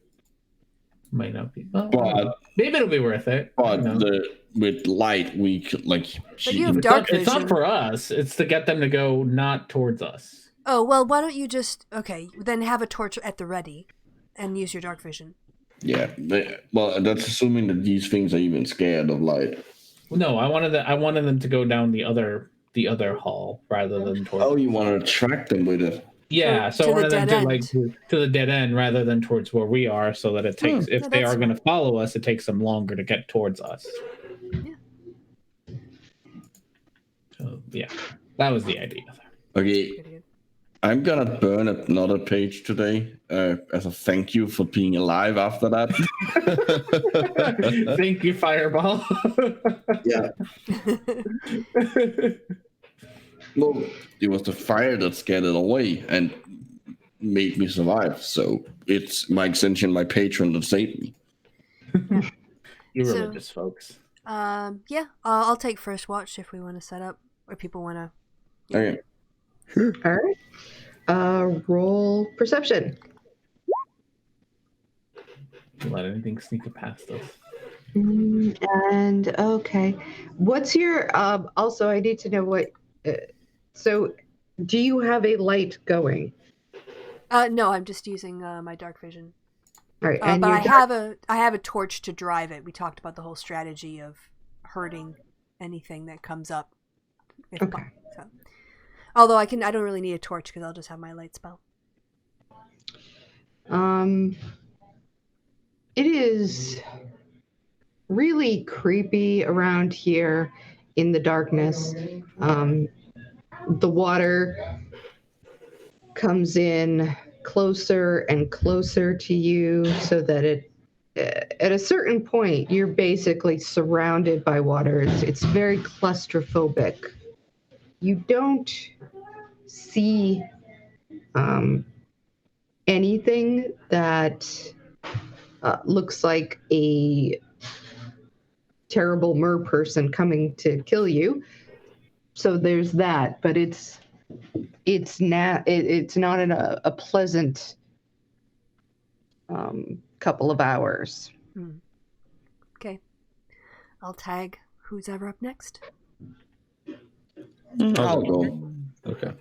S2: Might not be. Well,
S3: But
S2: maybe it'll be worth it.
S3: but
S2: You know?
S3: with light we could like.
S1: But you have
S2: It's
S1: dark
S2: not, it's not
S1: vision.
S2: for us. It's to get them to go not towards us.
S1: Oh, well, why don't you just, okay, then have a torch at the ready and use your dark vision.
S3: Yeah. Well, that's assuming that these things are even scared of light.
S2: No, I wanted them to go down the other the other hall rather than towards.
S3: Oh, you want to track them with it?
S2: Yeah, so
S1: To
S2: I
S1: the
S2: wanted them
S1: dead
S2: to like
S1: end.
S2: to the dead end rather than towards where we are, so that it takes if
S1: No,
S2: they
S1: that's
S2: are going to follow us, it takes them longer to get towards us.
S1: Yeah.
S2: So yeah, that was the idea.
S3: Okay,
S1: Pretty good.
S3: I'm gonna burn another page today as a thank you for being alive after that.
S2: Thank you, Fireball.
S3: Yeah. Well, it was the fire that scared it away and made me survive. So it's my extension, my patron that saved me.
S2: You
S1: So-
S2: religious folks.
S1: Yeah, I'll take first watch if we want to set up, or people want to.
S3: Okay.
S4: All right. Roll perception.
S2: Don't let anything sneak past us.
S4: And okay, what's your also I need to know what so do you have a light going?
S1: No, I'm just using my dark vision.
S4: All right, and
S1: But
S4: your
S1: I have a torch to drive it. We talked about the whole strategy of hurting anything that comes up.
S4: Okay.
S1: So. Although I don't really need a torch because I'll just have my light spell.
S4: it is really creepy around here in the darkness. The water comes in closer and closer to you so that at a certain point you're basically surrounded by water. It's very claustrophobic. You don't see anything that looks like a terrible mer person coming to kill you. So there's that, but it's not a pleasant couple of hours.
S1: Okay. I'll tag who's ever up next.
S3: I'll go.
S5: Okay.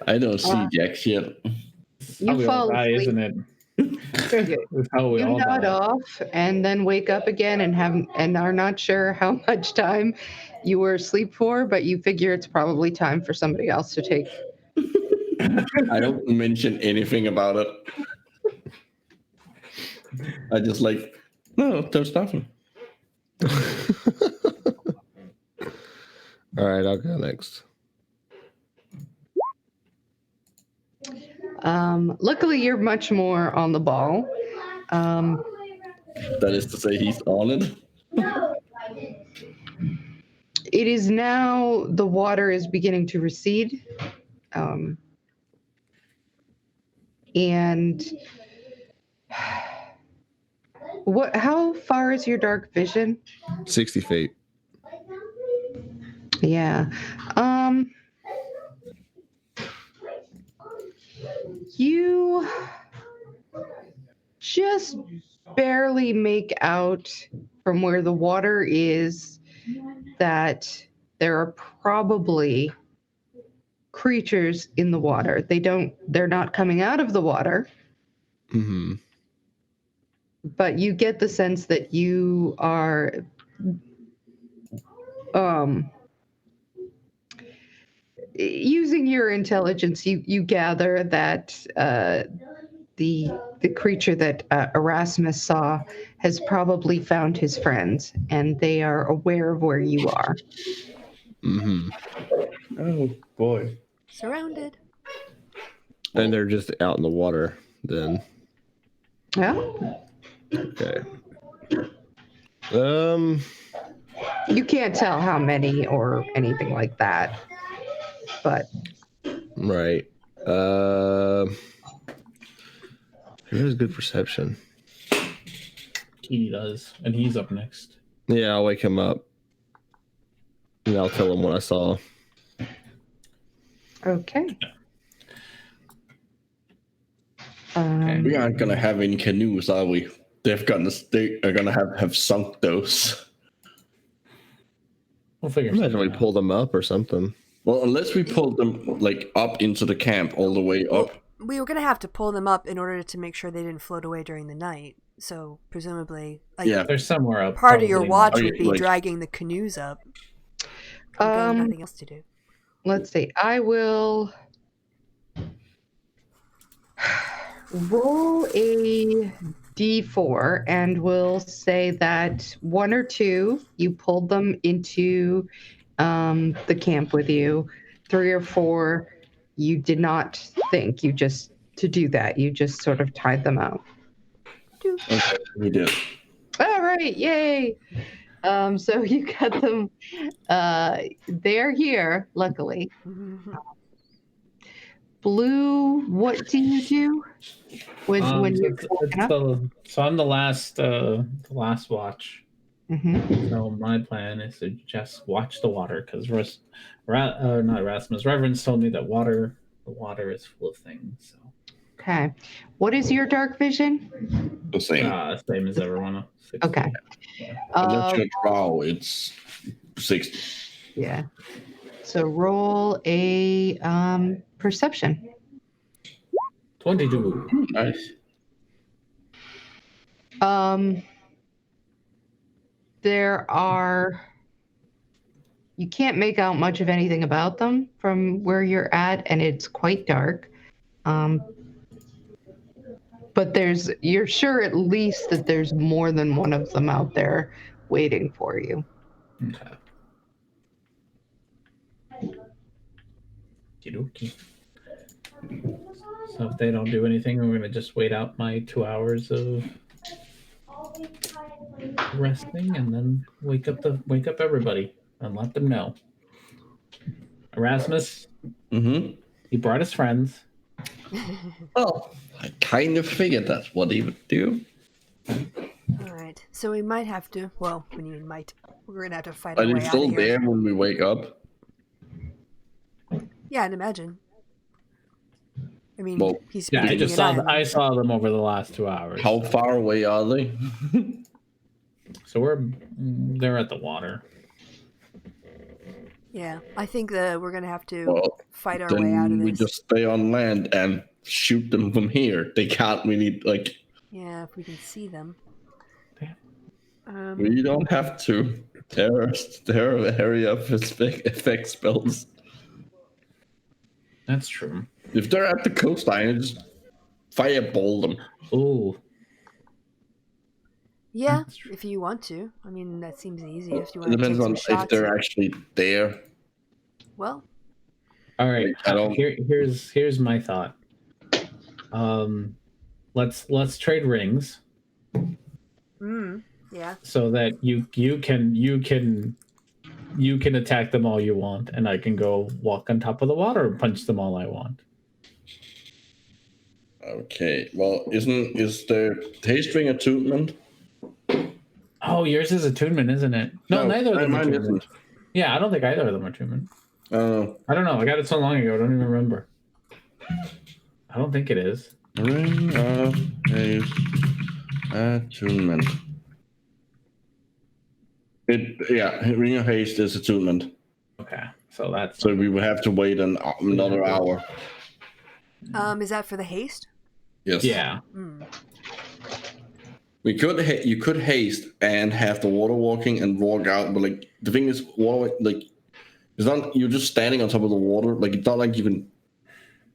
S3: I don't see Jax yet.
S4: You fall
S2: die,
S4: asleep.
S2: isn't it? That's how we
S4: You
S2: all
S4: nod
S2: die.
S4: off and then wake up again and are not sure how much time you were asleep for, but you figure it's probably time for somebody else to take.
S3: I don't mention anything about it. I just like, no, there's nothing.
S5: All right, I'll go next.
S4: Luckily, you're much more on the ball.
S3: That is to say, he's on it.
S4: It is now the water is beginning to recede. And how far is your dark vision?
S5: 60 feet.
S4: Yeah. You just barely make out from where the water is that there are probably creatures in the water. They're not coming out of the water,
S5: Mm-hmm.
S4: but you get the sense that you are using your intelligence, you gather that the creature that Erasmus saw has probably found his friends, and they are aware of where you are.
S5: Mm-hmm.
S3: Oh, boy.
S1: Surrounded.
S5: And they're just out in the water then.
S4: Yeah.
S5: Okay.
S4: You can't tell how many or anything like that, but
S5: Right. Who has good perception?
S2: He does, and he's up next.
S5: Yeah, I'll wake him up. And I'll tell him what I saw.
S4: okay.
S3: We aren't gonna have any canoes, are we? They are gonna have sunk those.
S2: We'll figure
S5: Imagine
S2: something
S5: we
S2: out.
S5: pull them up or something.
S3: Well, unless we pull them like up into the camp all the way up.
S1: We were gonna have to pull them up in order to make sure they didn't float away during the night. So presumably, like,
S3: Yeah.
S2: They're somewhere up.
S1: part of your
S2: probably
S1: watch
S2: not.
S1: would be
S3: Like-
S1: dragging the canoes up. You've got nothing else to do.
S4: Let's see. I will roll a d4 and we'll say that 1 or 2 you pulled them into the camp with you. 3 or 4 you did not think you just to do that. You just sort of tied them out.
S3: Okay, we did.
S4: All right, yay! So you got them. They're here, luckily. Blue, what do you do when you're walking up?
S2: So I'm the last watch.
S4: Mhm.
S2: So my plan is to just watch the water because not Rasmus, Reverend's told me that the water is full of things. So
S4: Okay. What is your dark vision?
S3: The same.
S2: same as everyone. 60.
S4: Okay.
S3: And that's your draw. It's 60.
S4: Yeah. So roll a perception.
S2: 22.
S3: Nice.
S4: There are. You can't make out much of anything about them from where you're at, and it's quite dark. But you're sure at least that there's more than one of them out there waiting for you.
S2: Okay. Okey-dokey. So if they don't do anything, we're gonna just wait out my 2 hours of resting and then wake up everybody and let them know. Erasmus,
S3: Mm-hmm.
S2: he brought his friends.
S3: Well, I kind of figured that's what he would do.
S1: All right. So we might have to. Well, when you might, we're gonna have to fight
S3: Are
S1: our
S3: they
S1: way out
S3: still
S1: of here.
S3: there when we wake up?
S1: Yeah, I'd imagine. I mean,
S3: Well,
S1: he's
S2: Yeah, I
S1: taking
S2: just
S1: it
S2: saw
S1: on.
S2: I saw them over the last 2 hours.
S3: How far away are they?
S2: So they're at the water.
S1: Yeah, I think that we're gonna have to
S3: Well,
S1: fight our way out of
S3: then we
S1: this.
S3: just stay on land and shoot them from here. They can't really, like,
S1: Yeah, if we can see them.
S3: we don't have to. There are area of effect spells.
S2: That's true.
S3: If they're at the coastline, just fireball them.
S2: Ooh.
S1: Yeah,
S2: That's true.
S1: if you want to. I mean, that seems the easiest. You
S3: It
S1: want to
S3: depends
S1: take some
S3: on
S1: shots.
S3: if they're actually there.
S1: Well,
S2: All right.
S3: I don't-
S2: Here's my thought. Let's trade rings
S1: yeah.
S2: so that you can attack them all you want, and I can go walk on top of the water and punch them all I want.
S3: Okay. Well, is the haste ring attunement?
S2: Oh, yours is attunement, isn't it? No, neither of them are
S3: mine
S2: attunement.
S3: isn't.
S2: Yeah, I don't think either of them are attunement.
S3: Oh.
S2: I don't know. I got it so long ago. I don't even remember. I don't think it is.
S3: Ring of haste attunement. Ring of haste is attunement.
S2: Okay, so that's
S3: So we would have to wait another hour.
S1: Is that for the haste?
S3: Yes.
S2: yeah.
S3: You could haste and have the water walking and walk out, but like the thing is, water like it's not you're just standing on top of the water. Like it's not like you can.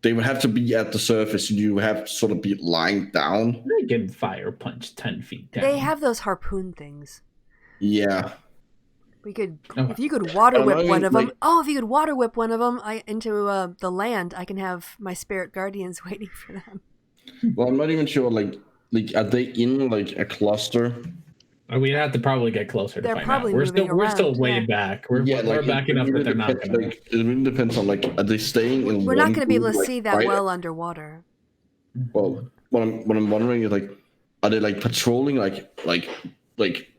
S3: They would have to be at the surface. You have to sort of be lying down.
S2: They can fire punch 10 feet down.
S1: They have those harpoon things.
S3: Yeah.
S1: We could,
S2: Okay.
S1: if you could water whip
S3: I mean,
S1: one of them.
S3: like-
S1: Oh, if you could water whip one of them into the land, I can have my spirit guardians waiting for them.
S3: Well, I'm not even sure. Like are they in like a cluster?
S2: We'd have to probably get closer to
S1: They're
S2: find
S1: probably
S2: out. We're still
S1: moving
S2: way
S1: around,
S2: back. We're
S3: like,
S2: back
S3: it
S2: enough
S3: really
S2: that they're not
S3: depends,
S2: going to.
S3: like, it really depends on like are they staying in?
S1: We're not
S3: one
S1: going to be able to
S3: group,
S1: see
S3: like,
S1: that
S3: right
S1: well underwater.
S3: Well, what I'm wondering is like, are they like patrolling like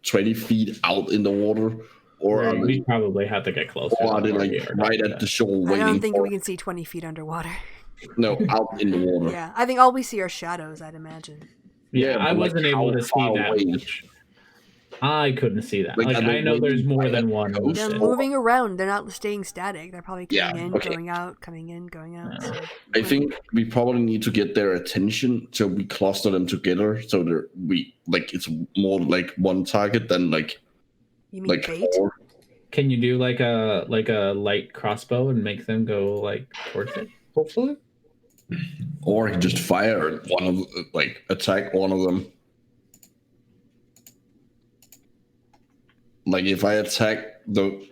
S3: 20 feet out in the water, or are
S2: We
S3: they,
S2: probably have to get closer.
S3: or are they
S2: than where
S3: like
S2: we are.
S3: right at the shore
S1: I
S3: waiting?
S1: don't think
S3: for
S1: we can see 20 feet underwater.
S3: No, out in the water.
S1: Yeah, I think all we see are shadows, I'd imagine.
S2: Yeah, I
S3: but, like,
S2: wasn't able
S3: how
S2: to see
S3: far
S2: that
S3: away?
S2: much. I couldn't see that.
S3: Like,
S2: Like
S3: are they
S2: I know there's
S3: waiting
S2: more
S3: by
S2: than
S3: the
S2: one.
S3: coast?
S1: They're
S2: thing.
S1: moving around. They're not staying static. They're probably coming
S3: Yeah,
S1: in,
S3: okay.
S1: going out, coming in, going out. So.
S3: I think we probably need to get their attention, so we cluster them together, so it's more like one target than like
S1: You mean bait?
S3: 4.
S2: Can you do like a light crossbow and make them go like towards it? Hopefully.
S3: Or he just fire at one of attack one of them. Like if I attack the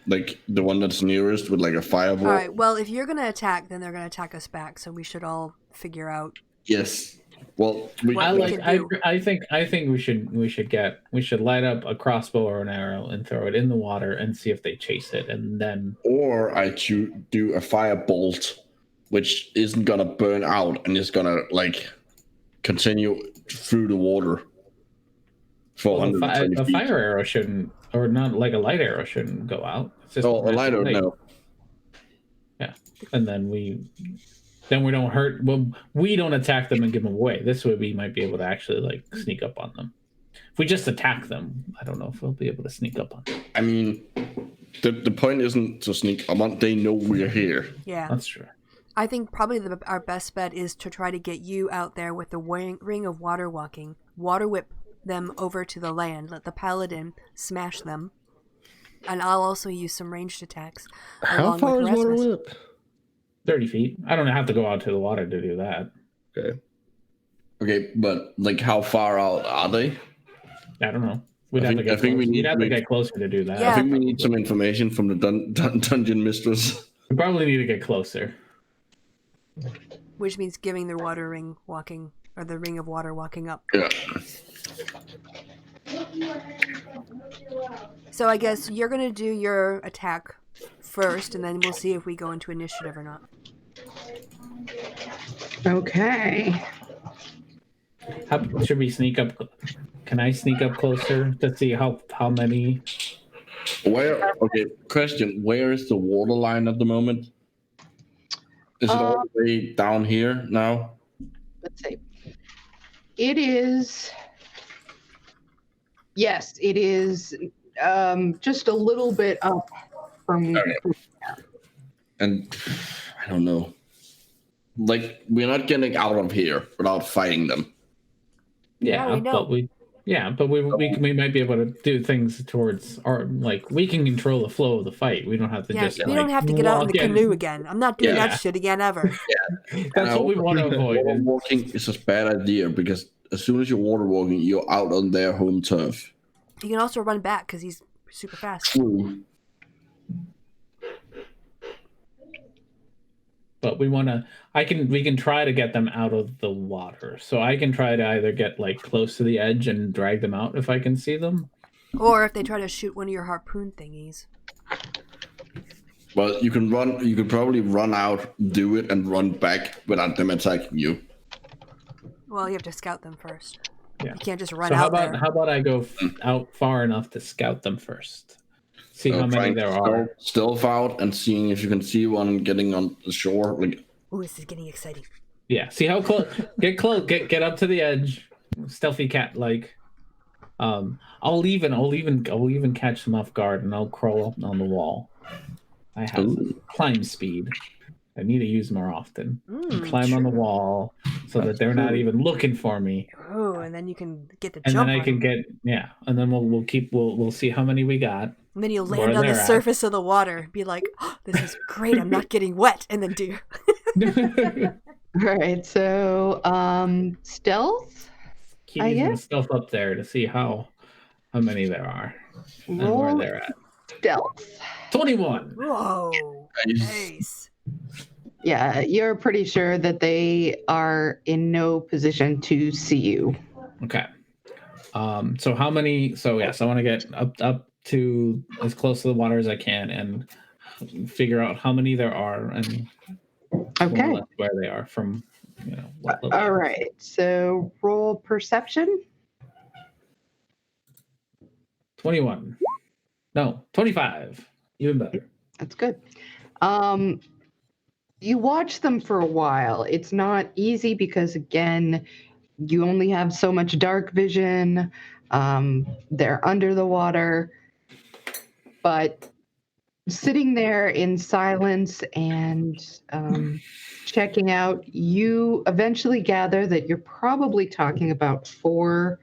S3: one that's nearest with like a fireball.
S1: All right. Well, if you're gonna attack, then they're gonna attack us back. So we should all figure out.
S3: Yes. Well,
S2: I think we should light up a crossbow or an arrow and throw it in the water and see if they chase it, and then.
S3: Or I do a firebolt, which isn't gonna burn out and is gonna like continue through the water. For
S2: A fire arrow shouldn't, or not like a light arrow shouldn't go out. It's just
S3: a light arrow, no.
S2: Yeah, and then we don't hurt. Well, we don't attack them and give them away. This way, we might be able to actually like sneak up on them. If we just attack them, I don't know if we'll be able to sneak up on them.
S3: I mean, the point isn't to sneak up on. They know we're here.
S1: Yeah,
S2: that's true.
S1: I think probably our best bet is to try to get you out there with the ring of water walking, water whip them over to the land, let the paladin smash them, and I'll also use some ranged attacks.
S5: How far is water whip?
S2: 30 feet. I don't have to go out to the water to do that.
S3: Okay, but like how far out are they?
S2: I don't know. We'd have to get closer to do that.
S1: Yeah.
S3: I think we need some information from the dungeon mistress.
S2: We probably need to get closer.
S1: Which means giving the water ring walking, or the ring of water walking up.
S3: Yeah.
S1: So I guess you're going to do your attack first, and then we'll see if we go into initiative or not.
S4: Okay.
S2: Should we sneak up? Can I sneak up closer to see how many?
S3: Question. Where is the water line at the moment? Is it all the way down here now?
S4: Let's see. It is. Yes, it is just a little bit up from.
S3: And I don't know. Like, we're not getting out of here without fighting them.
S2: Yeah, but we might be able to do things towards, or like we can control the flow of the fight. We don't have to just.
S1: We don't have to get out in the canoe again. I'm not doing that shit again ever.
S2: Yeah, that's what we want to avoid.
S3: Water walking is a bad idea because as soon as you're water walking, you're out on their home turf.
S1: You can also run back because he's super fast.
S3: True.
S2: But we can try to get them out of the water. So I can try to either get like close to the edge and drag them out if I can see them.
S1: Or if they try to shoot one of your harpoon thingies.
S3: Well, you can probably run out, do it, and run back without them attacking you.
S1: Well, you have to scout them first.
S2: Yeah.
S1: You can't just run out there.
S2: How about I go out far enough to scout them first? See how many there are.
S3: Stealth out and seeing if you can see one getting on the shore. Like,
S1: ooh, this is getting exciting.
S2: Yeah, see how close. Get close. Get up to the edge. Stealthy cat like. I'll even catch them off guard and I'll crawl up on the wall. I have climb speed. I need to use more often. Climb on the wall so that they're not even looking for me.
S1: Oh, and then you can get the
S2: and
S1: jump.
S2: And then I can get and then we'll see how many we got.
S1: And then you'll land on the surface of the water, be like, oh, "This is great! I'm not getting wet," and then do.
S4: All right, so stealth.
S2: Keep using stealth up there to see how many there are and where they're at.
S4: Stealth.
S2: 21.
S1: Whoa! Nice.
S4: Yeah, you're pretty sure that they are in no position to see you.
S2: Okay. So how many? So yes, I want to get up to as close to the water as I can and figure out how many there are and where they are from. What level.
S4: All right. So roll perception.
S2: 21. No, 25. Even better.
S4: That's good. You watch them for a while. It's not easy because, again, you only have so much dark vision. They're under the water, but sitting there in silence and checking out, you eventually gather that you're probably talking about 4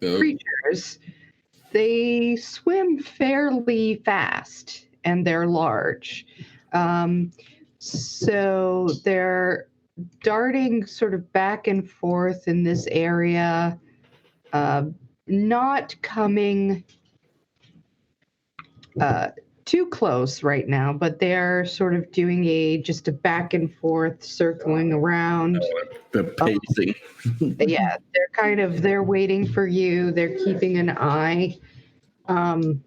S4: creatures. They swim fairly fast and they're large. So they're darting sort of back and forth in this area, not coming too close right now, but they're sort of doing just a back and forth circling around.
S3: They're pacing.
S4: Yeah, they're waiting for you. They're keeping an eye, and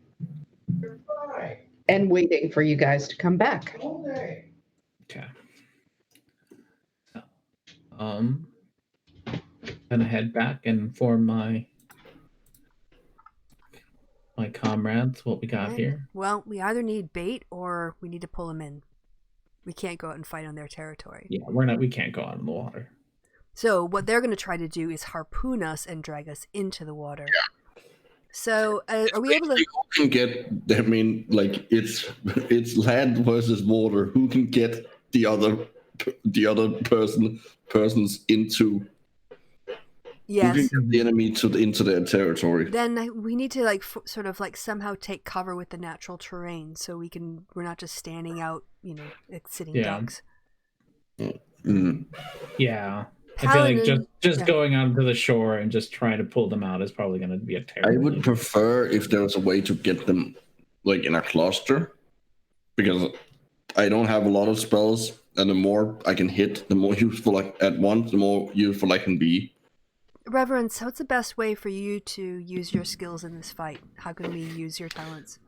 S4: waiting for you guys to come back.
S2: Okay. Gonna head back and inform my comrades what we got here.
S1: Well, we either need bait or we need to pull them in. We can't go out and fight on their territory.
S2: Yeah, we can't go out in the water.
S1: So what they're going to try to do is harpoon us and drag us into the water. Yeah. So are we able to?
S3: Who can get? I mean, like it's land versus water. Who can get the other persons into?
S1: Yes.
S3: Who can get the enemy into their territory?
S1: Then we need to sort of somehow take cover with the natural terrain, so we're not just standing out, like sitting ducks.
S3: Mm.
S2: Yeah. I feel like just going onto the shore and just trying to pull them out is probably going to be a terrible.
S3: I would prefer if there was a way to get them in a cluster, because I don't have a lot of spells, and the more I can hit, the more useful at once, the more useful I can be.
S1: Reverence, what's the best way for you to use your skills in this fight? How can we use your talents?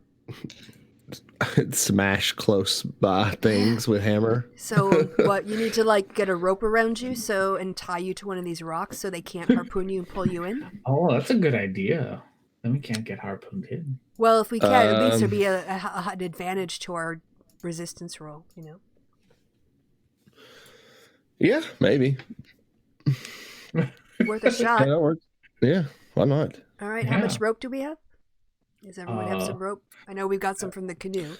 S5: Smash close by things with hammer.
S1: So what, you need to get a rope around you and tie you to one of these rocks so they can't harpoon you and pull you in?
S2: Oh, that's a good idea. Then we can't get harpooned in.
S1: Well, if we can, at least there'd be an advantage to our resistance roll,
S5: Yeah, maybe.
S1: Worth a shot.
S5: Yeah, that works. Yeah, why not?
S1: All right, how much rope do we have? Does everyone have some rope? I know we've got some from the canoe.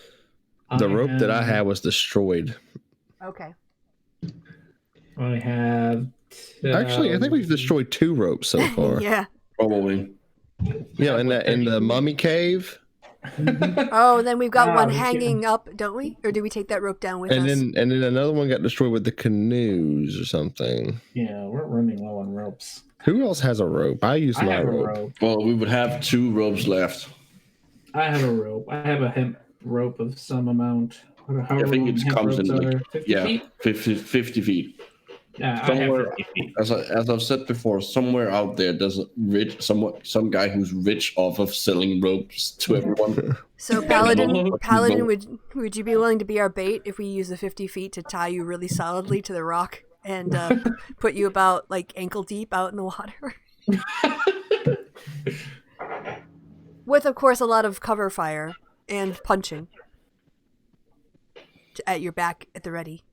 S5: The rope that I had was destroyed.
S1: Okay.
S2: I have...
S5: Actually, I think we've destroyed 2 ropes so far.
S1: Yeah.
S3: Probably.
S5: Yeah, in the mummy cave.
S1: Oh, then we've got one hanging up, don't we? Or did we take that rope down with us?
S5: And then another one got destroyed with the canoes or something.
S2: Yeah, we're running low on ropes.
S5: Who else has a rope? I use my rope.
S3: Well, we would have 2 ropes left.
S2: I have a rope. I have a hemp rope of some amount.
S3: I think it comes in 50 feet.
S2: Yeah,
S3: somewhere,
S2: I have 50 feet.
S3: As I've said before, somewhere out there, there's some guy who's rich off of selling ropes to everyone.
S1: So, Paladin, would you be willing to be our bait if we use the 50 feet to tie you really solidly to the rock and put you about ankle deep out in the water? With, of course, a lot of cover fire and punching at your back at the ready.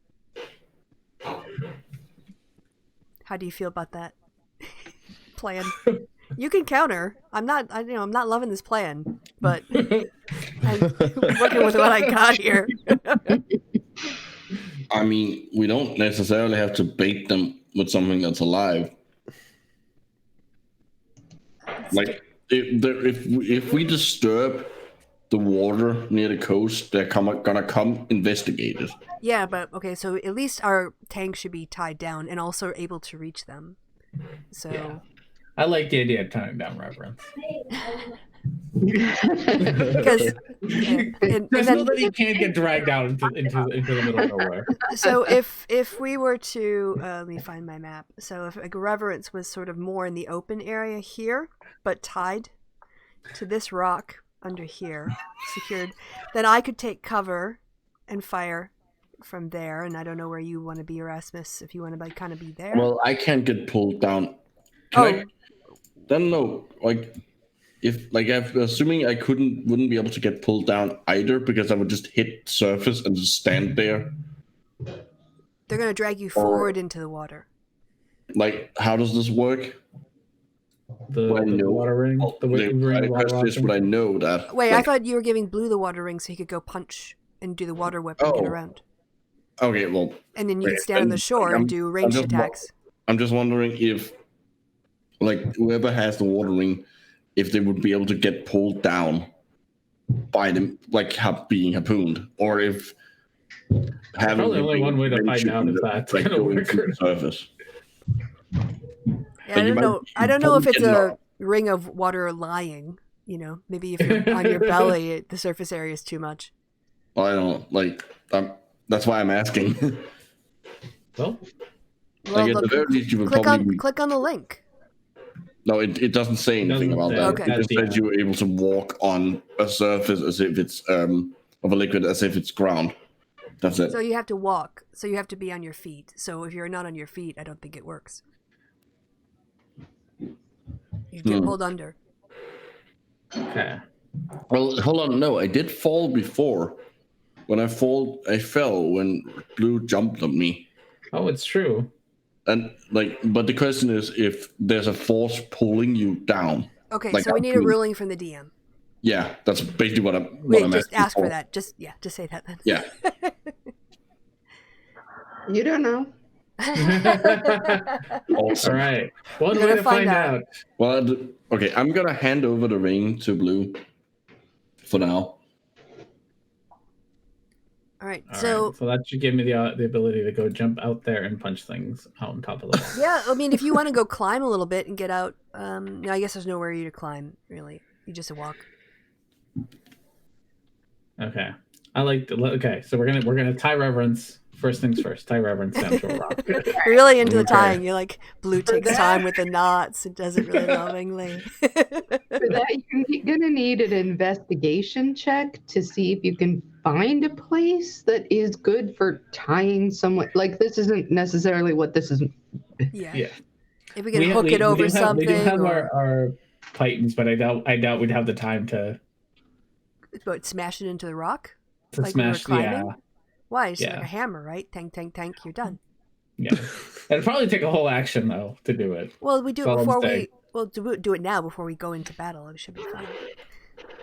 S1: How do you feel about that plan? You can counter. I'm not loving this plan, but I'm working with what I got here.
S3: I mean, we don't necessarily have to bait them with something that's alive. If we disturb the water near the coast, they're gonna come investigate it.
S1: Yeah, but okay, so at least our tank should be tied down and also able to reach them. So
S2: yeah. I like the idea of tying down Reverence.
S1: Because
S2: nobody can't get dragged out into the middle of nowhere.
S1: So if we were to let me find my map. So if Reverence was sort of more in the open area here, but tied to this rock under here, secured, then I could take cover and fire from there. And I don't know where you want to be, Erasmus, if you want to kind of be there.
S3: Well, I can't get pulled down. Then no, I'm assuming I wouldn't be able to get pulled down either, because I would just hit surface and just stand there.
S1: They're gonna drag you forward into the water.
S3: How does this work?
S2: The
S3: no.
S2: water ring? The ring water
S3: That's just what I know. That.
S1: Wait, I thought you were giving Blue the water ring so he could go punch and do the water whip and get around.
S3: Okay, well.
S1: And then you can stand on the shore and do ranged attacks.
S3: I'm just wondering if, like, whoever has the water ring, if they would be able to get pulled down by them, like being harpooned, or if having
S2: probably only one way to find out if that's
S3: like
S2: gonna
S3: going
S2: work.
S3: to the surface.
S1: Yeah, I don't know. I don't know if it's a ring of water lying. You know, maybe if you're on your belly, the surface area is too much.
S3: Well, I don't like. That's why I'm asking.
S2: Well,
S3: like at the very least, you would probably
S1: click on the link.
S3: No, it doesn't say anything about that.
S1: Okay.
S3: It just says you were able to walk on a surface as if it's of a liquid, as if it's ground. That's it.
S1: So you have to walk. So you have to be on your feet. So if you're not on your feet, I don't think it works. You get pulled under.
S2: okay.
S3: Well, hold on. No, I did fall before. When I fell when Blue jumped on me.
S2: Oh, it's true.
S3: And but the question is if there's a force pulling you down.
S1: Okay,
S3: like
S1: so we need a ruling from the DM.
S3: Yeah, that's basically what I'm.
S1: Wait, just ask for that. Just say that then.
S3: Yeah.
S4: You don't know.
S3: Awesome.
S2: All right. One way to find out.
S3: Well, okay, I'm gonna hand over the ring to Blue for now.
S1: All right,
S2: So that should give me the ability to go jump out there and punch things out on top of the wall.
S1: Yeah, I mean, if you want to go climb a little bit and get out, no, I guess there's nowhere you to climb really. You just walk.
S2: Okay, I like. Okay, so we're gonna tie reverence. First things first, tie reverence down to a rock.
S1: You're really into the tying. You're like, Blue takes time with the knots and does it really lovingly.
S4: For that, you're gonna need an investigation check to see if you can find a place that is good for tying someone. Like, this isn't necessarily what this is.
S1: Yeah. If we can hook it over something.
S2: We do have our pythons, but I doubt we'd have the time to.
S1: But smash it into the rock.
S2: To like smash,
S1: yeah. Why? It's like a hammer, right? Tank, you're done.
S2: Yeah. It'd probably take a whole action, though, to do it.
S1: Well, we do it before we... We'll do it now before we go into battle. It should be fine.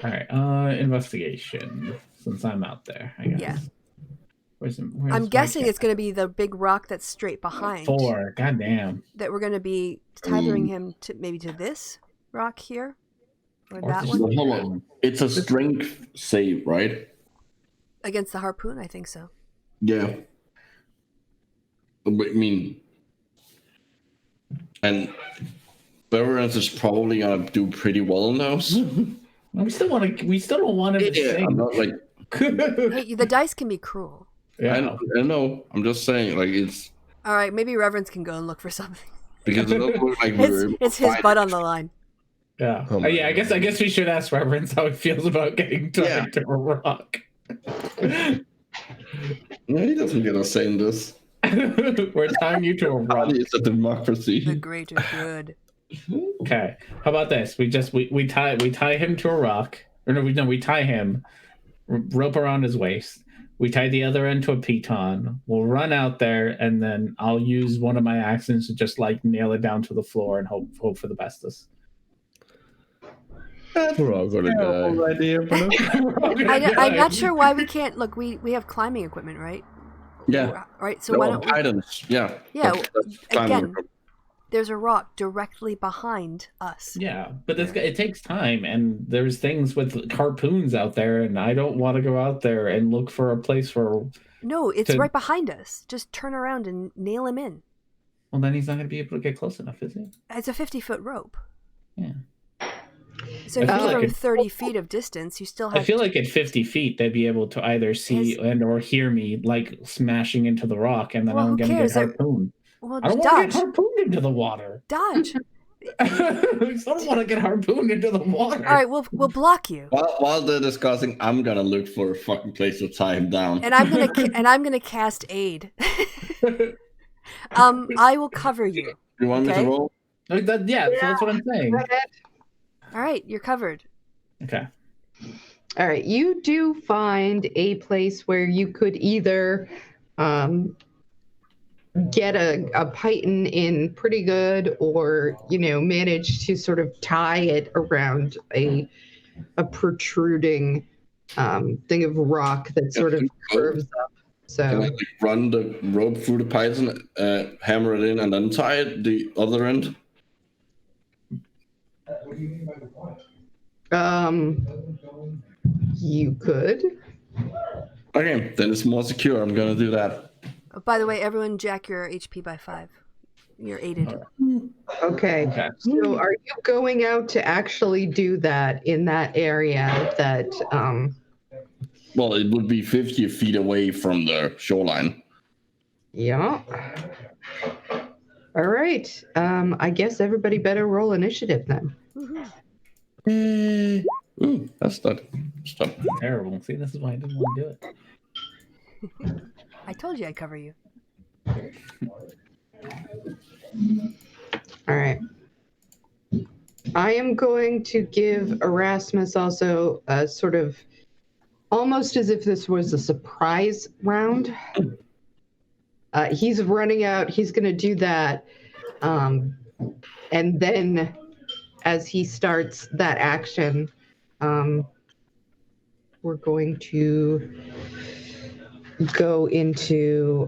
S2: All right. Investigation. Since I'm out there, I guess.
S1: Yeah.
S2: Where's
S1: I'm guessing it's going to be the big rock that's straight behind.
S2: 4. Goddamn.
S1: That we're going to be tethering him to maybe to this rock here. Or that one.
S3: Hold on. It's a strength save, right?
S1: Against the harpoon, I think so.
S3: Yeah. I mean, and Beverance is probably gonna do pretty well in those.
S2: We still don't want him to sing.
S3: I'm not like.
S1: Hey, the dice can be cruel.
S3: Yeah, I know. I'm just saying, like it's.
S1: All right, maybe Reverence can go and look for something.
S3: Because it doesn't look like
S1: it's his butt on the line.
S2: Yeah. I guess we should ask Reverence how he feels about getting tied to a rock.
S3: No, he doesn't get a say in this.
S2: We're tying you to a rock.
S3: It's a democracy.
S1: The greater good.
S2: Okay. How about this? We tie him to a rock. Or no, we tie him, rope around his waist. We tie the other end to a piton. We'll run out there, and then I'll use one of my actions to just like nail it down to the floor and hope for the bestest.
S5: We're all gonna die.
S3: Idea,
S1: I'm not sure why we can't look. We have climbing equipment, right?
S3: Yeah.
S1: Right. So why don't we?
S3: Titans. Yeah.
S1: Yeah. Again, there's a rock directly behind us.
S2: Yeah, but it takes time, and there's things with harpoons out there, and I don't want to go out there and look for a place for.
S1: No, it's right behind us. Just turn around and nail him in.
S2: Well, then he's not going to be able to get close enough, is he?
S1: It's a 50-foot rope.
S2: Yeah.
S1: So if you from 30 feet of distance, you still have.
S2: I feel like at 50 feet, they'd be able to either see and or hear me, like smashing into the rock, and then I'm going to get harpooned.
S1: Well,
S2: I don't want to get harpooned into the water.
S1: Dodge.
S2: I don't want to get harpooned into the water.
S1: All right, we'll block you.
S3: While they're discussing, I'm gonna look for a fucking place to tie him down.
S1: And I'm gonna cast aid. I will cover you.
S3: You want me to roll?
S2: So that's what I'm saying.
S1: All right, you're covered.
S2: Okay.
S4: All right, you do find a place where you could either get a python in pretty good, or manage to sort of tie it around a protruding thing of rock that sort of curves up.
S3: Can I
S4: So
S3: like, run the rope through the python, hammer it in, and then tie it the other end?
S4: you could.
S3: Okay, then it's more secure. I'm gonna do that.
S1: Oh, by the way, everyone, jack your HP by 5. You're aided.
S4: Okay.
S2: Okay.
S4: So are you going out to actually do that in that area that
S3: Well, it would be 50 feet away from the shoreline.
S4: yeah. All right. I guess everybody better roll initiative then.
S1: Woohoo.
S3: Ooh, that's not
S2: Terrible. See, this is why I didn't want to do it.
S1: I told you I'd cover you.
S4: All right. I am going to give Erasmus also a sort of almost as if this was a surprise round. He's running out. He's going to do that. And then as he starts that action, we're going to go into,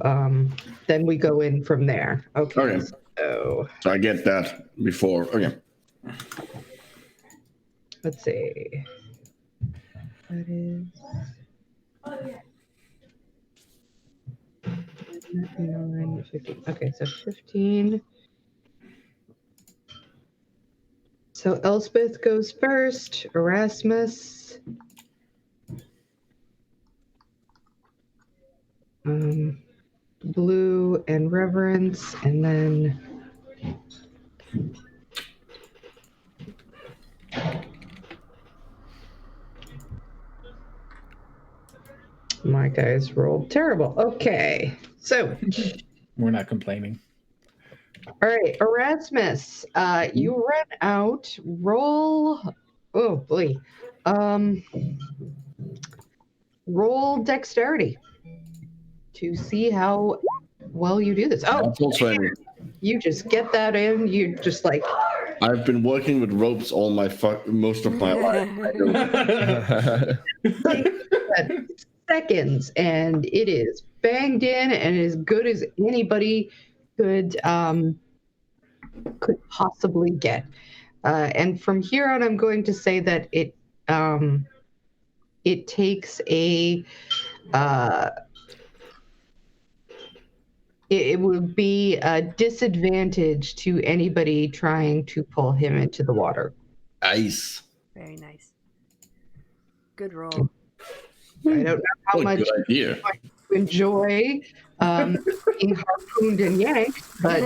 S4: then we go in from there. Okay. So
S3: I get that before. Okay.
S4: let's see. That is 9, 15. Okay, so 15. So Elspeth goes first, Erasmus. Blue and Reverence, and then my guys rolled terrible. Okay, so
S2: We're not complaining.
S4: all right, Erasmus, you run out. Roll. Oh boy. Roll dexterity to see how well you do this. Oh, you just get that in. You just like.
S3: I've been working with ropes all most of my life.
S4: Seconds, and it is banged in and as good as anybody could possibly get. And from here on, I'm going to say that it takes a it would be a disadvantage to anybody trying to pull him into the water.
S3: Ice.
S1: Very nice. Good roll.
S4: I don't know how much
S3: good idea.
S4: you enjoy being harpooned and yanked, but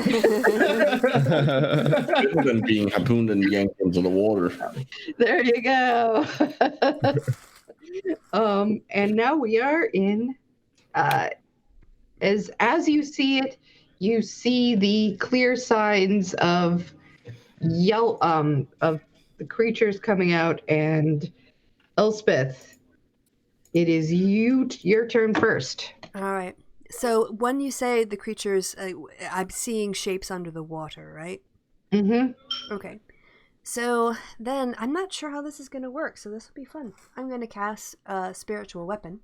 S3: Better than being harpooned and yanked into the water.
S4: there you go. And now we are in as you see it, you see the clear signs of of the creatures coming out, and Elspeth, it is your turn first.
S1: All right. So when you say the creatures, I'm seeing shapes under the water, right?
S4: Mm-hmm.
S1: Okay. So then I'm not sure how this is going to work, so this will be fun. I'm going to cast a spiritual weapon.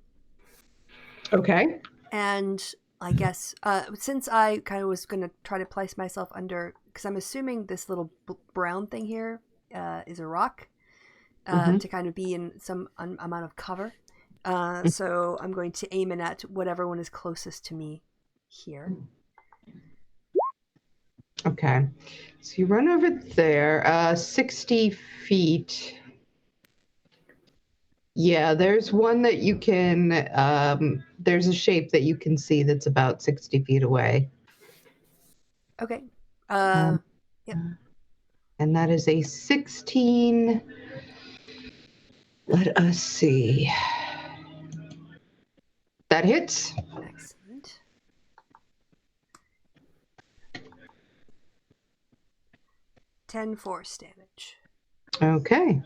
S4: Okay.
S1: And I guess since I kind of was going to try to place myself under, because I'm assuming this little brown thing here is a rock to kind of be in some amount of cover. So I'm going to aim it at whatever one is closest to me here.
S4: Okay. So you run over there, 60 feet. Yeah, there's one that you can, there's a shape that you can see that's about 60 feet away.
S1: Okay. Yep.
S4: And that is a 16. Let us see. That hits.
S1: Excellent. Ten force damage.
S4: Okay.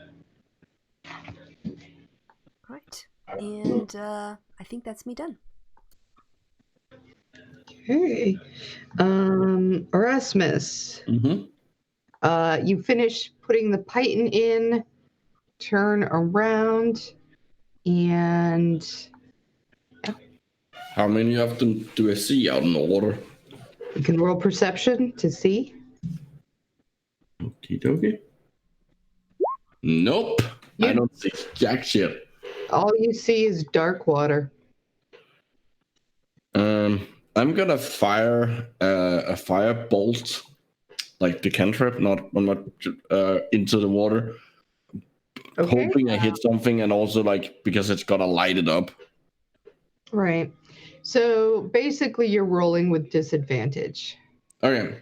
S1: Right. And I think that's me done.
S4: Okay. Erasmus, you finish putting the python in, turn around, and
S3: How many of them do I see out in the water?
S4: you can roll perception to see.
S3: Okie dokie. Nope. I don't see jack shit.
S4: All you see is dark water.
S3: I'm gonna fire a fire bolt, like the cantrip, not into the water,
S4: Okay.
S3: hoping I hit something, and also like because it's gonna light it up.
S4: Right. So basically, you're rolling with disadvantage.
S3: Okay.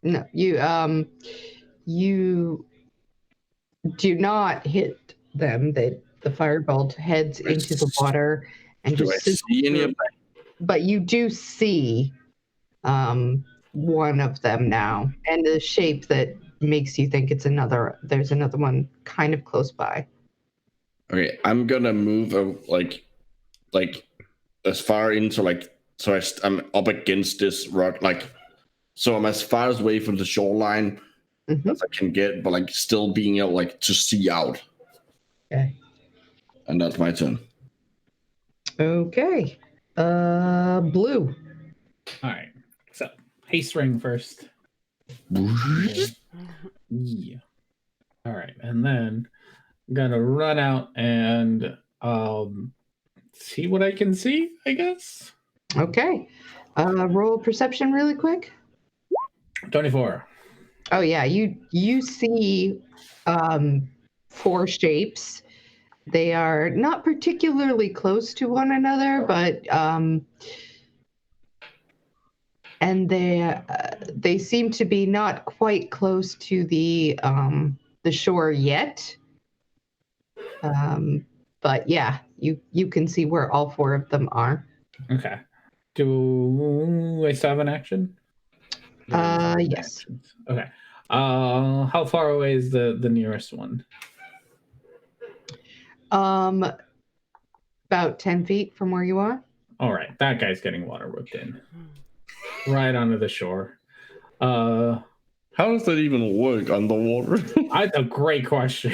S4: No, you do not hit them. The firebolt heads into the water and
S3: Do I
S4: just
S3: see any of that?
S4: but you do see one of them now, and the shape that makes you think it's another. There's another one kind of close by.
S3: Okay, I'm gonna move like as far into so I'm up against this rock, like so I'm as far away from the shoreline as I can get, but like still being able like to see out.
S4: Okay.
S3: And that's my turn.
S4: Okay. Blue.
S2: All right. So haste ring first. Yeah. All right, and then I'm gonna run out and see what I can see, I guess.
S4: Okay. Roll perception really quick.
S2: 24.
S4: Oh yeah, you see four shapes. They are not particularly close to one another, but and they seem to be not quite close to the shore yet. But yeah, you can see where all four of them are.
S2: Okay. Do I still have an action?
S4: Yes.
S2: Actions. Okay. How far away is the nearest one?
S4: About 10 feet from where you are.
S2: All right, that guy's getting water whipped in, right onto the shore.
S3: How does that even work underwater?
S2: That's a great question.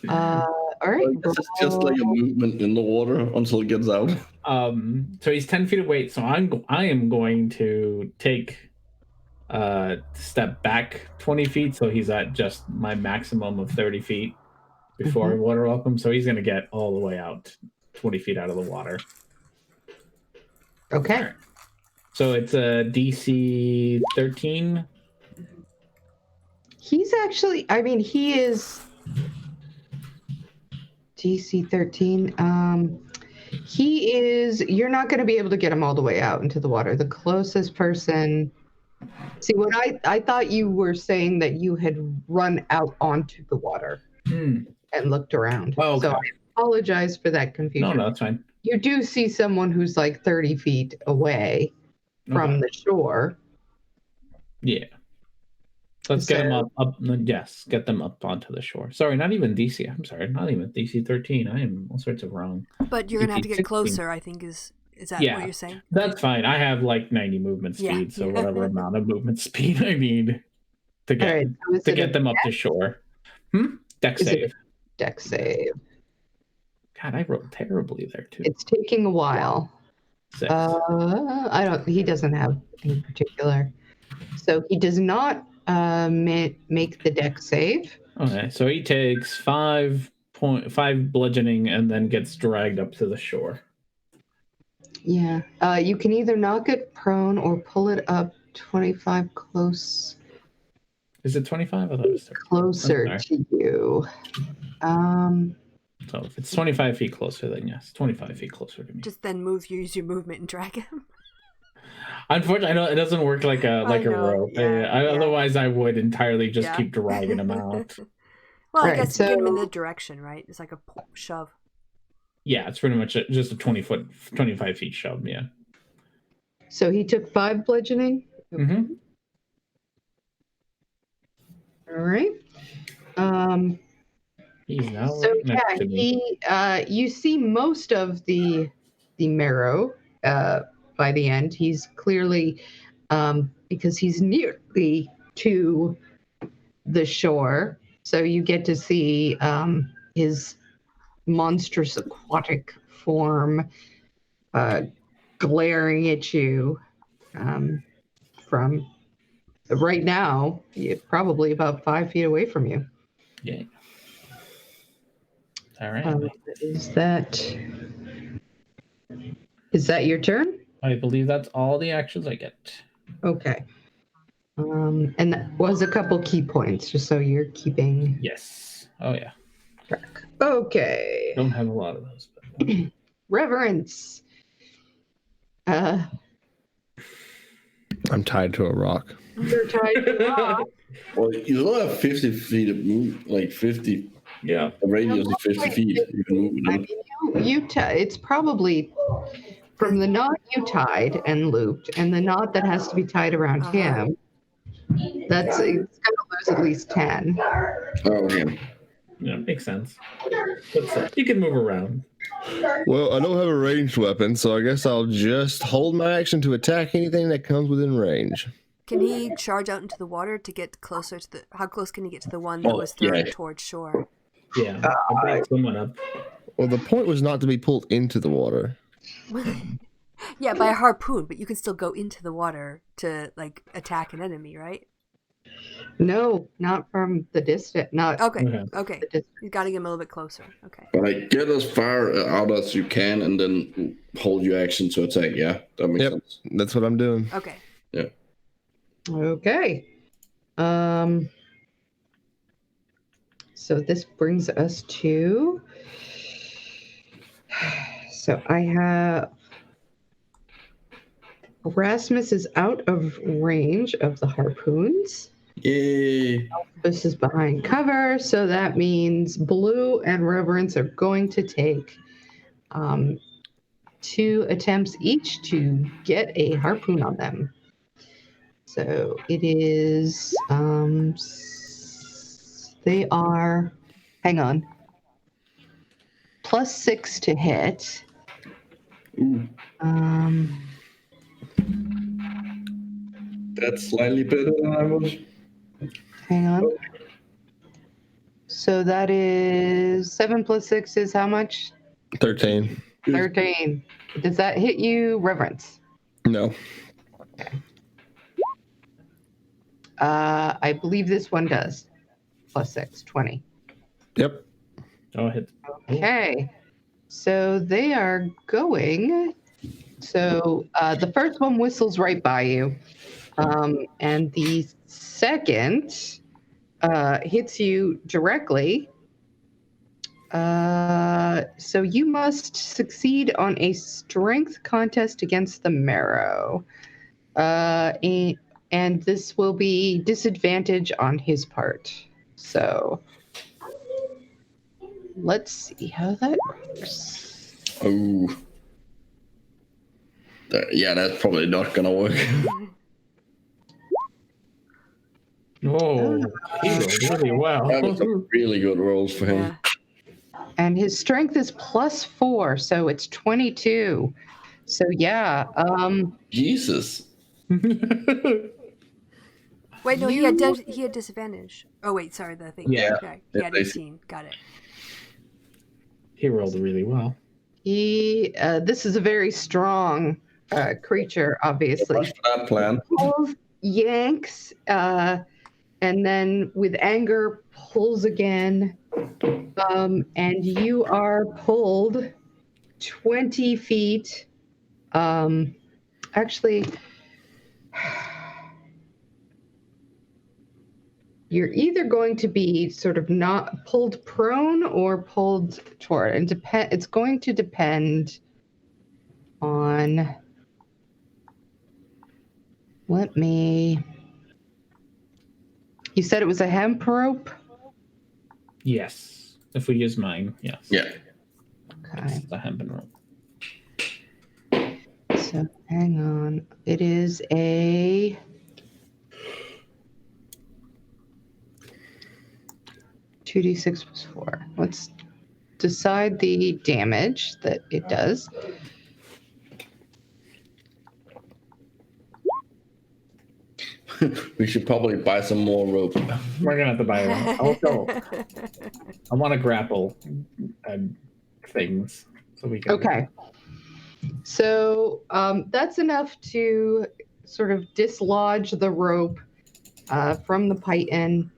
S4: All right.
S3: It's just like a movement in the water until it gets out.
S2: So he's 10 feet away. So I am going to take step back 20 feet. So he's at just my maximum of 30 feet before I water welcome. So he's going to get all the way out 20 feet out of the water.
S4: Okay.
S2: Right. So it's a DC 13.
S4: He's actually, I mean, he is DC 13. He is, you're not going to be able to get him all the way out into the water. The closest person, see, what I thought you were saying that you had run out onto the water and looked around.
S2: Oh, okay.
S4: So I apologize for that confusion.
S2: No, that's fine.
S4: You do see someone who's like 30 feet away from the shore.
S2: Yeah. Let's get them up. Yes, get them up onto the shore. Sorry, not even DC. I'm sorry, not even DC 13. I am all sorts of wrong.
S1: But you're gonna have to get closer, I think is that what you're saying?
S2: That's fine. I have like 90 movement speed, so whatever amount of movement speed I need to get them up to shore. Deck save.
S4: Deck save.
S2: God, I wrote terribly there too.
S4: It's taking a while.
S2: 6.
S4: He doesn't have any particular. So he does not make the deck save.
S2: Okay, so he takes 5 bludgeoning and then gets dragged up to the shore.
S4: Yeah. You can either knock it prone or pull it up 25 close.
S2: Is it 25? I thought it was 30.
S4: Closer to you.
S2: So if it's 25 feet closer, then yes, 25 feet closer to me.
S1: Just then use your movement and drag him.
S2: Unfortunately, I know it doesn't work like a rope. Otherwise, I would entirely just keep dragging him out.
S1: Well, I guess get him in the direction, right? It's like a shove.
S2: Yeah, it's pretty much just a 25 feet shove. Yeah.
S4: So he took 5 bludgeoning.
S2: Mm-hmm.
S4: All right.
S2: He's now
S4: So
S2: right next
S4: yeah,
S2: to me.
S4: you see most of the marrow by the end. He's clearly because he's nearly to the shore, so you get to see his monstrous aquatic form glaring at you from right now, probably about 5 feet away from you.
S2: Yeah. All right.
S4: Is that your turn?
S2: I believe that's all the actions I get.
S4: Okay. And that was a couple key points, just so you're keeping
S2: Yes. Oh yeah.
S4: track. Okay.
S2: Don't have a lot of those. But...
S4: Reverence.
S5: I'm tied to a rock.
S4: You're tied to a rock.
S3: Well, you don't have 50 feet of move, like 50.
S2: Yeah.
S3: A radius of 50 feet. You can move
S4: I
S3: them.
S4: mean, it's probably from the knot you tied and looped, and the knot that has to be tied around him. It's going to lose at least 10.
S3: Oh, okay.
S2: Yeah, makes sense. But you can move around.
S5: Well, I don't have a ranged weapon, so I guess I'll just hold my action to attack anything that comes within range.
S1: Can he charge out into the water to get closer to the... How close can he get to the one that was thrown towards shore?
S2: Yeah, I'll bring someone up.
S5: Well, the point was not to be pulled into the water.
S1: Yeah, by a harpoon, but you can still go into the water to, like, attack an enemy, right?
S4: No, not from the distance. Not
S1: Okay.
S4: the distance.
S1: You got to get him a little bit closer. Okay.
S3: But like, get as far out as you can and then hold your action to attack. Yeah, that makes sense.
S5: That's what I'm doing.
S1: Okay.
S3: Yeah.
S4: Okay. So this brings us to... So I have... Erasmus is out of range of the harpoons.
S3: Yay.
S4: This is behind cover, so that means Blue and Reverence are going to take 2 attempts each to get a harpoon on them. So it is, they are, hang on, +6 to hit.
S3: Ooh, that's slightly better than I was.
S4: Hang on. So that is 7 + 6 is how much?
S5: 13.
S4: 13. Does that hit you, Reverence?
S5: No.
S4: I believe this one does. +6, 20.
S5: Yep.
S2: Oh, hit.
S4: Okay. So they are going. So the first one whistles right by you. And the second hits you directly. So you must succeed on a strength contest against the marrow. And this will be disadvantage on his part. So let's see how that works.
S3: Oh. Yeah, that's probably not gonna work.
S2: Oh, he rolled really well.
S3: That was some really good rolls for him.
S1: Yeah.
S4: And his strength is +4, so it's 22. So yeah,
S3: Jesus.
S1: Wait, no, he had disadvantage. Oh, wait, sorry, the thing.
S3: Yeah.
S1: Okay. He had 18. Got it.
S2: He rolled really well.
S4: this is a very strong creature, obviously.
S3: Much for that plan.
S4: Pulls, yanks, and then with anger pulls again. And you are pulled 20 feet. Actually, you're either going to be sort of not pulled prone or pulled toward. And it's going to depend on. You said it was a hemp rope?
S2: Yes. If we use mine, yes.
S3: Yeah.
S4: Okay.
S2: It's the hempen rope.
S4: So hang on. It is a. 2d6 plus 4. Let's decide the damage that it does.
S3: We should probably buy some more rope.
S2: We're gonna have to buy one. Also, I want to grapple things so we can.
S4: Okay. So that's enough to sort of dislodge the rope from the python.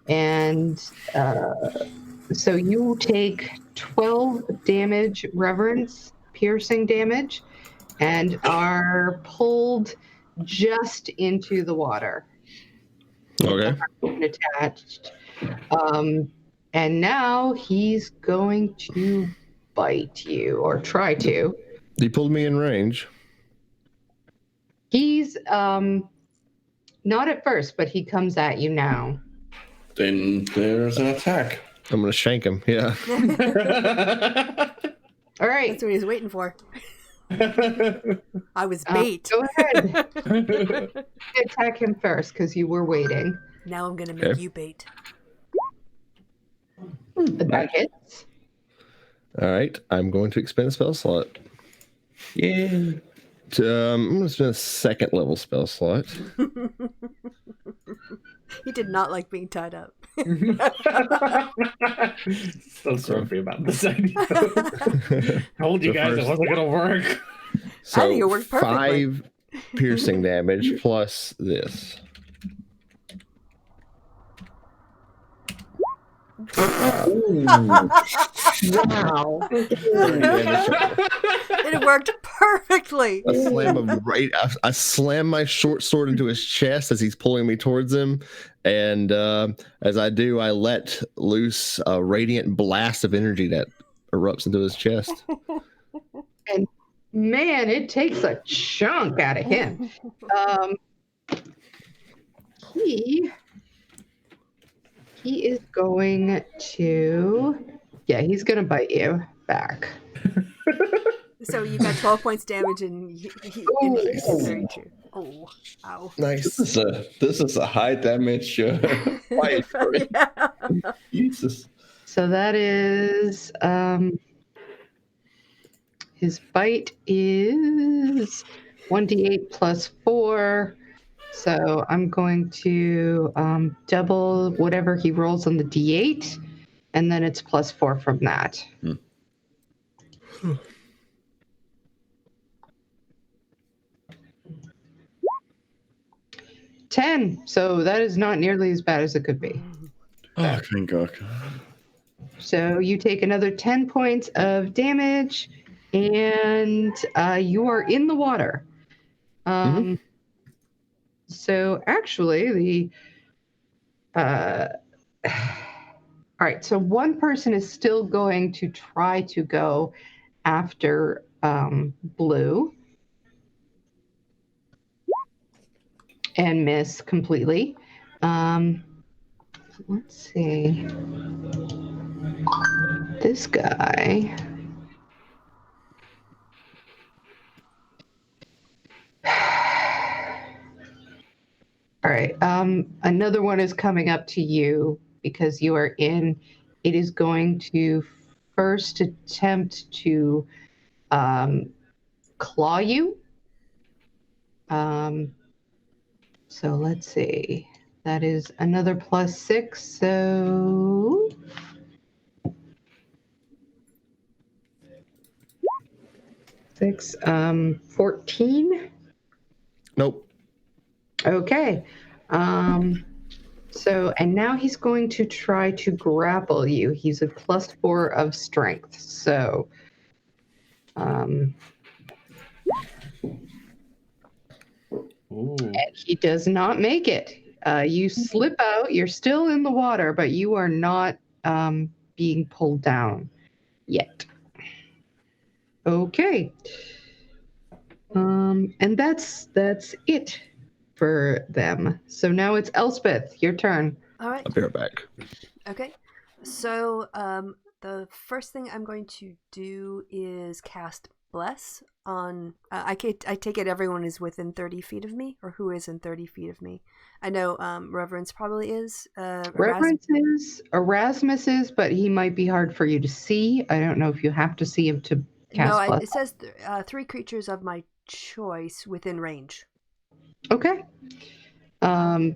S4: And so you take 12 damage, reverence, piercing damage, and are pulled just into the water.
S5: Okay.
S4: Attached. And now he's going to bite you, or try to.
S5: He pulled me in range.
S4: He's not at first, but he comes at you now.
S3: Then there's an attack.
S5: I'm gonna shank him. Yeah.
S4: All right.
S1: That's what he was waiting for. I was bait.
S4: Go ahead. Attack him first, because you were waiting.
S1: Now I'm gonna make you bait.
S4: That hits.
S5: All right. I'm going to expend a spell slot.
S2: Yeah.
S5: I'm going to spend a second level spell slot.
S1: He did not like being tied up.
S2: So sorry about this idea. Told you guys it wasn't gonna work.
S5: So
S1: I think it worked perfectly.
S5: 5 piercing damage plus this.
S4: Wow.
S1: It worked perfectly.
S5: I slam my short sword into his chest as he's pulling me towards him, and as I do, I let loose a radiant blast of energy that erupts into his chest.
S4: And man, it takes a chunk out of him. He is going to, he's going to bite you back.
S1: So you got 12 points damage, and he's very true. Oh, ow!
S5: Nice.
S3: This is a high damage fight.
S1: Yeah.
S3: Jesus.
S4: So that is his bite is 1d8 plus 4. So I'm going to double whatever he rolls on the d8, and then it's plus 4 from that. 10. So that is not nearly as bad as it could be.
S3: Oh, thank God.
S4: So you take another 10 points of damage, and you are in the water. So actually, all right. So one person is still going to try to go after Blue and miss completely. Let's see. This guy. All right. Another one is coming up to you because you are in. It is going to first attempt to claw you. So let's see. That is another plus 6. So 6, 14.
S5: Nope.
S4: Okay. So, and now he's going to try to grapple you. He's a plus 4 of strength. So, and he does not make it. You slip out. You're still in the water, but you are not being pulled down yet. Okay. And that's it for them. So now it's Elspeth, your turn.
S1: All right.
S5: I'll be right back.
S1: Okay. So the first thing I'm going to do is cast bless on. I take it everyone is within 30 feet of me, or who is in 30 feet of me. I know Reverence probably is.
S4: Reverence is, Erasmus is, but he might be hard for you to see. I don't know if you have to see him to cast
S1: No,
S4: bless.
S1: it says 3 creatures of my choice within range.
S4: Okay.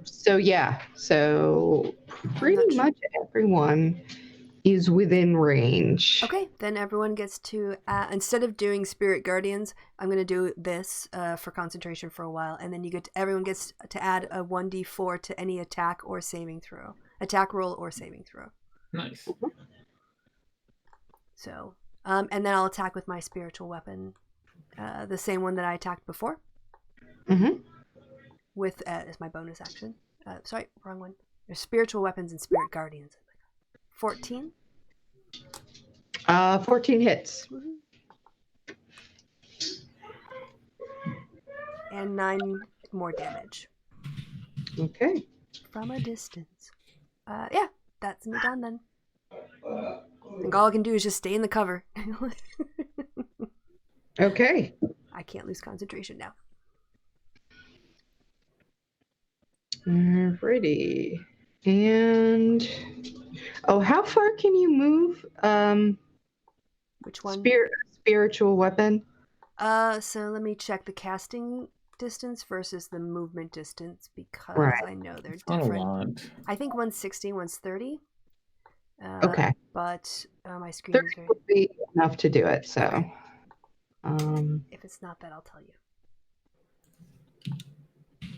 S4: So yeah, so pretty much everyone is within range.
S1: Okay, then everyone gets to instead of doing Spirit Guardians, I'm going to do this for concentration for a while, and then everyone gets to add a 1d4 to any attack or saving throw, attack roll or saving throw.
S2: Nice.
S1: So, and then I'll attack with my spiritual weapon, the same one that I attacked before.
S4: Mm-hmm.
S1: With as my bonus action. Sorry, wrong one. There's spiritual weapons and spirit guardians. 14.
S4: 14 hits.
S1: Mm-hmm. And 9 more damage.
S4: Okay.
S1: From a distance. Yeah, that's me done then. I think all I can do is just stay in the cover.
S4: Okay.
S1: I can't lose concentration now.
S4: Alrighty. And how far can you move?
S1: Which one?
S4: Spiritual weapon.
S1: So let me check the casting distance versus the movement distance because I know they're different. I think one's 60, one's 30.
S4: Okay.
S1: But my screen
S4: 30
S1: is very...
S4: would be enough to do it. So,
S1: okay. If it's not that, I'll tell you.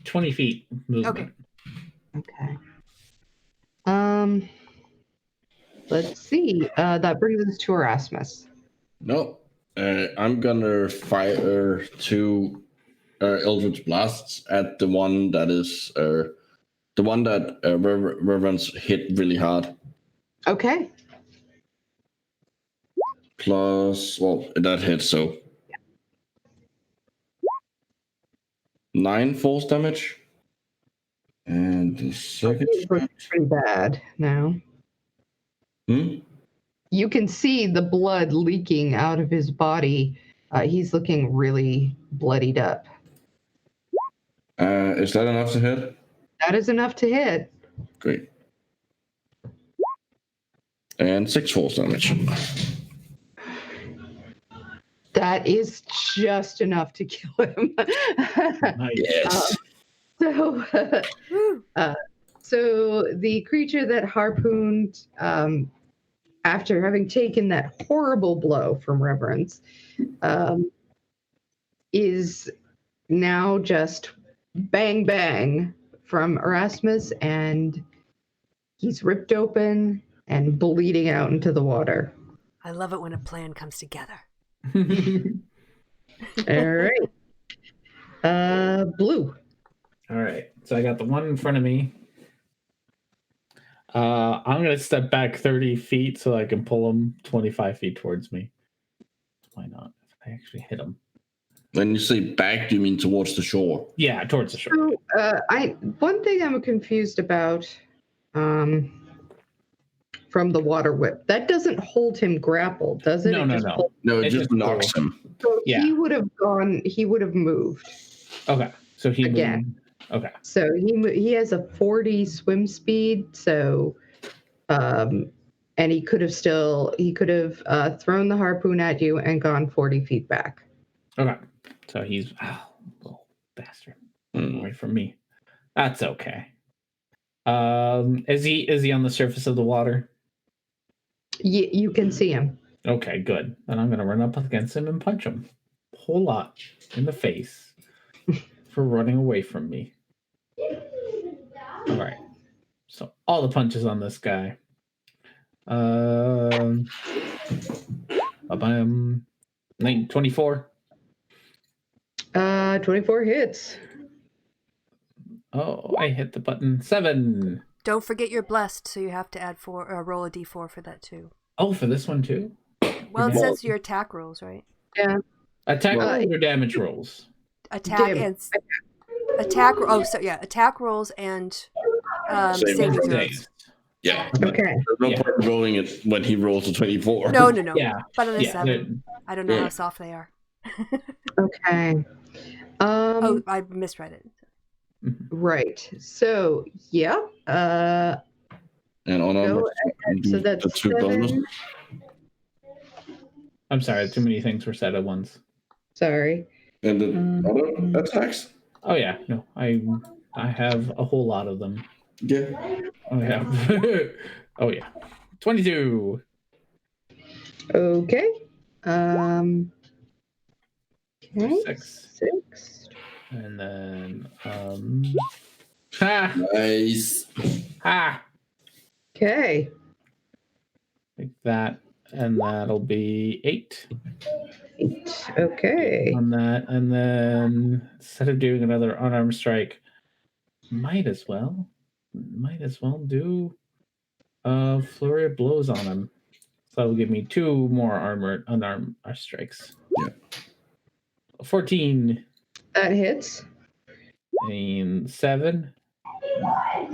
S2: 20 feet movement.
S4: Okay. Let's see. That brings us to Erasmus.
S3: No, I'm gonna fire 2 Eldritch Blasts at the one that is the one that Reverence hit really hard.
S4: Okay.
S3: Plus, that hits, so 9 force damage. And the second
S4: pretty bad now. You can see the blood leaking out of his body. He's looking really bloodied up.
S3: Is that enough to hit?
S4: That is enough to hit.
S3: Great. And 6 force damage.
S4: That is just enough to kill him.
S3: Yes.
S4: So the creature that harpooned, after having taken that horrible blow from Reverence, is now just bang bang from Erasmus, and he's ripped open and bleeding out into the water.
S1: I love it when a plan comes together.
S4: All right. Blue.
S2: All right. So I got the one in front of me. I'm going to step back 30 feet so I can pull him 25 feet towards me. Why not? If I actually hit him.
S3: When you say back, do you mean towards the shore?
S2: Yeah, towards the shore.
S4: So, one thing I'm confused about from the water whip, that doesn't hold him grappled, does it?
S2: No.
S3: No, it just knocks him.
S4: So he would have moved.
S2: Okay. So he
S4: again.
S2: moved. Okay.
S4: So he has a 40 swim speed. So, and he could have thrown the harpoon at you and gone 40 feet back.
S2: Okay. So he's little bastard away from me. That's okay. Is he on the surface of the water?
S4: You can see him.
S2: Okay, good. Then I'm gonna run up against him and punch him a whole lot in the face for running away from me. All right. So all the punches on this guy. 24.
S4: 24 hits.
S2: Oh, I hit the button. 7.
S1: Don't forget you're blessed, so you have to add roll a d4 for that too.
S2: Oh, for this one too?
S1: Well, it says your attack rolls, right?
S4: Yeah.
S2: Attack rolls or damage rolls?
S1: Attack rolls and saving throws.
S3: Yeah.
S4: Okay.
S3: There's no point rolling it when he rolls a 24.
S1: No.
S2: Yeah.
S1: But on a
S2: Yeah,
S1: 7. I don't know how soft they are.
S4: Okay.
S1: Oh, I misread it.
S4: Right. So, yeah.
S3: And on
S4: Go ahead. So that's
S3: the 2 bonus.
S4: 7.
S2: I'm sorry, too many things were said at once.
S4: Sorry.
S3: And the other attacks?
S2: Oh yeah, no, I have a whole lot of them.
S3: Yeah.
S2: Oh yeah. Oh yeah. 22.
S4: Okay. Okay.
S2: 6.
S4: 6.
S2: And then ha
S3: Nice.
S2: ha
S4: Okay.
S2: like that, and that'll be 8
S4: Okay.
S2: on that, and then instead of doing another unarmed strike, might as well do flurry of blows on him. So that'll give me 2 more unarmed strikes.
S3: Yeah.
S2: 14
S4: That hits.
S2: and 7.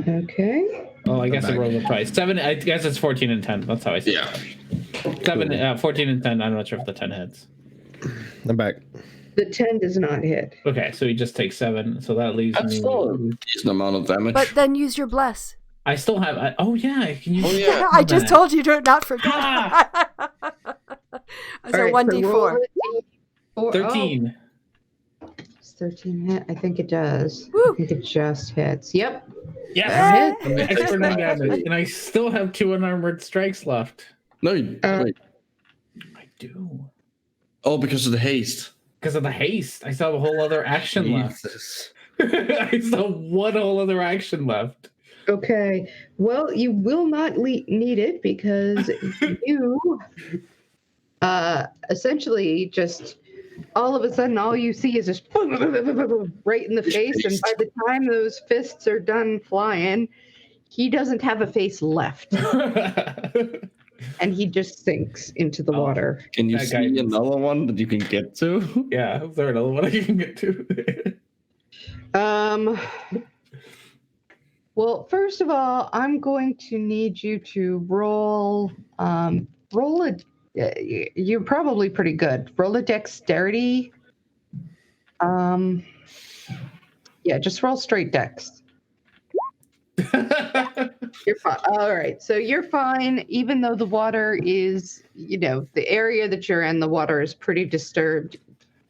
S4: Okay.
S2: Oh, I guess I rolled the price. 7. I guess it's 14 and 10. That's how I say it. 7, 14 and 10. I'm not sure if the 10 hits.
S5: I'm back.
S4: The 10 does not hit.
S2: Okay, so he just takes 7. So that leaves
S3: That's
S2: me.
S3: still a decent amount of damage.
S1: But then use your bless.
S2: I still have. Oh yeah, I can use.
S3: Oh, yeah.
S1: I just told you to not forget. So
S4: All right,
S1: 1d4.
S4: roll a D4.
S2: 13.
S4: Oh, does 13 hit? I think it does.
S1: Woo.
S4: I think it just hits. Yep.
S2: Yes.
S1: Hey.
S2: And the extra 9 damage, and I still have 2 unarmored strikes left.
S3: No,
S4: wait.
S2: I do.
S3: Oh, because of the haste.
S2: Because of the haste, I still have a whole other action
S5: Jesus.
S2: left. I still have one whole other action left.
S4: Okay. Well, you will not need it because you essentially just all of a sudden all you see is just right in the face, and by the time those fists are done flying, he doesn't have a face left, and he just sinks into the water.
S3: Can you
S2: That
S3: see
S2: guy-
S3: another one that you can get to?
S2: Yeah, is there another one I can get to?
S4: Well, first of all, I'm going to need you to roll a. You're probably pretty good. Roll a dexterity. Yeah, just roll straight dex. You're fine. All right, so you're fine, even though the water is, the area that you're in, the water is pretty disturbed.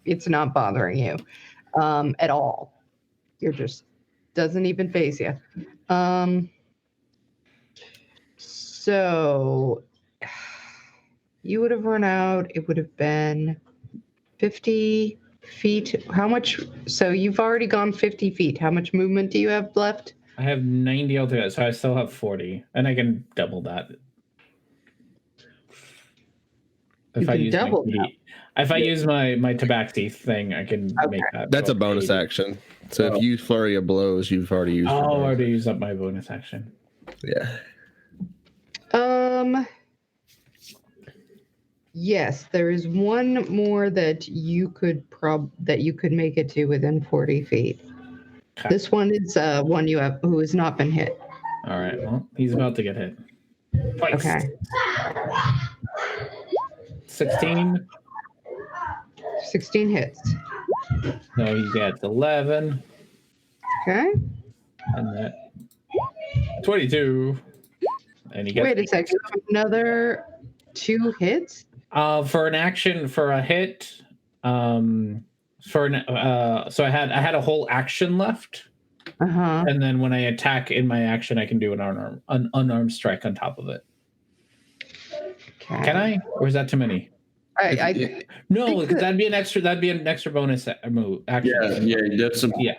S4: It's not bothering you at all. You're just doesn't even faze you. So you would have run out. It would have been 50 feet. How much? So you've already gone 50 feet. How much movement do you have left?
S2: I have 90 altogether, so I still have 40, and I can double that. If I use my tabaxi thing, I can make that.
S5: That's a bonus action. So if you flurry of blows, you've already used.
S2: Oh, I already used up my bonus action.
S5: Yeah.
S4: Yes, there is one more that you could make it to within 40 feet.
S2: Okay.
S4: This one is one you have who has not been hit.
S2: All right. Well, he's about to get hit. Twice.
S4: Okay.
S2: 16.
S4: 16 hits.
S2: No, he gets 11.
S4: Okay.
S2: And that 22. And he gets.
S4: Wait a second. Another 2 hits.
S2: For an action, for a hit, so I had a whole action left, and then when I attack in my action, I can do an unarmed strike on top of it.
S4: Okay.
S2: Can I, or is that too many? No, because that'd be an extra bonus move action.
S3: Yeah,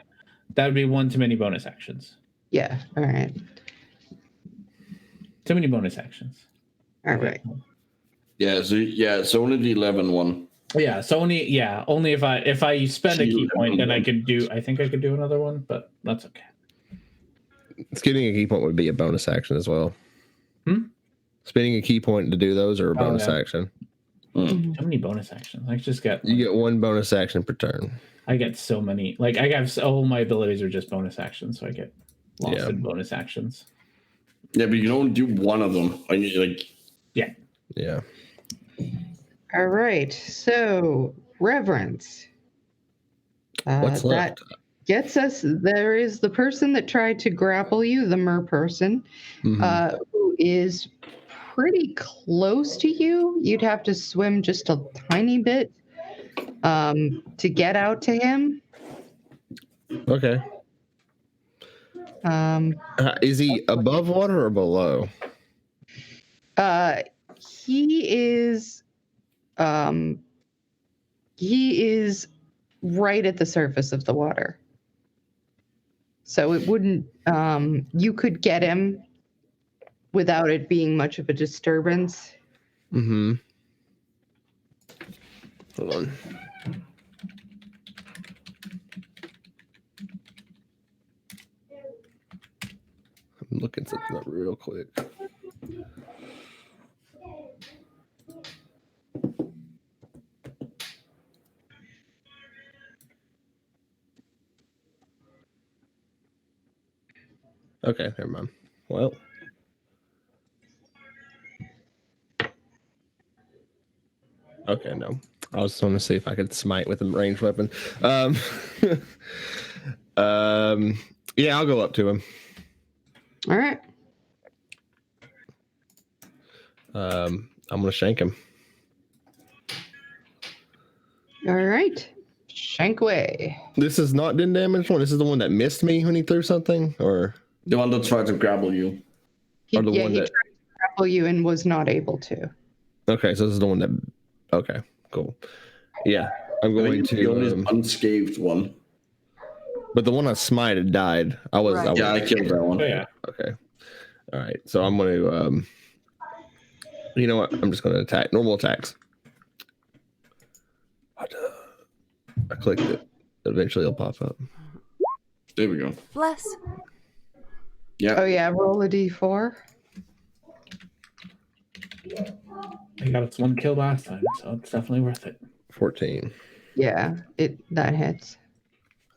S2: that would be one too many bonus actions.
S4: Yeah. All right.
S2: Too many bonus actions.
S4: All right.
S3: Yeah, so it's only the 11 one.
S2: Yeah, so only if I spend a key point, then I think I could do another one, but that's okay.
S5: Spending a key point would be a bonus action as well. Spending a key point to do those are a bonus action.
S2: Too many bonus actions. I just get
S5: you get one bonus action per turn.
S2: I get so many. Like I have all my abilities are just bonus actions, so I get lost in bonus actions.
S3: Yeah, but you can only do one of them.
S2: Yeah.
S5: Yeah.
S4: All right. So Reverence.
S5: What's left?
S4: That gets us. There is the person that tried to grapple you, the mer person, who is pretty close to you. You'd have to swim just a tiny bit to get out to him.
S5: Okay. Is he above water or below?
S4: He is right at the surface of the water. So it wouldn't you could get him without it being much of a disturbance.
S5: Mm-hmm. Hold on. I'm looking something up real quick. Okay, never mind. Well. Okay, no. I was going to see if I could smite with a ranged weapon. Yeah, I'll go up to him.
S4: All right.
S5: I'm going to shank him.
S4: All right. Shank away.
S5: This is not den damage one. This is the one that missed me when he threw something, or
S3: The one that tried to grapple you.
S4: He
S5: Or the one
S4: tried
S5: that-
S4: to grapple you and was not able to.
S5: okay, so this is the one that. Okay, cool. Yeah, I'm going
S3: The only
S5: to.
S3: unscathed one.
S5: But the one I smited died. I was.
S1: Right.
S5: I was
S3: Yeah, I killed that one.
S2: Oh, yeah.
S5: Okay. All right. So I'm going to. You know what? I'm just going to attack. Normal attacks. I clicked it. Eventually, it'll pop up.
S3: There we go.
S1: Bless.
S3: Yeah.
S4: Oh yeah, roll a d4.
S2: I got its one kill last time, so it's definitely worth it.
S5: 14.
S4: Yeah, that hits.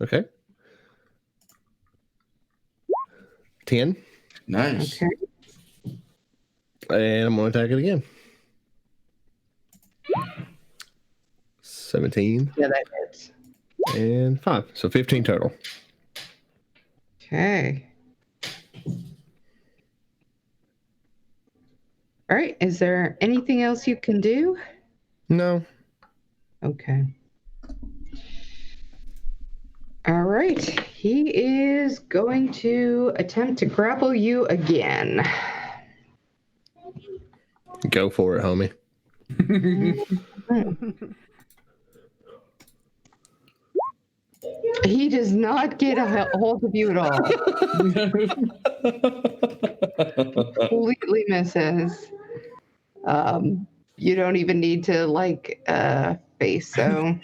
S5: Okay. 10.
S3: Nice.
S4: Okay.
S5: And I'm going to attack it again. 17
S4: Yeah, that hits.
S5: and 5. So 15 total.
S4: Okay. All right. Is there anything else you can do?
S5: No.
S4: Okay. All right. He is going to attempt to grapple you again.
S5: Go for it, homie.
S4: He does not get a hold of you at all. Completely misses. You don't even need to face. So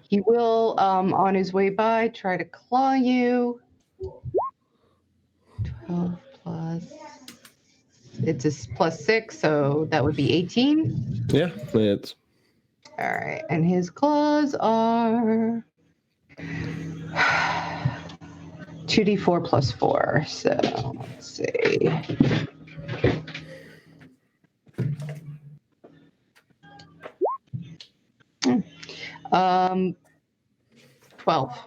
S4: he will, on his way by, try to claw you. 12 plus. It's a +6, so that would be 18.
S5: Yeah, it's.
S4: All right, and his claws are 2d4 plus 4. So let's see. Um, 12.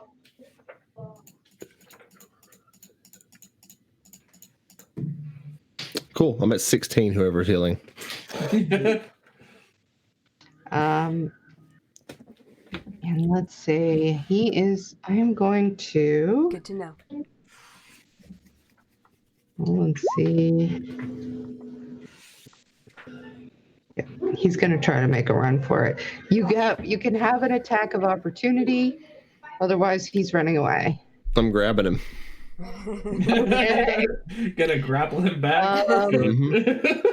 S5: Cool. I'm at 16, whoever's healing.
S4: And let's see. I am going to.
S1: Good to know.
S4: Let's see. Yeah, he's going to try to make a run for it. You can have an attack of opportunity. Otherwise, he's running away.
S5: I'm grabbing him.
S4: Okay.
S2: Gonna grapple him back.
S5: Mhm.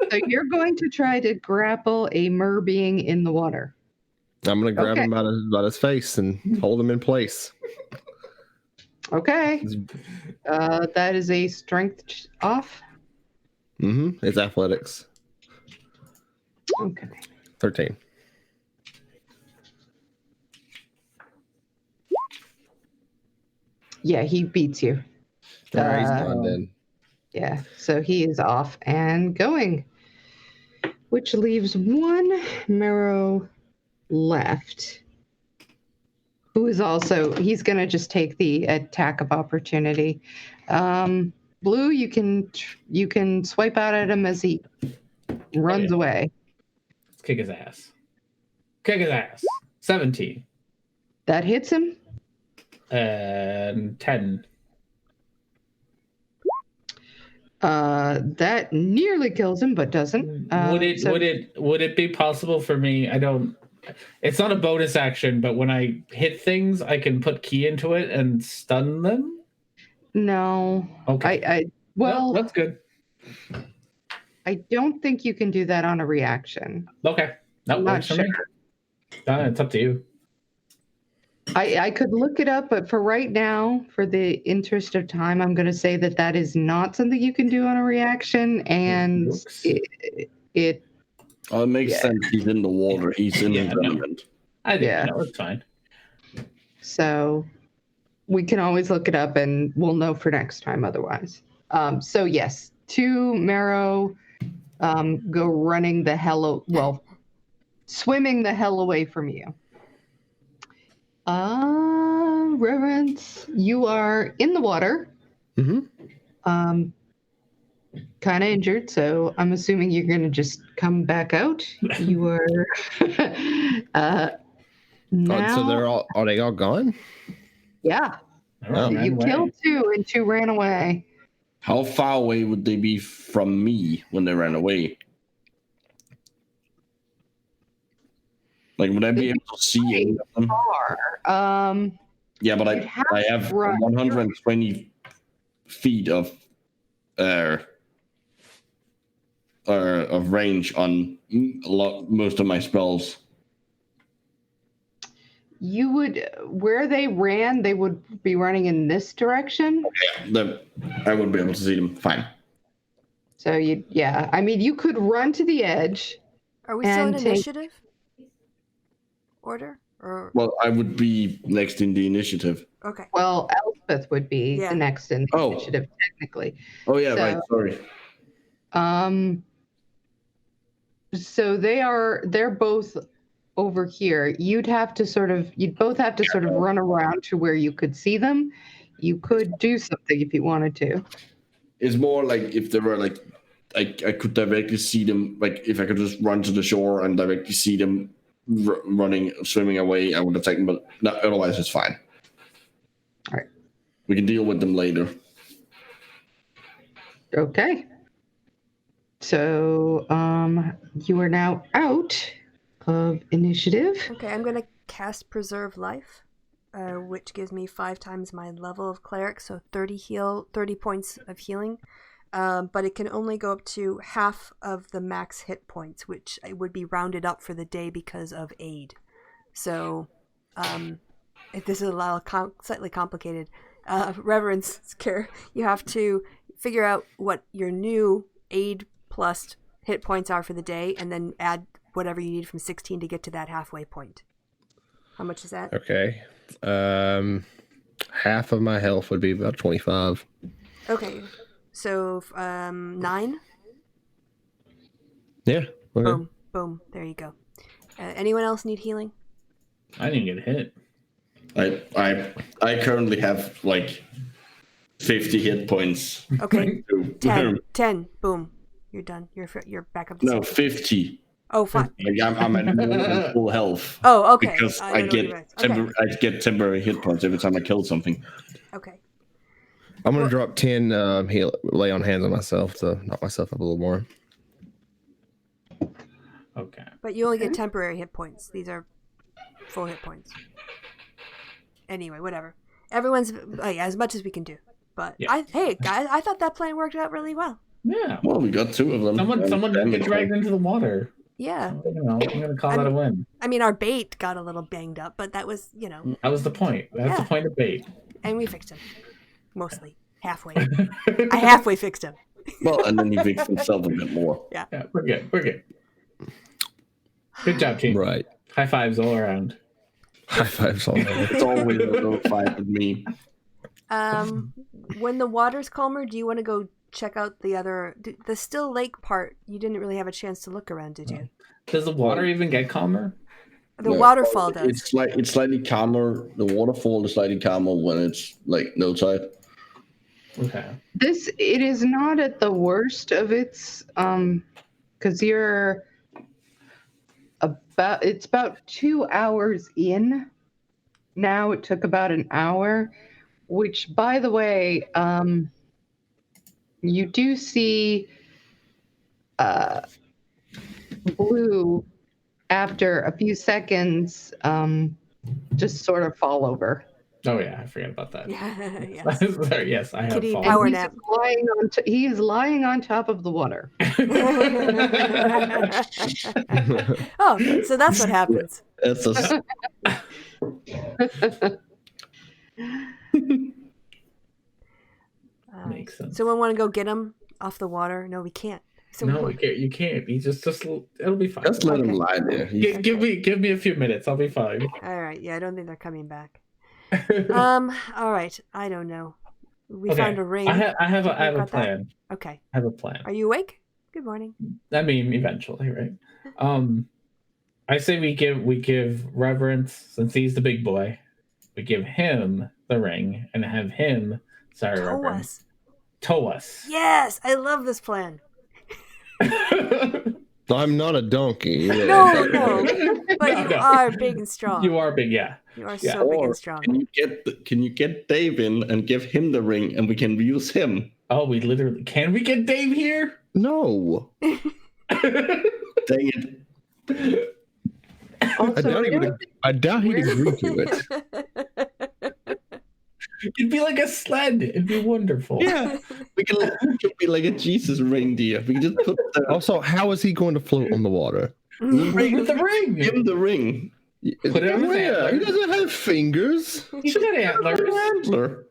S4: So you're going to try to grapple a mer being in the water.
S5: I'm going to grab
S4: Okay.
S5: him by his face and hold him in place.
S4: Okay. That is a strength off.
S5: Mm-hmm. It's athletics.
S4: Okay.
S5: 13.
S4: Yeah, he beats you.
S5: All right, he's gone then.
S4: Yeah, so he is off and going, which leaves one marrow left, who is also, he's going to just take the attack of opportunity. Blue, you can swipe out at him as he runs away.
S2: Let's kick his ass. 17.
S4: That hits him.
S2: And 10.
S4: That nearly kills him, but doesn't.
S2: Would it be possible for me? It's not a bonus action, but when I hit things, I can put key into it and stun them.
S4: No.
S2: Okay.
S4: Well,
S2: no, that's good.
S4: I don't think you can do that on a reaction.
S2: Okay, that works for me. It's up to you.
S4: I could look it up, but for right now, for the interest of time, I'm going to say that is not something you can do on a reaction, and it
S3: makes sense. He's in the water. He's in his element.
S2: I think it's fine.
S4: So we can always look it up, and we'll know for next time otherwise. So yes, 2 Marrow go running the hell, swimming the hell away from you. Reverence, you are in the water.
S5: Mm-hmm.
S4: Kind of injured, so I'm assuming you're going to just come back out. You are. Now,
S5: so are they all gone?
S4: Yeah. You killed 2 and 2 ran away.
S3: How far away would they be from me when they ran away? Like, would I be able to see any of them?
S4: Far.
S3: Yeah, but I have 120 feet of range on most of my spells.
S4: You would, where they ran, they would be running in this direction.
S3: Yeah, I would be able to see them. Fine.
S4: So I mean, you could run to the edge.
S1: Are we still in initiative order? Or...
S3: Well, I would be next in the initiative.
S1: Okay.
S4: Well, Elspeth would be the next in the initiative, technically.
S3: Oh, yeah, right. Sorry.
S4: So they're both over here. You'd both have to sort of run around to where you could see them. You could do something if you wanted to.
S3: It's more like if they were like, I could directly see them. Like if I could just run to the shore and directly see them swimming away, I would attack them. But otherwise, it's fine.
S4: All right.
S3: We can deal with them later.
S4: Okay. So you are now out of initiative.
S1: Okay, I'm going to cast Preserve Life, which gives me 5 times my level of cleric, so 30 points of healing. But it can only go up to half of the max hit points, which would be rounded up for the day because of aid. So if this is a little slightly complicated. Reverence, you have to figure out what your new aid plus hit points are for the day, and then add whatever you need from 16 to get to that halfway point. How much is that?
S5: Okay. Half of my health would be about 25.
S1: Okay. So 9?
S5: Yeah. Okay.
S1: Boom. There you go. Anyone else need healing?
S2: I didn't get hit.
S3: I currently have like 50 hit points.
S1: Okay. 10. Boom. You're done. You're back up to
S3: 50.
S1: Oh, fine.
S3: Like I'm at full health.
S1: Oh, okay.
S3: Because I get temporary hit points every time I kill something.
S1: Okay.
S5: I'm gonna drop 10 lay on hands on myself to knock myself up a little more.
S2: Okay.
S1: But you only get temporary hit points. These are full hit points. Anyway, whatever. Everyone's as much as we can do. But hey guys, I thought that plan worked out really well.
S2: Yeah.
S3: Well, we got 2 of them.
S2: Someone didn't get dragged into the water.
S1: Yeah.
S2: So, I'm gonna call that a win.
S1: I mean, our bait got a little banged up, but that was,
S2: That was the point. That's the point of bait.
S1: And we fixed him. Mostly. Halfway. I halfway fixed him.
S3: Well, and then he fixed himself a bit more.
S1: Yeah.
S2: We're good. Good job, team.
S5: Right.
S2: High fives all around.
S5: High fives all around.
S3: It's always a little fight with me.
S1: When the water's calmer, do you want to go check out the still lake part? You didn't really have a chance to look around, did you?
S2: Does the water even get calmer?
S1: The waterfall does.
S3: It's slightly calmer. The waterfall is slightly calmer when it's like no tide.
S2: Okay.
S4: It is not at the worst of its because you're it's about 2 hours in now. It took about an hour, which, by the way, you do see Blue after a few seconds just sort of fall over.
S2: Oh yeah, I forget about that.
S1: Yeah, yes.
S2: Sorry, yes, I have
S1: Kitty
S2: fallen.
S1: power
S4: He's
S1: nap.
S4: he is lying on top of the water.
S1: Oh, so that's what happens.
S3: It's a,
S2: Makes sense.
S1: So we want to go get him off the water? No, we can't. So
S2: No, we can't. You can't. You just it'll be fine.
S3: just let him
S1: Okay.
S3: lie there.
S2: Give me a few minutes. I'll be fine.
S1: All right. Yeah, I don't think they're coming back. All right. I don't know. We
S2: Okay,
S1: found a ring.
S2: I have
S1: Did
S2: a
S1: you got that?
S2: plan.
S1: Okay.
S2: I have a plan.
S1: Are you awake? Good morning.
S2: I mean, eventually, right? I say we give reverence, since he's the big boy. We give him the ring and have him
S1: Tow
S2: reverence.
S1: us.
S2: Tow us.
S1: Yes, I love this plan.
S5: I'm not a donkey.
S1: No, but you
S2: No.
S1: are big and strong.
S2: You are big, yeah.
S1: You are
S2: Yeah.
S1: so big
S3: Or
S1: and strong.
S3: can you get Dave in and give him the ring and we can use him?
S2: Oh, we literally can we get Dave here?
S5: No.
S3: Dang it.
S4: Also,
S5: I doubt he'd agree to it.
S2: It'd be like a sled. It'd be wonderful.
S3: Yeah, it could be like a Jesus reindeer. We can just put
S5: Also, how is he going to float on the water?
S2: The ring.
S3: give him the ring.
S2: Put it on his
S5: Where?
S2: antler.
S5: He doesn't have fingers.
S2: He's got antlers.
S3: Antler.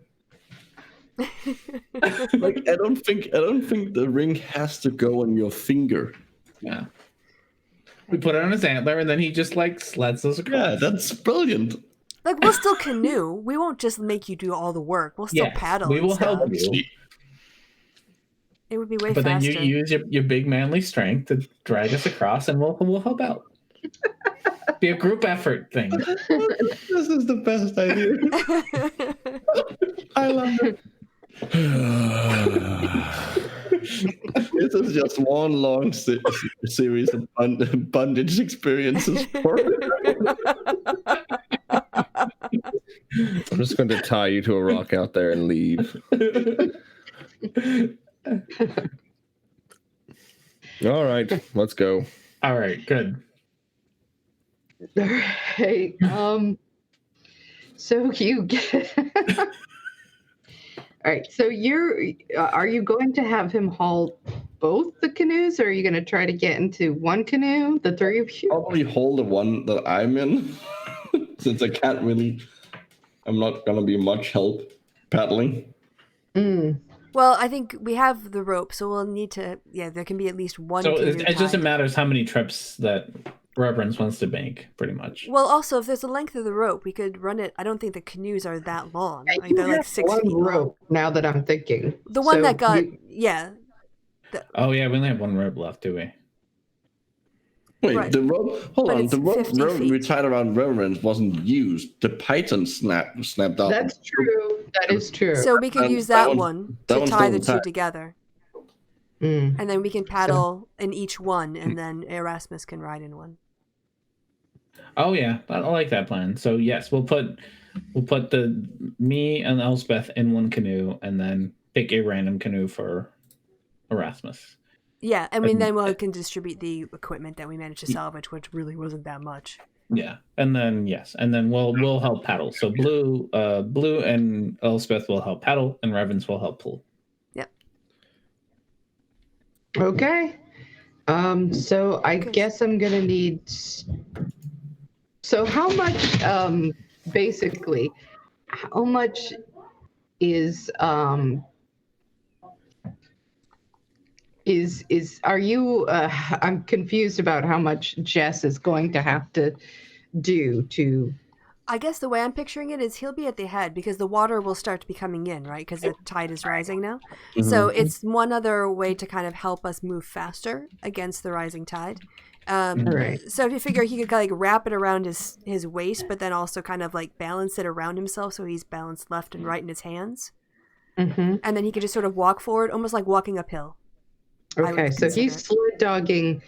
S3: Like I don't think the ring has to go on your finger.
S2: Yeah. We put it on his antler, and then he just like sleds us across.
S3: Yeah, that's brilliant.
S1: Like, we'll still canoe. We won't just make you do all the work. We'll still
S2: Yes,
S1: paddle.
S2: we
S1: and
S2: will
S1: stuff.
S2: help you.
S1: It would be way
S2: But
S1: faster.
S2: then you use your big manly strength to drag us across, and we'll help out. Be a group effort thing.
S3: This is the best idea. I love it. This is just one long series of bondage experiences.
S5: I'm just going to tie you to a rock out there and leave. All right, let's go.
S2: All right, good.
S4: all right. So you get. All right. So are you going to have him haul both the canoes, or are you going to try to get into one canoe, the three of you?
S3: Probably hold the one that I'm in, since I'm not gonna be much help paddling.
S1: Well, I think we have the rope, so we'll need to. Yeah, there can be at least one.
S2: So
S1: canoe
S2: it doesn't
S1: tied.
S2: matter how many trips that Reverence wants to make, pretty much.
S1: Well, also, if there's a length of the rope, we could run it. I don't think the canoes are that long.
S4: I
S1: Like,
S4: do
S1: they're like
S4: have
S1: 6
S4: one
S1: feet long.
S4: rope. Now that I'm thinking,
S1: The one
S4: So
S1: that got
S4: you-
S1: yeah.
S2: Oh yeah, we only have one rope left, do we?
S3: Wait,
S1: Right.
S3: the rope. Hold
S1: But
S3: on,
S1: it's
S3: the rope
S1: 50 feet.
S3: we tied around Reverence wasn't used. The python snapped out.
S4: that's true. That is true.
S1: So we could
S3: That-
S1: use
S3: that
S1: that
S3: one-
S1: one
S3: that
S1: to
S3: one's
S1: tie the
S3: still
S1: two
S3: intact.
S1: together,
S4: Mm.
S1: and then we can paddle in each one, and then Erasmus can ride in one.
S2: Oh yeah, I like that plan. So yes, we'll put me and Elspeth in one canoe, and then pick a random canoe for Erasmus.
S1: Yeah, I mean, then we
S2: Okay.
S1: can distribute the equipment that we managed to salvage, which really wasn't that much.
S2: Yeah, and then we'll help paddle. So Blue and Elspeth will help paddle, and Reverence will help pull.
S4: Okay. So I guess I'm gonna need. So how much? Basically, how much is are you? I'm confused about how much Jess is going to have to do to.
S1: I guess the way I'm picturing it is he'll be at the head because the water will start to be coming in, right? Because the tide is rising now. So it's one other way to kind of help us move faster against the rising tide
S4: Right.
S1: So if you figure he could like wrap it around his waist, but then also kind of like balance it around himself so he's balanced left and right in his hands.
S4: Mm-hmm.
S1: And then he could just sort of walk forward, almost like walking uphill.
S4: Okay, so he's sled dogging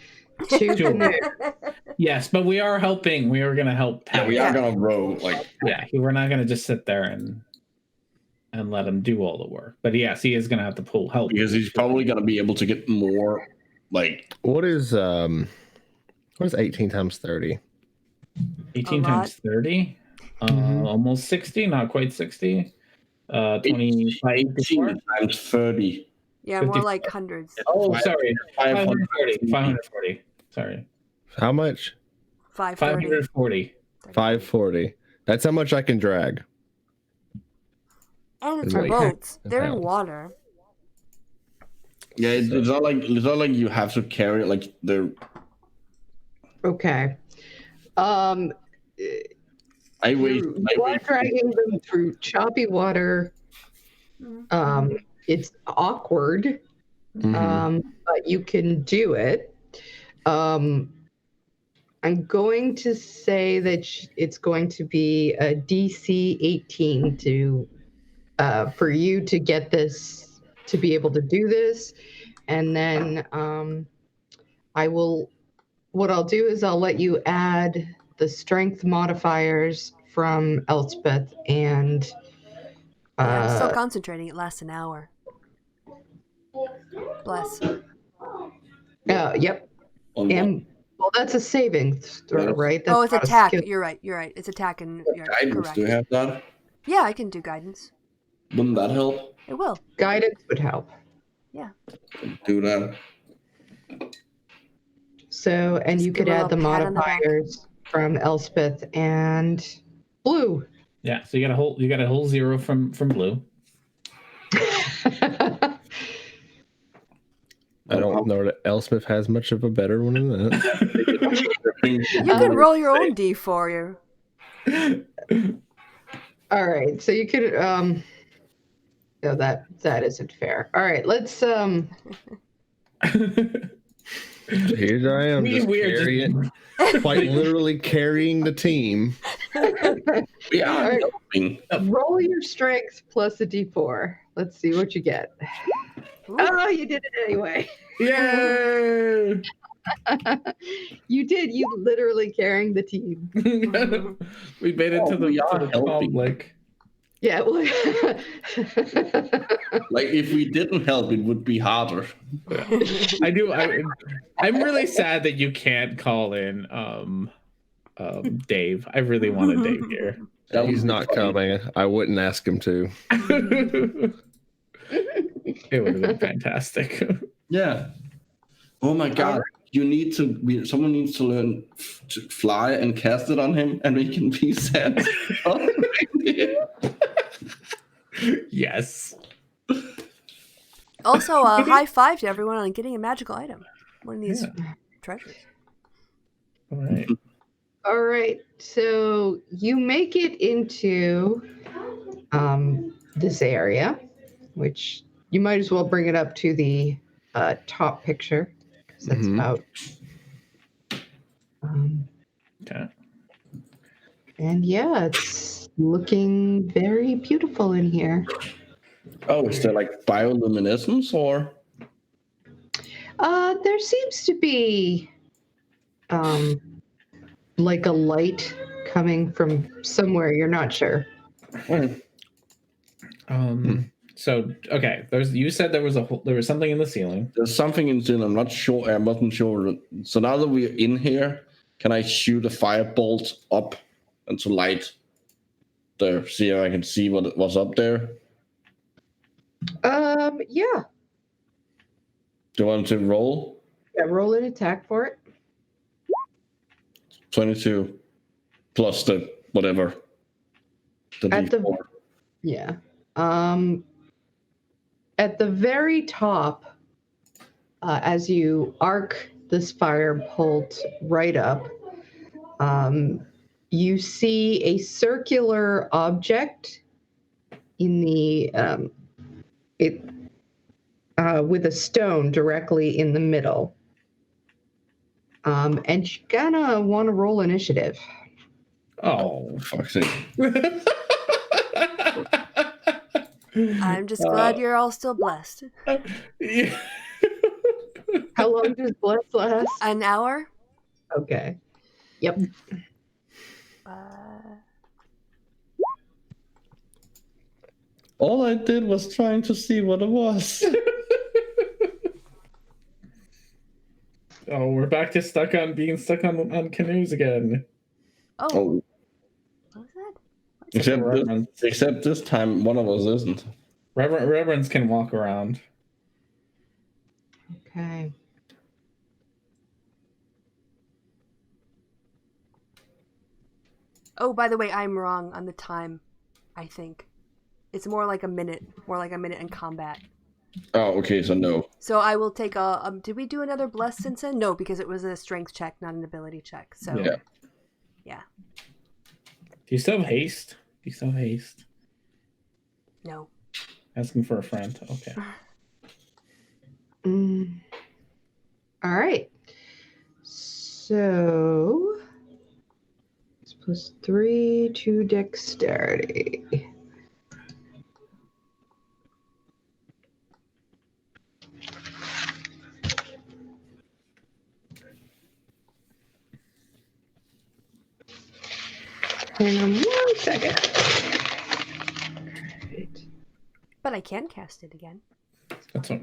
S4: to canoe.
S2: Yes, but we are helping. We are going to help.
S3: Yeah, we are gonna row. Like,
S2: we're not going to just sit there and let him do all the work. But yes, he is going to have to pull help
S3: because he's probably gonna be able to get more. Like,
S5: What is 18 times 30?
S2: 18 times 30, almost 60, not quite 60. 25
S3: 18 times 30.
S1: Yeah, more like hundreds.
S2: Oh, sorry. 540. 540. Sorry.
S5: How much?
S2: 540.
S5: 540. That's how much I can drag.
S1: And it's
S5: Wait.
S1: boats. They're in
S5: Pounds.
S1: water.
S3: Yeah, it's not like you have to carry it like the.
S4: Okay.
S3: I wait.
S4: You are dragging them through choppy water. It's awkward, but you can do it. I'm going to say that it's going to be a DC 18 to for you to get this, to be able to do this, and then what I'll do is I'll let you add the strength modifiers from Elspeth and.
S1: I'm still concentrating. It lasts an hour. Bless.
S4: Yep. And well, that's a saving throw, right? That's
S1: it's
S4: not a
S1: attack.
S4: skill.
S1: You're right. It's attack and
S3: Guidance.
S1: correct.
S3: Do you have that?
S1: Yeah, I can do guidance.
S3: Wouldn't that help?
S1: It will.
S4: Guidance would help.
S1: Yeah.
S3: Do that.
S4: So, and
S1: Just
S4: you
S1: give
S4: could
S1: her a
S4: add the
S1: pat on the back.
S4: modifiers from Elspeth and Blue.
S2: Yeah, so you got a whole 0 from Blue.
S5: I don't know that Elspeth has much of a better one than that.
S1: You can roll your own D4 you.
S4: All right, so you could no, that isn't fair. All right, let's
S5: Here I am, just carrying, quite literally carrying the team.
S3: We are
S4: All right.
S3: helping.
S4: Roll your strength plus a D4. Let's see what you get.
S1: Ooh.
S4: Oh, you did it anyway.
S2: Yay!
S4: You did. You literally carrying the team.
S2: We made it to the
S3: helping.
S2: public.
S4: Yeah. Well,
S3: Like, if we didn't help, it would be harder.
S2: I'm really sad that you can't call in Dave. I really wanted Dave here.
S5: He's not coming. I wouldn't ask him to.
S2: It would have been fantastic.
S3: Yeah. Oh my god. Someone needs to learn to fly and cast it on him and make him be sad.
S2: Yes.
S1: Also, high five to everyone on getting a magical item. One of these treasures.
S2: All right.
S4: all right. So you make it into this area, which you might as well bring it up to the top picture because that's about.
S2: Okay.
S4: And yeah, it's looking very beautiful in here.
S3: Oh, is there like bioluminescence or?
S4: There seems to be like a light coming from somewhere. You're not sure.
S2: So okay, you said there was something in the ceiling.
S3: There's something in there. I'm not sure. I wasn't sure. So now that we're in here, can I shoot a firebolt up and to light there? See if I can see what's up there.
S4: Yeah.
S3: Do you want to roll?
S4: Yeah, roll an attack for it.
S3: 22 plus the whatever. The D4.
S4: Yeah. At the very top, as you arc this firebolt right up, you see a circular object in the with a stone directly in the middle. And you're gonna want to roll initiative.
S2: Oh.
S3: Fuck's sake.
S1: I'm just glad you're all still blessed.
S2: Yeah.
S4: How long does bless last?
S1: An hour?
S4: Okay. Yep.
S3: All I did was trying to see what it was.
S2: Oh, we're back to being stuck on canoes again.
S1: Oh. What was that?
S3: Except this time, one of us isn't.
S2: Reverends can walk around.
S4: Okay.
S1: Oh, by the way, I'm wrong on the time, I think. It's more like a minute in combat.
S3: Oh, okay, so no.
S1: So I will take a... did we do another bless since then? No, because it was a strength check, not an ability check. So, yeah.
S2: Do you still have haste?
S1: No.
S2: Asking for a friend. Okay.
S4: All right. So it's +3 to dexterity. Hang on 1 second. Right.
S1: But I can cast it again.
S2: That's what,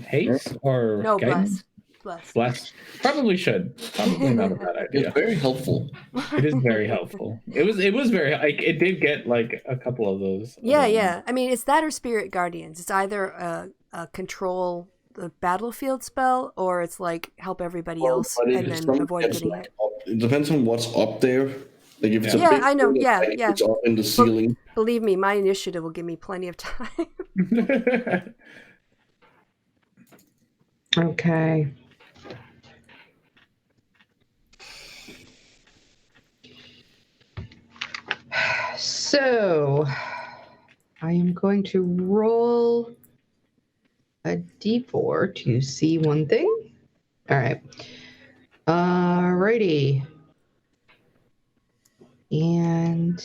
S2: haste or
S1: No,
S2: guidance? Bless. Probably should. Probably not a bad idea.
S3: It's very helpful.
S2: It is very helpful. It was very like it did get like a couple of those.
S1: Yeah. I mean, it's that or Spirit Guardians. It's either a control the battlefield spell or it's like help everybody else and then avoid getting hit.
S3: It depends on what's up there. Like if it's a
S1: Yeah,
S3: big
S1: I know.
S3: thing,
S1: Yeah,
S3: like,
S1: yeah.
S3: It's up in the ceiling.
S1: Believe me, my initiative will give me plenty of time.
S4: Okay. So I am going to roll a d4 to see one thing. All right. Alrighty. And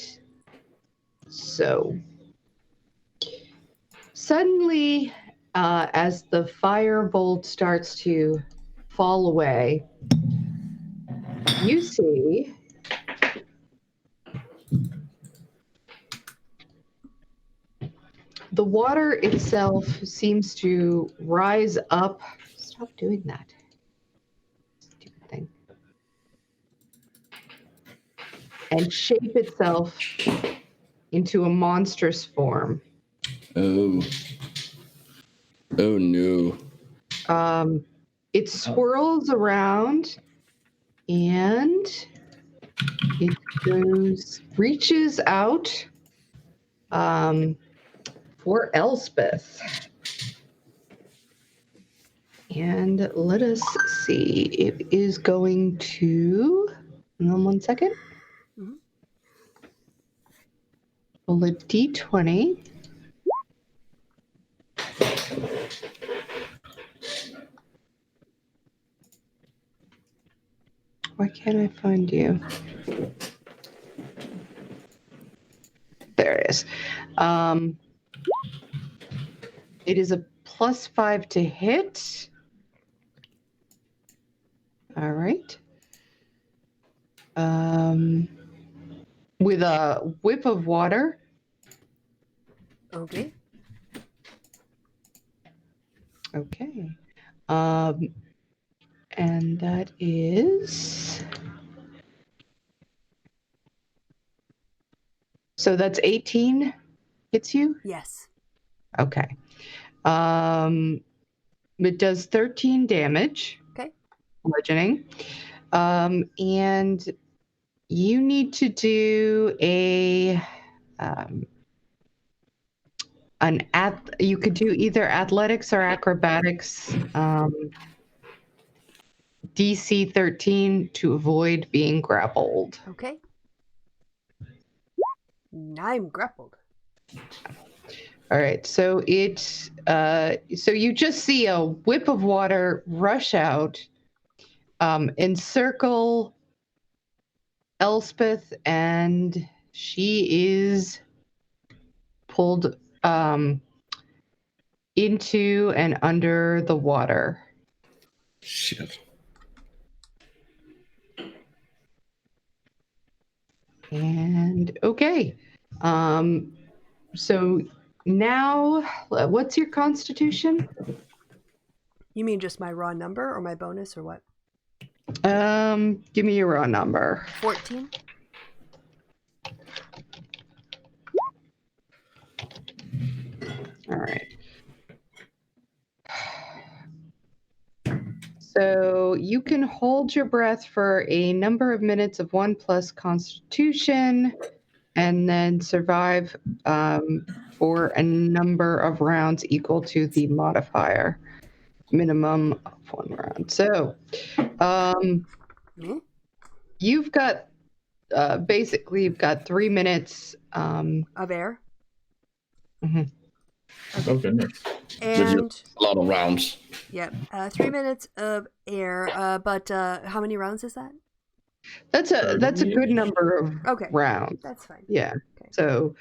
S4: so suddenly, as the firebolt starts to fall away, you see the water itself seems to rise up. Stop doing that. Stupid thing. And shape itself into a monstrous form.
S3: Oh. Oh no.
S4: It swirls around and it reaches out for Elspeth. And let us see. It is going to. Hang on 1 second. Roll a d20. Why can't I find you? There it is. It is a +5 to hit. All right. With a whip of water.
S1: Okay.
S4: Okay. And that is. So that's 18 hits you?
S1: Yes.
S4: Okay. It does 13 damage.
S1: Okay.
S4: Bludgeoning. And you need to do you could do either athletics or acrobatics, DC 13 to avoid being grappled.
S1: Okay. I'm grappled.
S4: All right, so so you just see a whip of water rush out, encircle Elspeth, and she is pulled into and under the water.
S3: Shit.
S4: And okay. So now, what's your constitution?
S1: You mean just my raw number or my bonus or what?
S4: Give me your raw number.
S1: 14.
S4: All right. So you can hold your breath for a number of minutes of 1 plus constitution, and then survive for a number of rounds equal to the modifier. Minimum of 1 round. So you've got basically you've got 3 minutes
S1: Of air.
S4: mhm.
S2: Oh goodness.
S1: And
S3: A lot of rounds.
S1: yep, 3 minutes of air. But how many rounds is that?
S4: That's a
S2: 30-ish?
S4: good number of
S1: Okay.
S4: rounds.
S1: That's fine.
S4: Yeah.
S1: Okay.
S4: So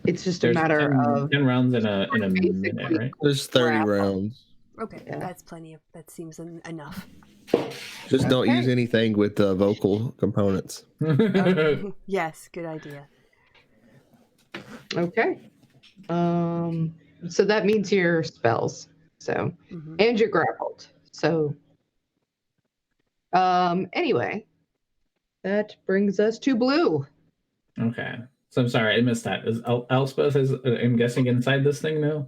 S4: it's just
S2: There's
S4: a matter
S2: 10,
S4: of
S2: 10 rounds in a minute, right?
S5: There's 30
S4: Wrap.
S5: rounds.
S1: Okay,
S4: Yeah.
S1: that's plenty of. That seems enough.
S5: Just don't
S4: Okay.
S5: use anything with vocal components.
S1: Yes, good idea.
S4: okay. So that means your spells. So
S1: Mhm.
S4: and you're grappled. So anyway, that brings us to Blue.
S2: Okay. So I'm sorry, I missed that. Is Elspeth is I'm guessing inside this thing now?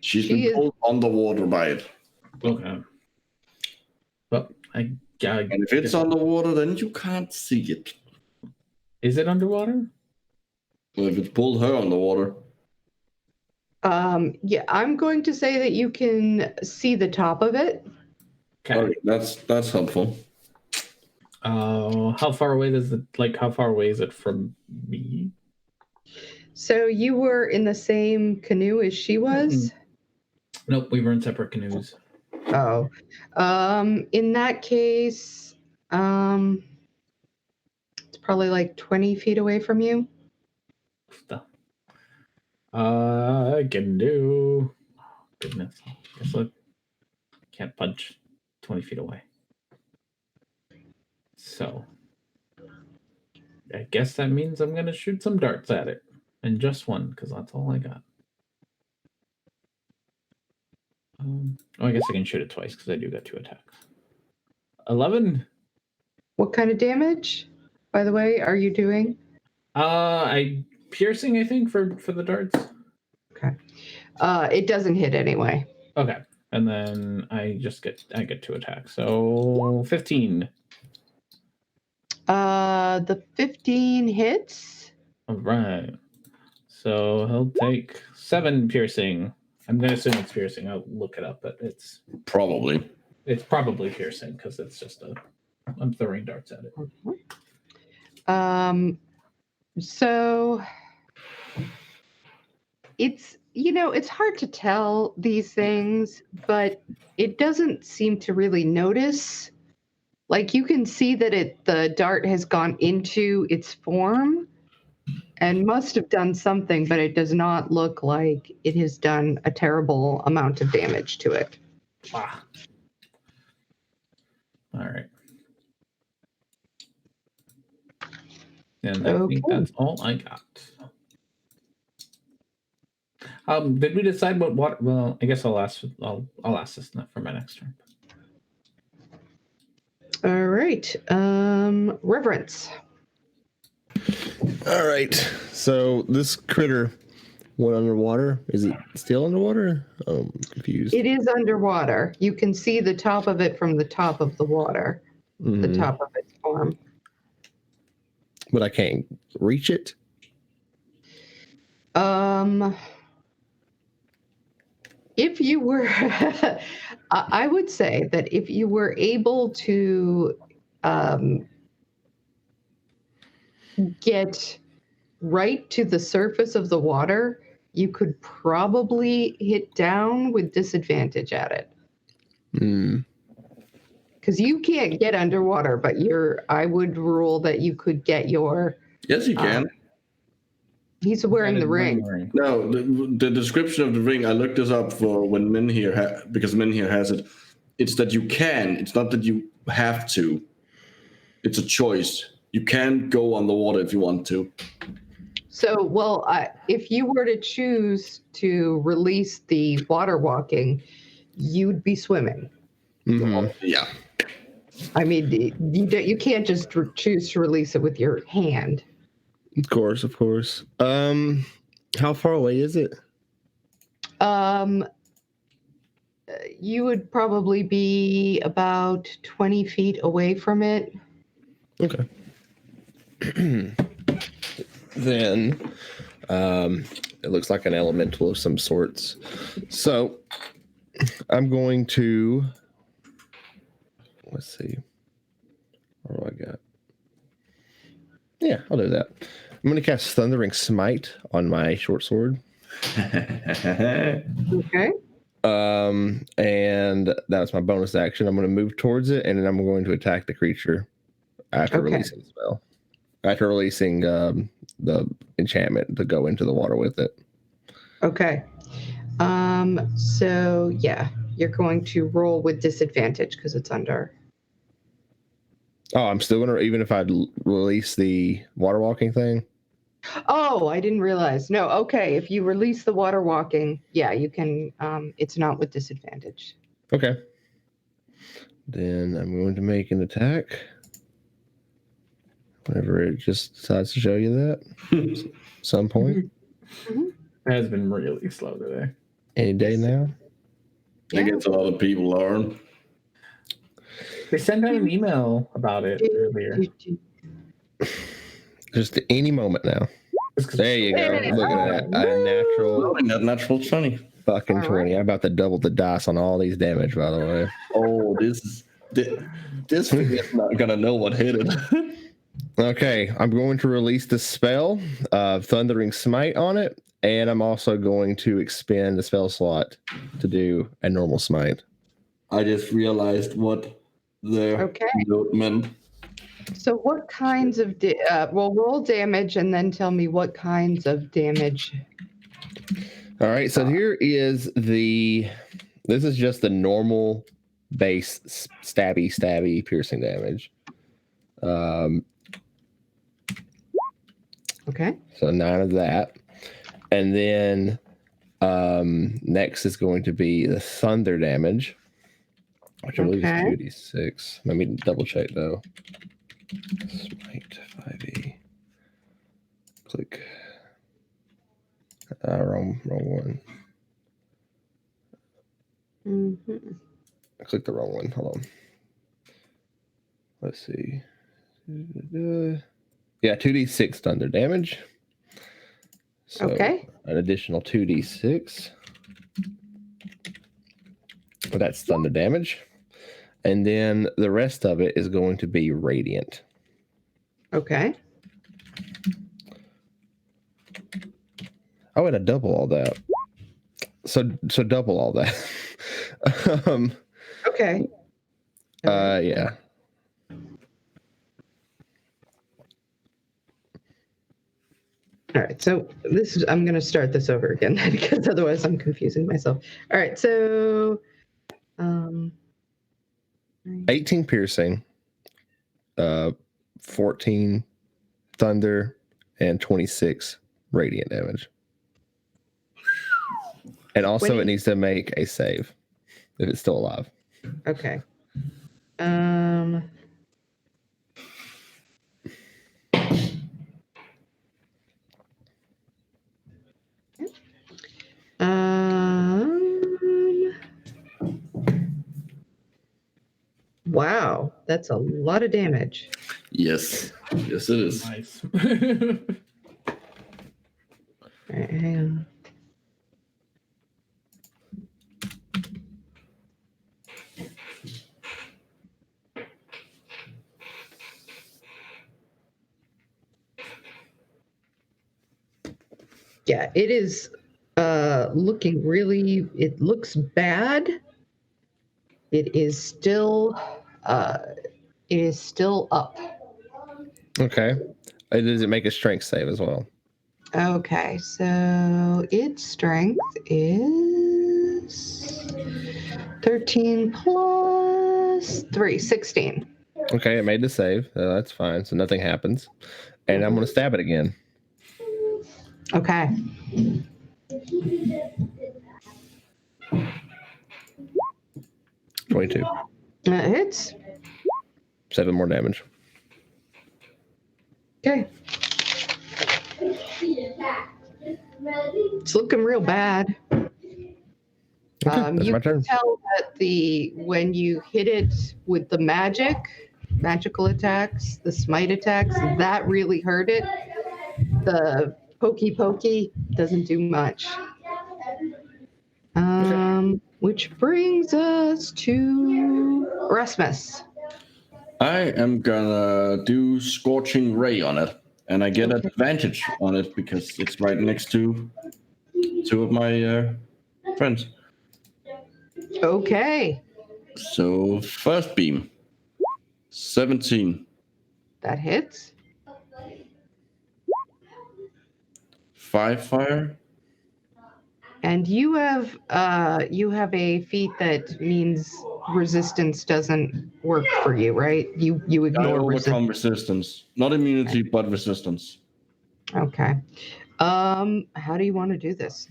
S3: She's
S4: She
S3: been
S4: is-
S3: pulled underwater by it.
S2: Okay. Well, I
S3: And if it's underwater, then you can't see it.
S2: is it underwater?
S3: Well, if it pulled her underwater.
S4: Yeah, I'm going to say that you can see the top of it.
S2: Okay.
S3: Okay, that's helpful.
S2: How far away how far away is it from me?
S4: So you were in the same canoe as she was?
S2: Nope, we were in separate canoes.
S4: Oh. In that case, it's probably like 20 feet away from you.
S2: I can do. Oh, goodness. Guess I can't punch 20 feet away. So I guess that means I'm gonna shoot some darts at it. And just one, because that's all I got. I guess I can shoot it twice because I do got 2 attacks. 11.
S4: What kind of damage, by the way, are you doing?
S2: I piercing, I think, for the darts.
S4: Okay. It doesn't hit anyway.
S2: Okay. And then I get 2 attacks. So 15.
S4: The 15 hits.
S2: All right. So he'll take 7 piercing. I'm gonna assume it's piercing. I'll look it up, but it's
S3: Probably.
S2: probably piercing because it's just I'm throwing darts at it.
S4: So it's hard to tell these things, but it doesn't seem to really notice. Like you can see that the dart has gone into its form and must have done something, but it does not look like it has done a terrible amount of damage to it.
S2: Ah. All right. And I think that's all I got. Did we decide what water? Well, I guess I'll ask this for my next turn.
S4: All right. Reverence.
S5: All right. So this critter went underwater. Is it still underwater? I'm confused.
S4: It is underwater. You can see the top of it from the top of the water, the top of its form.
S5: But I can't reach it.
S4: If you were, I would say that if you were able to get right to the surface of the water, you could probably hit down with disadvantage at it. Because you can't get underwater, but I would rule that you could get your.
S3: Yes, you can.
S4: He's wearing the ring.
S3: No, the description of the ring, I looked this up for when Menhir, because Menhir has it. It's that you can. It's not that you have to. It's a choice. You can go on the water if you want to.
S4: So, well, if you were to choose to release the water walking, you'd be swimming.
S5: Mm-hmm.
S3: Yeah.
S4: I mean, you can't just choose to release it with your hand.
S5: Of course, of course. How far away is it?
S4: You would probably be about 20 feet away from it.
S5: Okay. Then it looks like an elemental of some sorts. So I'm going to, let's see. What do I got? Yeah, I'll do that. I'm going to cast Thundering Smite on my short sword.
S4: Okay.
S5: And that's my bonus action. I'm going to move towards it, and then I'm going to attack the creature after releasing the spell. After releasing the enchantment to go into the water with it.
S4: Okay. So yeah, you're going to roll with disadvantage because it's under.
S5: Oh, I'm still gonna, even if I release the water walking thing.
S4: Oh, I didn't realize. No, okay. If you release the water walking, yeah, you can. It's not with disadvantage.
S5: Okay. Then I'm going to make an attack. Whenever it just decides to show you that, some point.
S2: It has been really slow today.
S5: Any day now.
S3: I guess a lot of people are.
S2: They sent out an email about it earlier.
S5: Just any moment now. There you go. Look at that. A natural.
S3: Natural 20.
S5: Fucking 20. I'm about to double the dice on all these damage, by the way.
S3: Oh, this thing is not gonna know what hit it.
S5: Okay, I'm going to release the spell of Thundering Smite on it, and I'm also going to expend the spell slot to do a normal smite.
S3: I just realized what the note meant.
S4: So what kinds of roll damage and then tell me what kinds of damage.
S5: All right, so here is this is just the normal base stabby piercing damage.
S4: Okay.
S5: So 9 of that. And then next is going to be the thunder damage, which I believe is 2d6. Let me double check though. Smite 5e. Click. Wrong one.
S4: Mm-hmm.
S5: I clicked the wrong one. Hold on. Let's see. Yeah, 2d6 thunder damage. So an additional 2d6. That's thunder damage. And then the rest of it is going to be radiant.
S4: Okay.
S5: Oh, and I double all that. So double all that.
S4: Okay.
S5: Yeah.
S4: All right, so I'm going to start this over again because otherwise I'm confusing myself. All right, so
S5: 18 piercing, 14 thunder, and 26 radiant damage. And also it needs to make a save if it's still alive.
S4: Okay. Wow, that's a lot of damage.
S3: Yes. Yes, it is.
S2: Nice.
S4: All right, hang on. Yeah, it is it looks bad. It is still it is still up.
S5: Okay. Does it make a strength save as well?
S4: Okay, so its strength is 13 plus 3, 16.
S5: Okay, it made the save. That's fine. So nothing happens. And I'm going to stab it again.
S4: Okay.
S5: $22.
S4: That hits.
S5: 7 more damage.
S4: Okay. It's looking real bad.
S5: That's
S4: You
S5: my turn.
S4: can tell that when you hit it with the magical attacks, the smite attacks, that really hurt it. The pokey doesn't do much. Which brings us to Rasmus.
S3: I am gonna do Scorching Ray on it, and I get advantage on it because it's right next to two of my friends.
S4: Okay.
S3: So first beam, 17.
S4: That hits.
S3: 5 fire.
S4: And you have a feat that means resistance doesn't work for you, right? You
S3: I
S4: ignore
S3: overcome resistance. Not immunity, but resistance.
S4: Okay. How do you want to do this?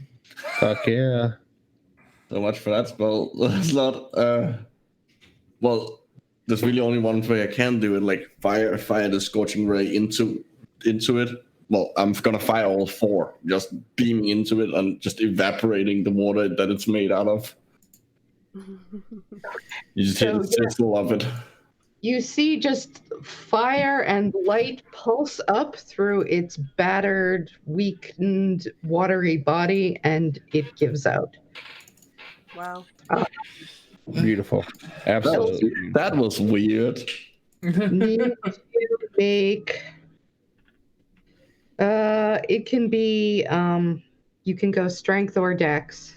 S5: Fuck yeah.
S3: So much for that spell. That's not well, there's really only one way I can do it, like fire the Scorching Ray into it. Well, I'm gonna fire all 4, just beaming into it and just evaporating the water that it's made out of. You just hear the sizzle of it.
S4: You see just fire and light pulse up through its battered, weakened, watery body, and it gives out.
S1: Wow.
S5: Beautiful. Absolutely.
S3: That was weird.
S4: Need to make. It can be. You can go strength or dex,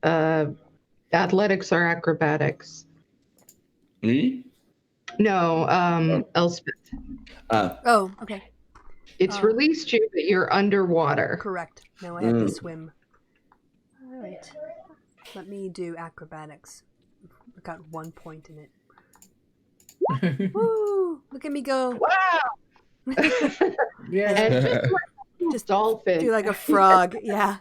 S4: athletics or acrobatics.
S3: Me?
S4: No, Elspeth.
S1: Oh, okay.
S4: It's released you, but you're underwater.
S1: Correct. Now I have to swim. All right. Let me do acrobatics. I got 1 point in it. Woo! Look at me go.
S4: Wow!
S2: Yeah.
S4: And
S1: Just
S4: dolphin.
S1: do like a frog. Yeah.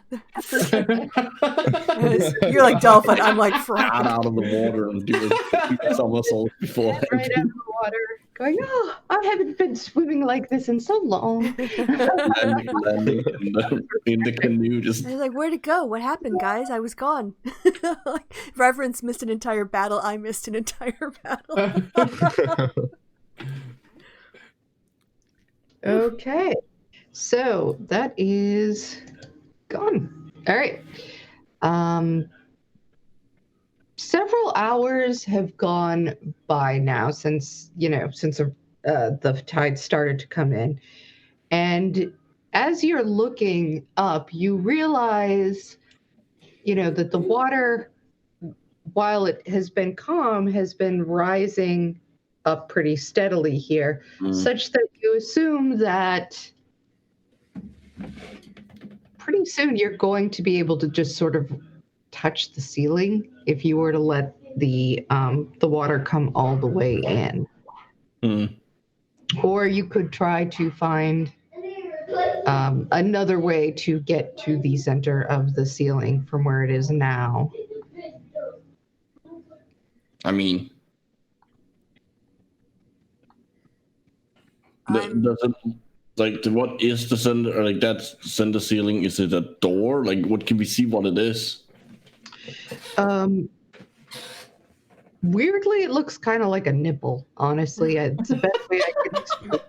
S1: You're like dolphin. I'm like
S3: Out
S1: frog.
S3: of the water and do a somersault before.
S4: Right out of the water, going, oh, I haven't been swimming like this in so long.
S3: landing in the canoe. Just
S1: I was like, where'd it go? What happened, guys? I was gone. Like, Reverence missed an entire battle. I missed an entire battle.
S4: Okay. So that is gone. All right. Several hours have gone by now since the tide started to come in. And as you're looking up, you realize, that the water, while it has been calm, has been rising up pretty steadily here, such that you assume that pretty soon you're going to be able to just sort of touch the ceiling if you were to let the water come all the way in. Or you could try to find another way to get to the center of the ceiling from where it is now.
S3: I mean, what is the center? Like that center ceiling? Is it a door? Like, what can we see? What it is?
S4: Weirdly, it looks kind of like a nipple. Honestly, it's the best way I can explain it.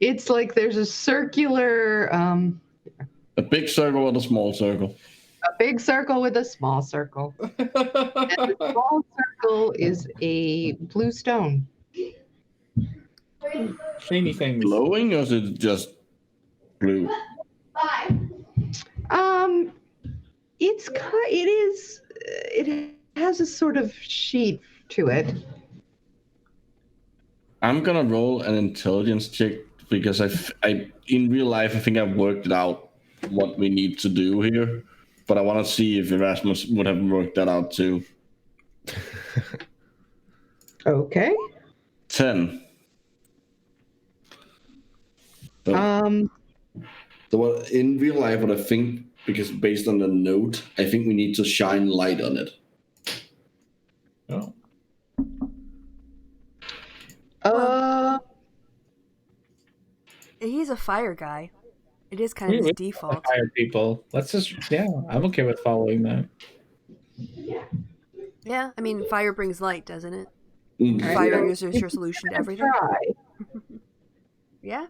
S4: It's like there's a circular.
S3: A big circle and a small circle.
S4: A big circle with a small circle. And the small circle is a blue stone.
S2: Shiny things.
S3: Glowing, or is it just blue?
S4: It has a sort of sheet to it.
S3: I'm gonna roll an intelligence check because I in real life I think I've worked it out what we need to do here, but I want to see if Erasmus would have worked that out too.
S4: Okay.
S3: 10. So, in real life, what I think, because based on the note, I think we need to shine light on it.
S2: Oh.
S1: He's a fire guy. It is kind of his default.
S2: Fire people. Let's just I'm okay with following that.
S1: Yeah, I mean, fire brings light, doesn't it?
S3: Mm.
S1: Fire is your solution to everything.
S4: Try.
S1: Yeah.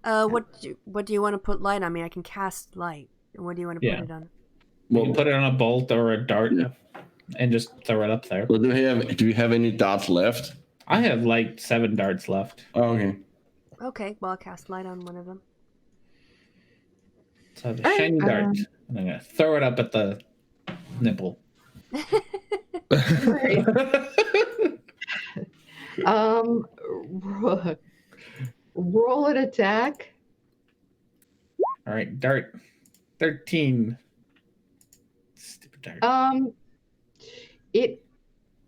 S1: What do you want to put light on? I mean, I can cast light. What do you want to put it on?
S2: You can put it on a bolt or a dart and just throw it up there.
S3: Well, do you have any darts left?
S2: I have like 7 darts left.
S3: Oh, okay.
S1: Okay, well, I'll cast light on one of them.
S2: So the shiny dart. And I'm gonna throw it up at the nipple.
S4: Roll an attack.
S2: All right, dart. 13. Stupid dart.
S4: It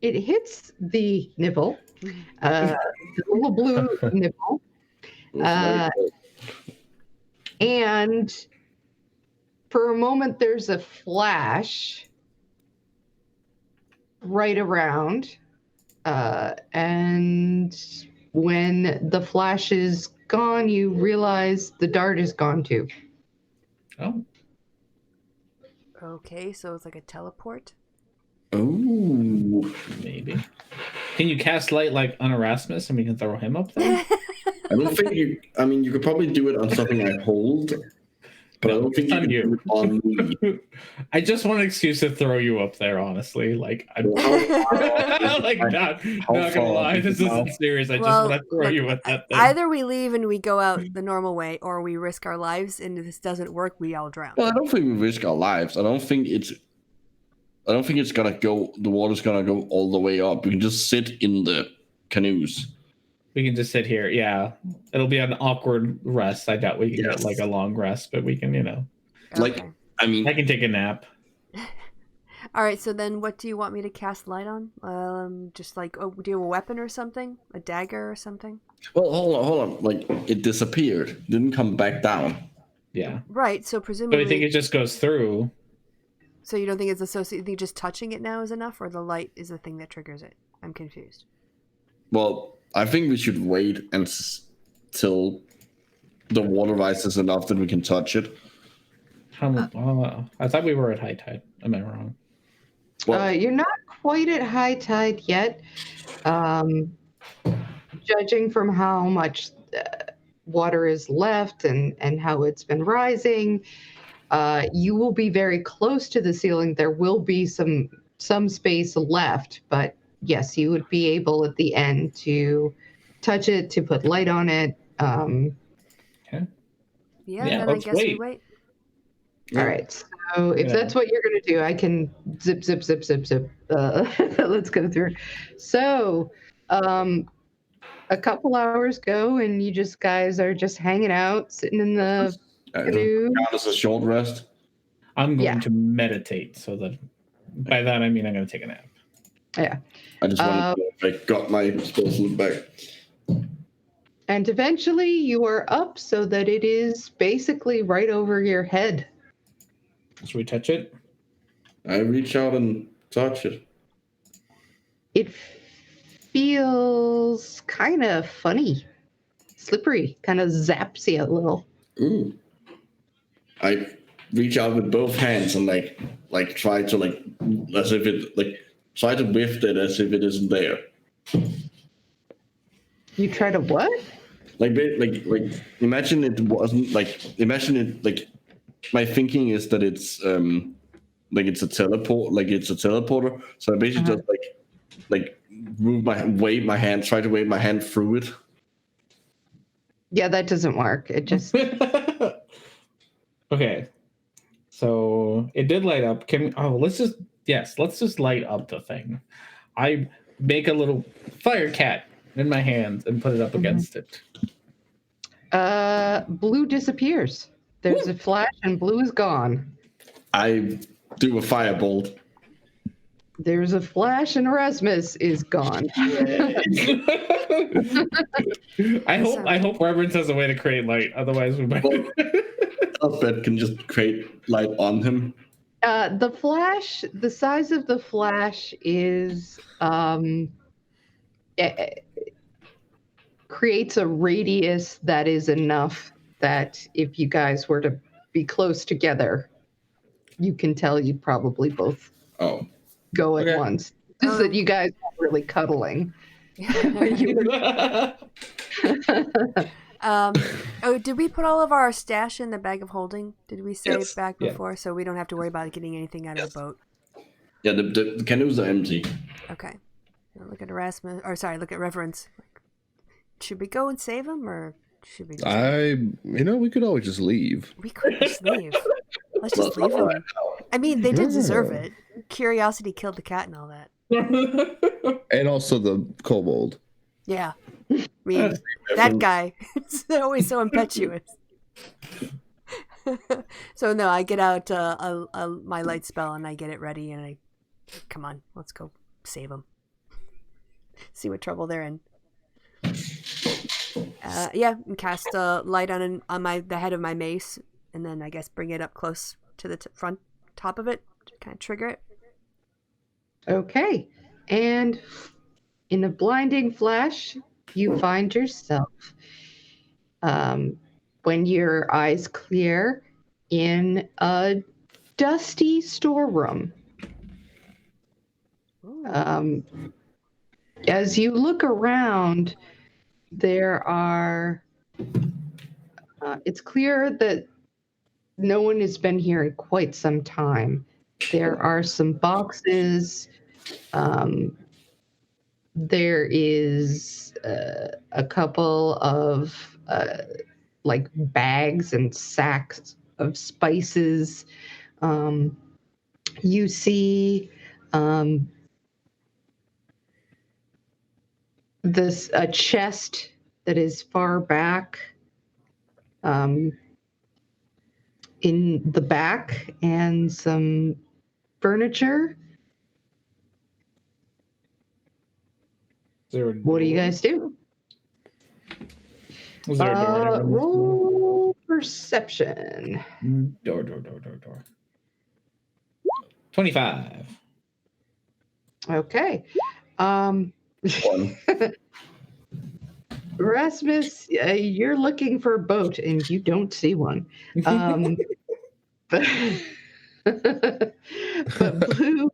S4: hits the nipple, the little blue nipple, and for a moment there's a flash right around, and when the flash is gone, you realize the dart is gone too.
S2: Oh.
S1: Okay, so it's like a teleport.
S3: Oh,
S2: Maybe. Can you cast light like on Erasmus and we can throw him up there?
S3: I don't think you. I mean, you could probably do it on something I hold, but I don't think you can do it on me.
S2: I just want an excuse to throw you up there, honestly. Like, I'm like not gonna lie, this isn't serious. I just want to throw you at that thing.
S1: Either we leave and we go out the normal way, or we risk our lives, and if this doesn't work, we all drown.
S3: Well, I don't think we risk our lives. I don't think it's gonna go. The water's gonna go all the way up. We can just sit in the canoes.
S2: We can just sit here. Yeah, it'll be an awkward rest. I doubt we can get like a long rest, but we can,
S3: Like, I mean,
S2: I can take a nap.
S1: All right. So then, what do you want me to cast light on? Just like, do you have a weapon or something? A dagger or something?
S3: Well, hold on. Like, it disappeared. Didn't come back down.
S2: Yeah.
S1: Right. So presumably.
S2: But I think it just goes through.
S1: So you don't think it's associated? You think just touching it now is enough, or the light is the thing that triggers it? I'm confused.
S3: Well, I think we should wait until the water rises enough that we can touch it.
S2: I thought we were at high tide. Am I wrong?
S3: Well,
S4: You're not quite at high tide yet. Judging from how much water is left and how it's been rising, you will be very close to the ceiling. There will be some space left, but yes, you would be able at the end to touch it, to put light on it.
S1: Yeah, then I guess we wait.
S4: All right. So if that's what you're going to do, I can zip. Let's go through. So a couple hours go, and you guys are just hanging out, sitting in the canoe.
S3: As a short rest.
S2: I'm going to meditate, so that by that I mean I'm going to take a nap.
S4: Yeah.
S3: I just wanted to know if I got my spell back.
S4: And eventually you are up so that it is basically right over your head.
S2: Should we touch it?
S3: I reach out and touch it.
S4: It feels kind of funny, slippery, kind of zaps you a little.
S3: Ooh. I reach out with both hands and like try to as if it try to lift it as if it isn't there.
S4: You try to what?
S3: Like imagine it wasn't imagine it my thinking is that it's it's a teleporter. So I basically just wave my hand, try to wave my hand through it.
S4: Yeah, that doesn't work. It just
S2: Okay. So it did light up. Let's just light up the thing. I make a little fire cat in my hands and put it up against it.
S4: Blue disappears. There's a flash and blue is gone.
S3: I do a firebolt.
S4: There's a flash and Erasmus is gone.
S2: I hope Reverence has a way to create light. Otherwise, we might.
S3: Elspeth can just create light on him.
S4: The flash, the size of the flash is creates a radius that is enough that if you guys were to be close together, you can tell you'd probably both go at once. Just that you guys aren't really cuddling.
S1: Did we put all of our stash in the bag of holding? Did we say back before, so we don't have to worry about getting anything out of the boat?
S3: Yeah, the canoes are empty.
S1: Okay. Look at Erasmus, or sorry, look at Reverence. Should we go and save him, or should we?
S5: We could always just leave.
S1: We could just leave. Let's just leave them. I mean, they did deserve it. Curiosity killed the cat and all that.
S5: And also the kobold.
S1: Yeah. I mean, that guy is always so impetuous. So, no, I get out my light spell and I get it ready and come on, let's go save them. See what trouble they're in. And cast light on the head of my mace, and then I guess bring it up close to the front top of it to kind of trigger it.
S4: Okay, and in a blinding flash, you find yourself, when your eyes clear, in a dusty storeroom. As you look around, there are, it's clear that no one has been here in quite some time. There are some boxes. There is a couple of like bags and sacks of spices. You see a chest that is far back in the back, and some furniture. What do you guys do?
S2: Was there a door?
S4: Roll perception.
S2: Door. 25.
S4: Okay.
S3: One.
S4: Rasmus, you're looking for a boat and you don't see one. But Blue,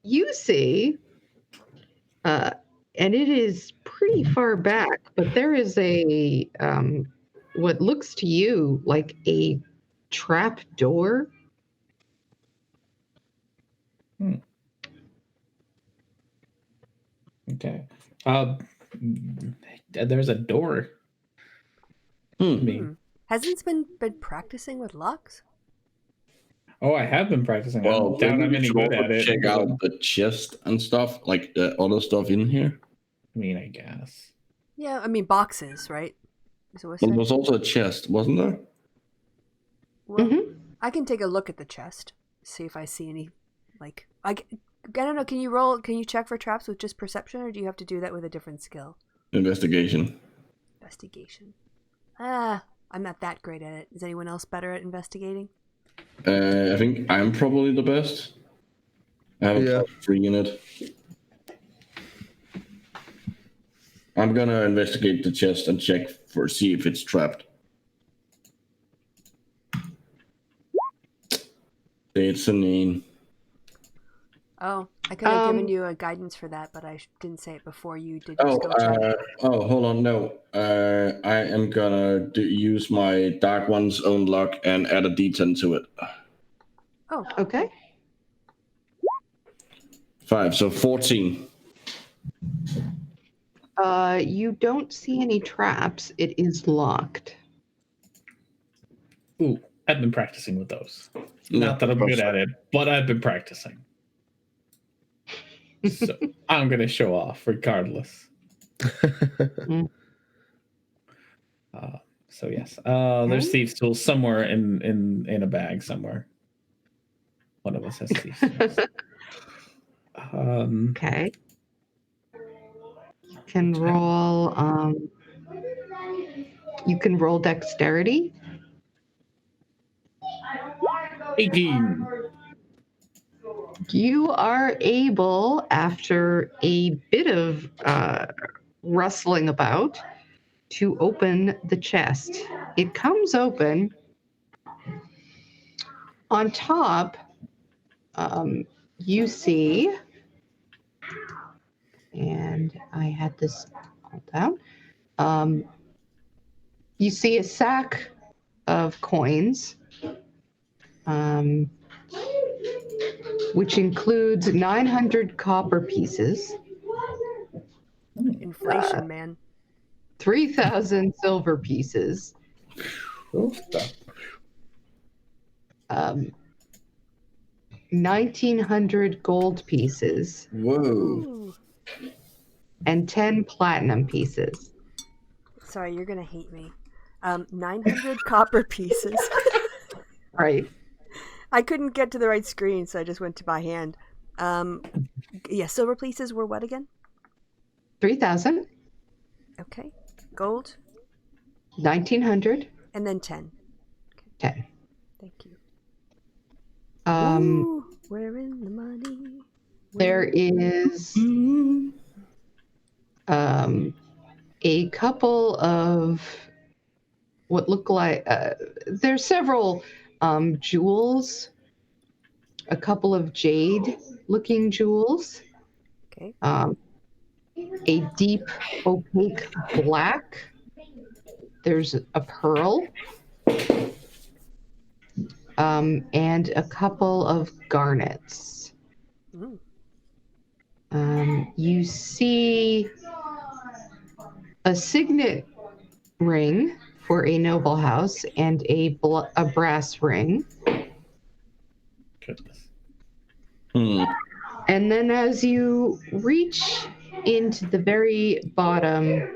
S4: you see, and it is pretty far back, but there is a what looks to you like a trap door.
S2: Okay. There's a door.
S1: Hasn't been practicing with locks?
S2: Oh, I have been practicing.
S3: Well,
S2: I'm any good at it.
S3: Check out the chest and stuff, like the other stuff in here.
S2: I mean, I guess.
S1: Yeah, I mean boxes, right?
S3: There was also a chest, wasn't there?
S1: Well, I can take a look at the chest, see if I see any. Like, I don't know. Can you check for traps with just perception, or do you have to do that with a different skill?
S3: Investigation.
S1: I'm not that great at it. Is anyone else better at investigating?
S3: I think I'm probably the best. I have a +3 in it. I'm gonna investigate the chest and see if it's trapped. It's a name.
S1: Oh, I could have given you a guidance for that, but I didn't say it before you did your skill check.
S3: Hold on, no. I am gonna use my Dark One's own luck and add a D10 to it.
S1: Oh,
S4: okay.
S3: 5, so 14.
S4: You don't see any traps. It is locked.
S2: Ooh, I've been practicing with those. Not that I'm good at it, but I've been practicing. So I'm gonna show off regardless. So yes, there's thieves' tools somewhere in a bag somewhere. One of us has thieves' tools.
S4: Okay. You can roll. You can roll dexterity.
S2: 18.
S4: You are able, after a bit of rustling about, to open the chest. It comes open. On top, you see, and I had this all down. You see a sack of coins, which includes 900 copper pieces,
S1: Inflation, man.
S4: 3,000 silver pieces, 1,900 gold pieces,
S3: Whoa.
S1: Ooh.
S4: and 10 platinum pieces.
S1: Sorry, you're gonna hate me. 900 copper pieces.
S4: Right.
S1: I couldn't get to the right screen, so I just went to by hand. Yeah, silver pieces were what again?
S4: 3,000,
S1: Okay. Gold,
S4: 1,900,
S1: and then 10.
S4: 10.
S1: Thank you.
S4: Um,
S1: Ooh, we're in the money.
S4: there is a couple of what look like there's several jewels, a couple of jade looking jewels,
S1: Okay.
S4: a deep opaque black, there's a pearl, and a couple of garnets.
S1: Mm.
S4: You see a signet ring for a noble house and a brass ring.
S2: Goodness.
S4: And then as you reach into the very bottom,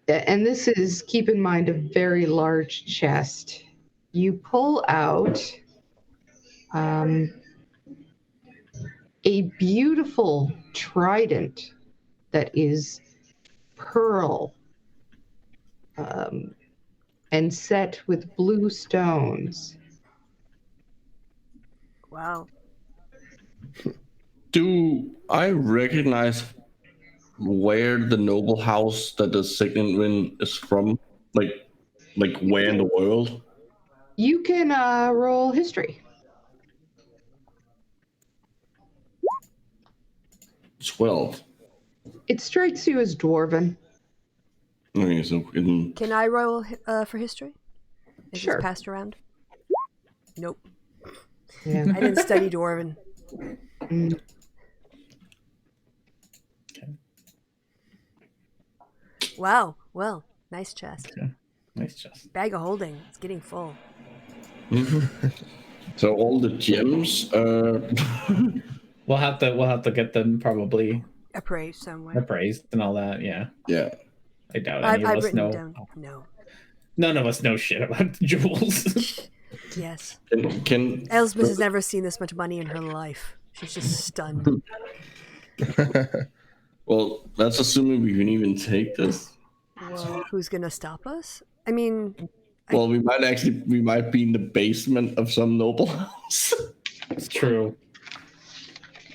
S4: and this is, keep in mind, a very large chest, you pull out a beautiful trident that is pearl and set with blue stones.
S1: Wow.
S3: Do I recognize where the noble house that the signet ring is from? Like where in the world?
S4: You can roll history.
S3: 12.
S4: It strikes you as dwarven.
S3: Okay, so
S1: Can I roll for history? Is
S4: Sure.
S1: this passed around? Nope.
S4: Yeah.
S1: I didn't study Dwarven.
S4: Mm.
S2: Okay.
S1: Wow. Well, nice chest.
S2: Okay. Nice chest.
S1: Bag of holding. It's getting full.
S3: So all the gems.
S2: We'll have to get them probably
S1: Appraised somewhere.
S2: appraised and all that. Yeah.
S3: Yeah.
S2: I doubt any of
S1: I've
S2: us
S1: written
S2: know.
S1: down. No.
S2: None of us know shit about the jewels.
S1: Yes.
S3: Can
S1: Elsbeth has never seen this much money in her life. She's just stunned.
S3: Well, that's assuming we can even take this.
S1: Well, who's gonna stop us? I mean,
S3: Well, we might be in the basement of some noble house.
S2: It's true.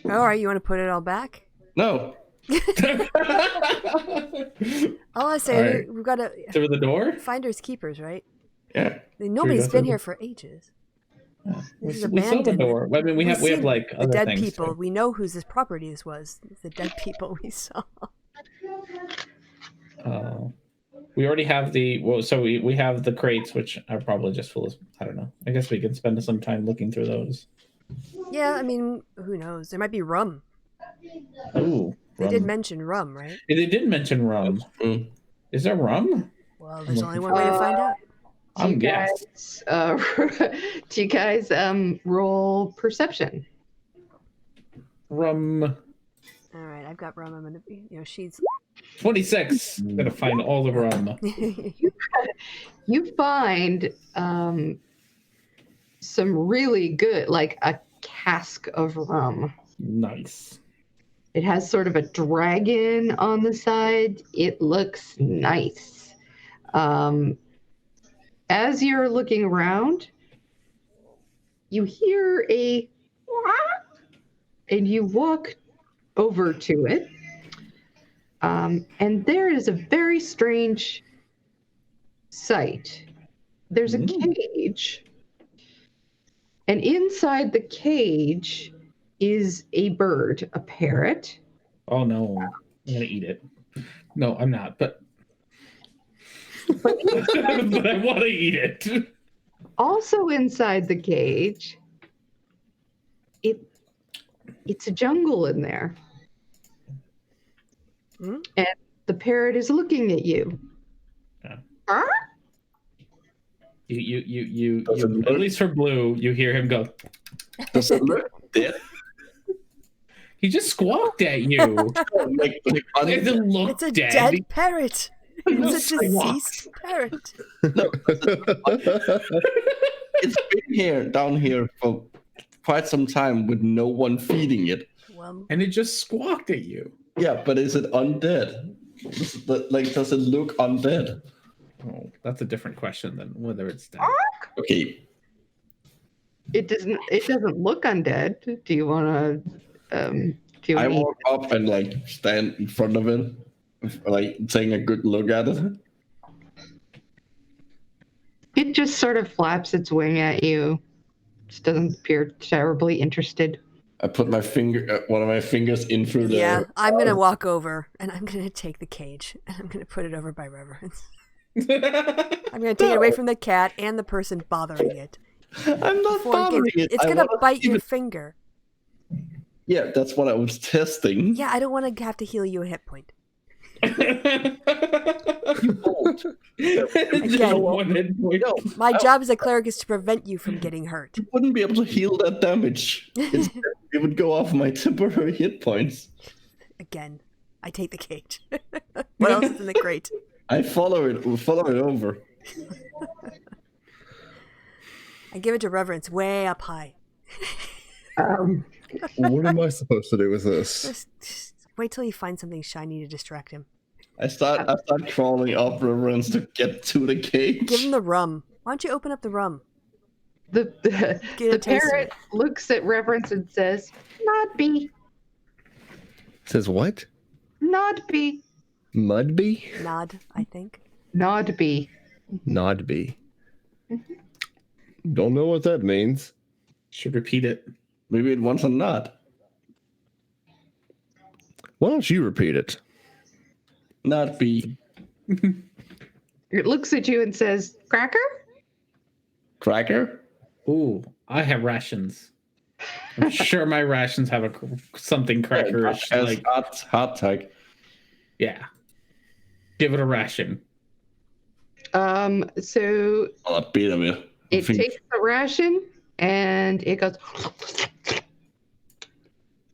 S1: all right. You want to put it all back?
S3: No.
S1: All I say,
S2: All right.
S1: we've got to
S2: Through the door?
S1: finders keepers, right?
S3: Yeah.
S1: Nobody's
S2: True,
S1: been
S2: that's
S1: here
S2: it.
S1: for ages.
S2: Yeah.
S1: This is
S2: We saw the
S1: abandoned.
S2: door. I mean, we have
S1: seen
S2: like
S1: the
S2: other
S1: dead
S2: things
S1: people.
S2: too.
S1: We know whose this property this was. It's the dead people we saw.
S2: We already have so we have the crates, which are probably just full of, I don't know. I guess we can spend some time looking through those.
S1: Yeah, I mean, who knows? There might be rum.
S2: Ooh,
S1: They did
S2: rum.
S1: mention rum, right?
S2: Yeah, they did mention rum.
S3: Mm.
S2: Is there rum?
S1: Well, there's only one way to find out.
S4: Do you
S2: Yes.
S4: guys, do you guys roll perception?
S2: Rum.
S1: All right, I've got rum. I'm gonna be, she's
S2: 26. Gonna find all the rum.
S4: You find some really good, like a cask of rum.
S2: Nice.
S4: It has sort of a dragon on the side. It looks nice. As you're looking around, you hear a and you walk over to it. And there is a very strange sight. There's a cage. And inside the cage is a bird, a parrot.
S2: Oh no. I'm gonna eat it. No, I'm not, but but I want to eat it.
S4: Also inside the cage, it's a jungle in there.
S1: Hmm?
S4: And the parrot is looking at you.
S2: Yeah.
S4: Huh?
S2: You at least for Blue, you hear him go.
S3: Does it look dead?
S2: He just squawked at you.
S3: Like,
S2: It doesn't look
S1: It's a
S2: dead.
S1: dead parrot. It's a
S2: Squawk.
S1: deceased parrot.
S3: it's been down here for quite some time with no one feeding it.
S1: Well,
S2: And it just squawked at you.
S3: Yeah, but is it undead? Does it look undead?
S2: Oh, that's a different question than whether it's dead.
S3: Okay.
S4: It doesn't look undead. Do you want to?
S3: I walk up and like stand in front of it, like taking a good look at it.
S4: It just sort of flaps its wing at you. Just doesn't appear terribly interested.
S3: I put my one of my fingers in through the.
S1: yeah, I'm going to walk over and I'm going to take the cage and I'm going to put it over by Reverence. I'm going to take it away from the cat and the person bothering it.
S3: I'm not bothering it.
S1: It's going to bite your finger.
S3: Yeah, that's what I was testing.
S1: Yeah, I don't want to have to heal you a hit point. Again, my job as a cleric is to prevent you from getting hurt.
S3: You wouldn't be able to heal that damage. It would go off my temporary hit points.
S1: Again, I take the cage. What else is in the crate?
S3: I follow it over.
S1: I give it to Reverence way up high.
S5: What am I supposed to do with this?
S1: Just wait till you find something shiny to distract him.
S3: I start crawling up Reverence to get to the cage.
S1: Give him the rum. Why don't you open up the rum?
S4: The parrot looks at Reverence and says, "Not be,
S5: Says what?
S4: not be,
S5: Mudby?
S1: Nod, I think.
S4: not be."
S5: Nodby. Don't know what that means.
S2: Should repeat it.
S3: Maybe it wants a nut.
S5: Why don't you repeat it?
S3: Not be.
S4: It looks at you and says, "Cracker?"
S3: Cracker?
S2: Ooh, I have rations. I'm sure my rations have something crackerish.
S3: As
S2: Like,
S3: hot tag.
S2: yeah. Give it a ration.
S4: So
S3: I'll beat him here.
S4: it takes the ration and it goes,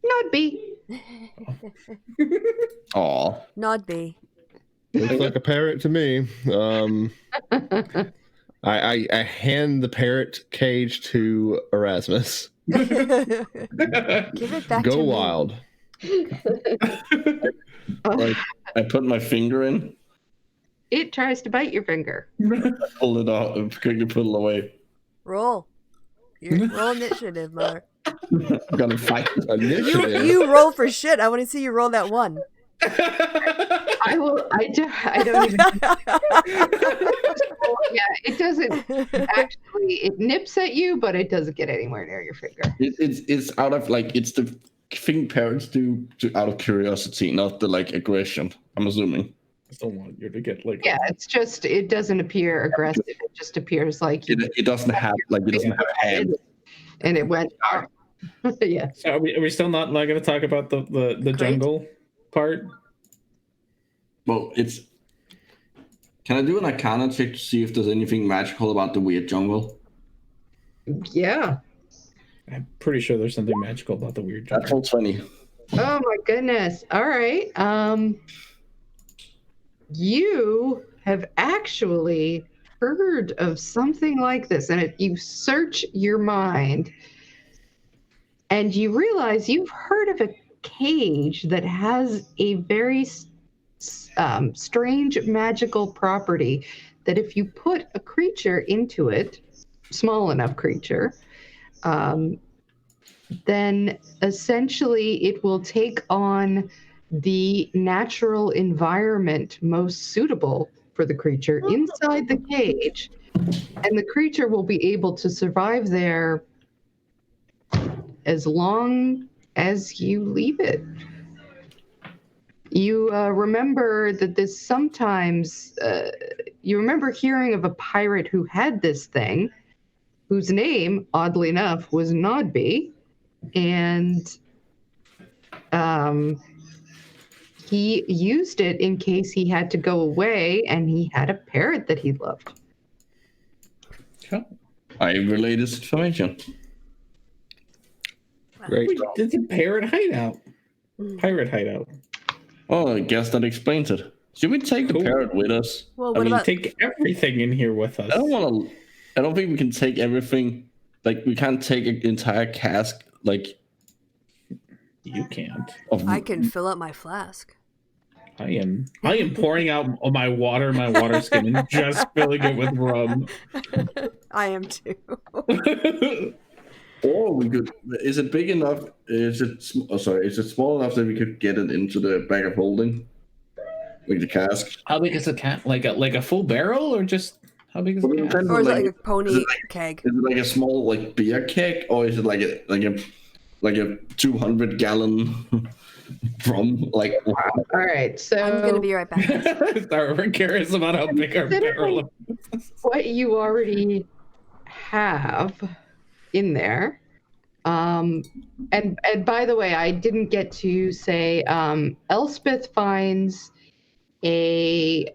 S4: "Not be."
S3: Aw.
S1: Nod B.
S5: Looks like a parrot to me. I hand the parrot cage to Erasmus.
S1: Give it back to
S5: Go
S1: me.
S5: wild.
S3: Like, I put my finger in,
S4: It tries to bite your finger.
S3: pull it out, and quickly pull it away.
S1: Roll. Roll initiative, mother.
S3: I'm gonna fight.
S5: Initiative.
S1: You roll for shit. I want to see you roll that one.
S4: I will. I don't even. Yeah, it doesn't actually. It nips at you, but it doesn't get anywhere near your finger.
S3: It's out of like it's the thing parents do out of curiosity, not the like aggression. I'm assuming.
S2: I still want you to get like.
S4: Yeah, it's just. It doesn't appear aggressive. It just appears like
S3: It doesn't have hands.
S4: and it went. Yeah.
S2: So are we still not going to talk about the
S1: Great.
S2: jungle part?
S3: Well, it's Can I do an Arcana check to see if there's anything magical about the weird jungle?
S4: Yeah.
S2: I'm pretty sure there's something magical about the weird
S3: That's
S2: jungle.
S3: all 20.
S4: Oh my goodness. All right. You have actually heard of something like this, and you search your mind, and you realize you've heard of a cage that has a very strange magical property that if you put a creature into it, small enough creature, then essentially it will take on the natural environment most suitable for the creature inside the cage, and the creature will be able to survive there as long as you leave it. You remember that this sometimes, you remember hearing of a pirate who had this thing, whose name, oddly enough, was Nodby, and he used it in case he had to go away, and he had a parrot that he loved.
S2: Huh.
S3: I relay this information.
S5: Great.
S2: Wait, it's a parrot hideout. Pirate hideout.
S3: Oh, I guess that explains it. Should we take the
S2: Cool.
S3: parrot with us?
S1: Well,
S2: I
S1: what
S2: mean,
S1: about
S2: take everything in here with us.
S3: I don't think we can take everything. Like, we can't take an entire cask, like...
S2: You can't.
S1: I can fill up my flask.
S2: I am pouring out my water skin, and just filling it with rum.
S1: I am too.
S3: Or we could... Is it big enough? Is it small enough that we could get it into the bag of holding? With the cask?
S2: How big is a cat? Like a full barrel, or just how big is a cat?
S1: Or is it like a pony keg?
S3: Is it like a small like beer keg, or is it like a 200-gallon rum? Like, wow.
S4: All right, so
S1: I'm gonna be right back.
S2: Sorry, we're curious about how big our barrel is.
S4: what you already have in there. And by the way, I didn't get to say Elspeth finds a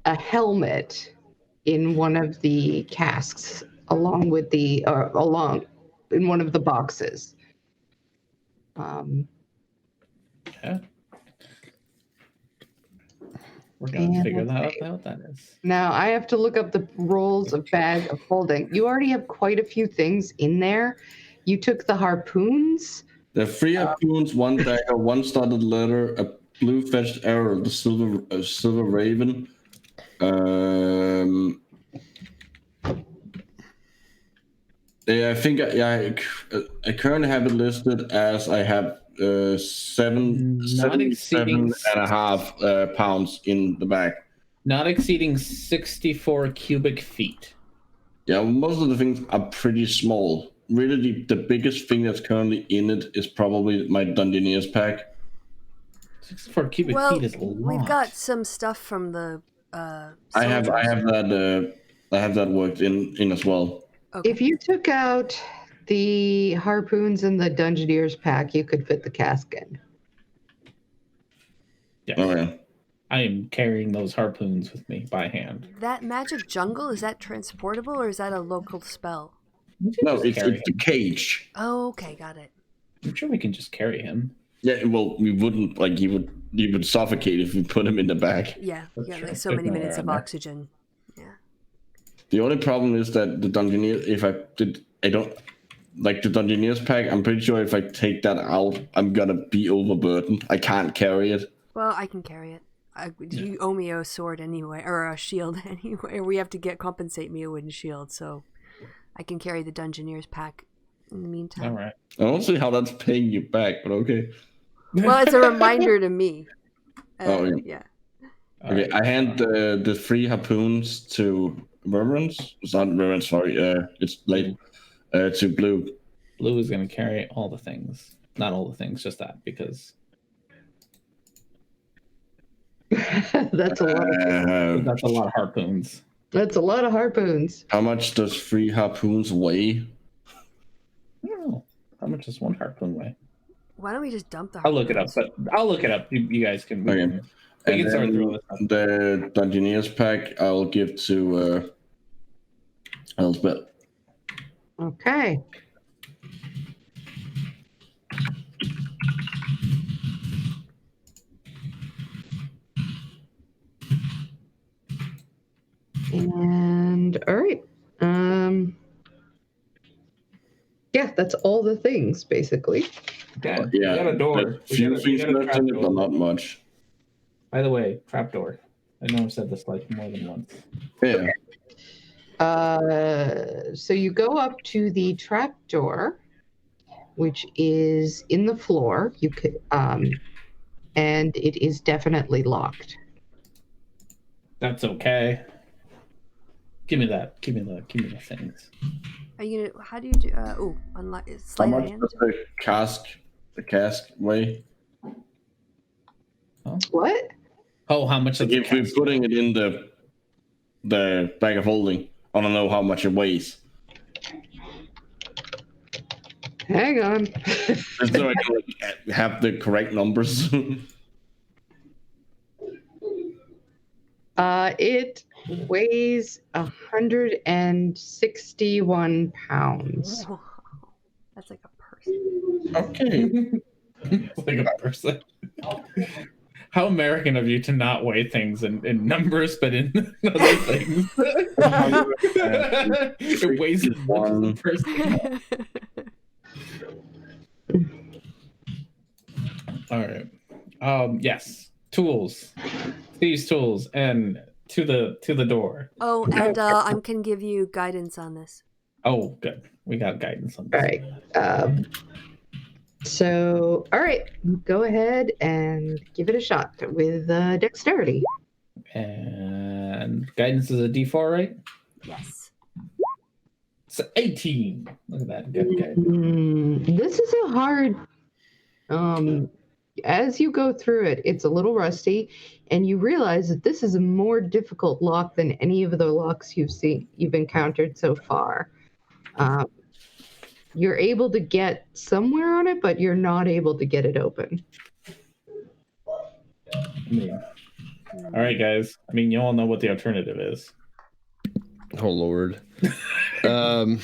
S4: helmet in one of the casks along with the in one of the boxes.
S2: Yeah. We're gonna figure that out what that is.
S4: Now I have to look up the rolls of bag of holding. You already have quite a few things in there. You took the harpoons.
S3: The 3 harpoons, 1 dagger, 1 studded letter, a blue fetched arrow, the silver raven. Yeah, I think I currently have it listed as I have 77.5 pounds in the bag.
S2: Not exceeding 64 cubic feet.
S3: Yeah, most of the things are pretty small. Really, the biggest thing that's currently in it is probably my Dungeoneer's pack.
S2: 64 cubic
S1: Well,
S2: feet is a lot.
S1: we've got some stuff from the.
S3: I have that worked in as well.
S1: Okay.
S4: If you took out the harpoons in the Dungeoneer's pack, you could fit the cask in.
S2: Yes.
S3: Oh yeah.
S2: I am carrying those harpoons with me by hand.
S1: That magic jungle, is that transportable or is that a local spell?
S3: No, it's the cage.
S1: Oh, okay, got it.
S2: I'm sure we can just carry him.
S3: Yeah, well, we wouldn't like you would suffocate if we put him in the bag.
S1: Yeah, you got
S2: true.
S1: like so
S2: There's
S1: many
S2: no
S1: minutes
S2: air
S1: of
S2: in there.
S1: oxygen. Yeah.
S3: The only problem is that the Dungeoneer, the Dungeoneer's pack, I'm pretty sure if I take that out, I'm gonna be overburdened. I can't carry it.
S1: Well, I can carry it. You owe me a sword anyway, or a shield anyway. We have to compensate me a wooden shield, so I can carry the Dungeoneer's pack in the meantime.
S2: All right.
S3: I don't see how that's paying you back, but okay.
S1: Well, it's a reminder to me.
S3: Oh, yeah. Okay, I hand the 3 harpoons to Reverence. It's not Reverence, sorry. It's late. To Blue.
S2: Blue is going to carry all the things. Not all the things, just that, because
S4: That's a lot.
S2: that's a lot of harpoons.
S4: That's a lot of harpoons.
S3: How much does 3 harpoons weigh?
S2: I don't know. How much does 1 harpoon weigh?
S1: Why don't we just dump the
S2: I'll look it up, but I'll look it up. You guys can.
S3: Okay.
S2: We
S3: And
S2: can start through
S3: then the Dungeoneer's pack I'll give to Elspeth.
S4: Okay. And all right. Yeah, that's all the things basically.
S2: Okay.
S3: Yeah,
S2: We got a door.
S3: a few things left in it, but not much.
S2: By the way, trapdoor. I know I've said this like more than once.
S3: Yeah.
S4: So you go up to the trap door, which is in the floor. You could, and it is definitely locked.
S2: That's okay. Give me that. Give me the things.
S1: Are you gonna? How do you do? Unlock.
S3: How
S1: Sleight of
S3: much
S1: hand.
S3: does the cask weigh?
S4: What?
S2: Oh, how much?
S3: Like if we're putting it in the bag of holding, I don't know how much it weighs.
S4: Hang on.
S3: Just so I can like, have the correct numbers.
S4: It weighs 161 pounds.
S1: Whoa. That's like a person.
S3: Okay.
S2: It's like a person. How American of you to not weigh things in numbers, but in other things. It weighs as much as a person. All right. Yes. Tools. These tools and to the door.
S1: Oh, and I can give you guidance on this.
S2: Oh, good. We got guidance on this.
S4: All right. So, all right, go ahead and give it a shot with dexterity.
S2: And guidance is a D4, right?
S1: Yes.
S2: It's 18. Look at that. Good guidance.
S4: This is a hard. As you go through it, it's a little rusty, and you realize that this is a more difficult lock than any of the locks you've encountered so far. You're able to get somewhere on it, but you're not able to get it open.
S2: All right, guys. I mean, you all know what the alternative is.
S5: Oh Lord.
S1: Well,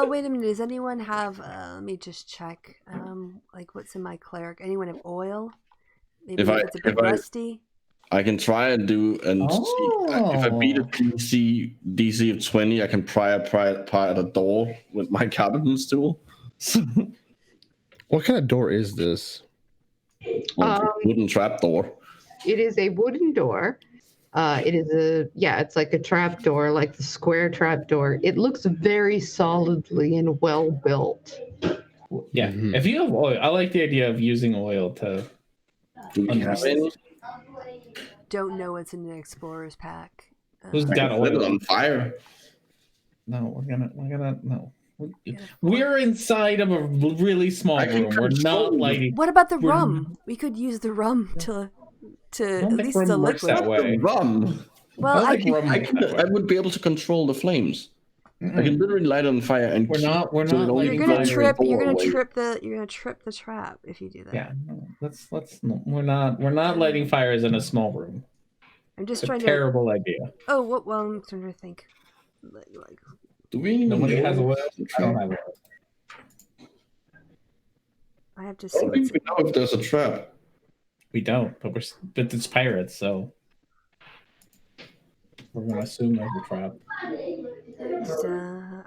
S1: wait a minute. Does anyone have? Let me just check. Like what's in my cleric? Anyone have oil? Maybe
S3: If
S1: it's a bit rusty.
S3: I can try and do and see if I beat a DC of 20, I can pry apart a door with my carpenter's tool.
S5: What kind of door is this?
S3: Wooden trap door.
S4: It is a wooden door. It is it's like a trap door, like the square trap door. It looks very solidly and well built.
S2: Yeah.
S5: Mhm.
S2: If you have oil, I like the idea of using oil to.
S3: Do we have any?
S1: Don't know what's in the explorer's pack.
S2: Who's
S3: I
S2: got
S3: can set it
S2: oil?
S3: on fire.
S2: No, we're gonna no. We're inside of a really small
S3: I can
S2: room. We're
S3: control
S2: not lighting.
S1: What about the rum? We could use the rum to
S2: don't
S1: at
S2: think
S1: least
S2: rum
S1: the
S2: works
S1: liquid.
S2: that way.
S3: Rum.
S1: Well,
S2: I
S1: I
S2: like rum
S3: I
S2: works that way.
S3: would be able to control the flames. I can literally light it on fire and
S2: We're not
S3: so it
S2: lighting
S3: only
S1: you're
S2: fire.
S1: gonna
S3: burns
S1: trip.
S3: the
S1: You're
S3: door
S1: gonna
S3: away.
S1: trip the trap if you do that.
S2: Yeah, no, let's no, we're not lighting fires in a small room.
S1: I'm just
S2: It's a
S1: trying to.
S2: terrible idea.
S1: Oh, what? Well, I'm trying to think. Like,
S3: Do we even
S2: Nobody
S3: know
S2: has
S3: if
S2: oil.
S3: it's a
S2: I don't
S3: trap?
S2: have oil.
S1: I have to
S3: I
S1: see
S3: don't
S1: what's.
S3: think we know if there's a trap.
S2: We don't, but it's pirates, so we're gonna assume there's a trap.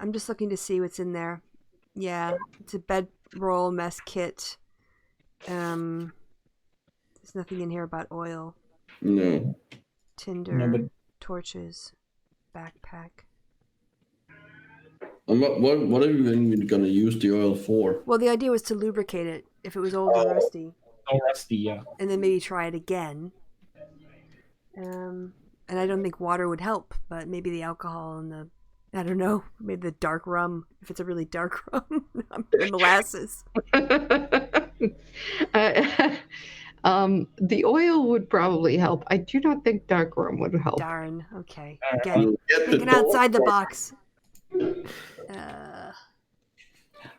S1: I'm just looking to see what's in there. Yeah, it's a bedroll mess kit. There's nothing in here about oil,
S3: No.
S1: tinder,
S2: No, but
S1: torches, backpack.
S3: And what are you even gonna use the oil for?
S1: Well, the idea was to lubricate it if it was old and rusty,
S2: no rusty, yeah.
S1: and then maybe try it again. And I don't think water would help, but maybe the alcohol and I don't know, maybe the dark rum, if it's a really dark rum, the molasses.
S4: The oil would probably help. I do not think dark rum would help.
S1: Darn. Okay.
S2: All right,
S1: Again,
S3: You'll get the
S1: thinking
S3: door
S1: outside the
S3: for-
S1: box.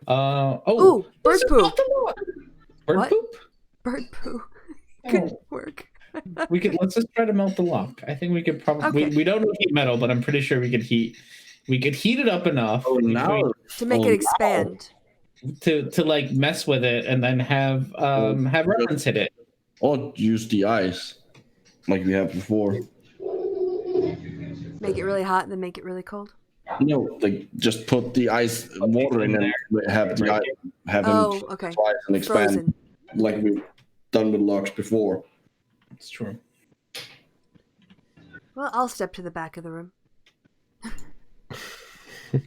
S2: Oh,
S1: Ooh, bird poop.
S2: Bird
S1: What?
S2: poop?
S1: Bird poo.
S2: Oh.
S1: Could work.
S2: Let's just try to melt the lock. I think we could probably.
S1: Okay.
S2: We don't know heat metal, but I'm pretty sure we could heat. We could heat it up enough
S3: Oh, now
S1: to make it expand.
S2: to like mess with it, and then have reference hit it.
S3: Or use the ice, like we have before.
S1: Make it really hot and then make it really cold.
S3: No, like just put the ice water in and have the ice have them
S1: Okay.
S3: twice and expand,
S1: Frozen.
S3: like we've done with locks before.
S2: It's true.
S1: Well, I'll step to the back of the room.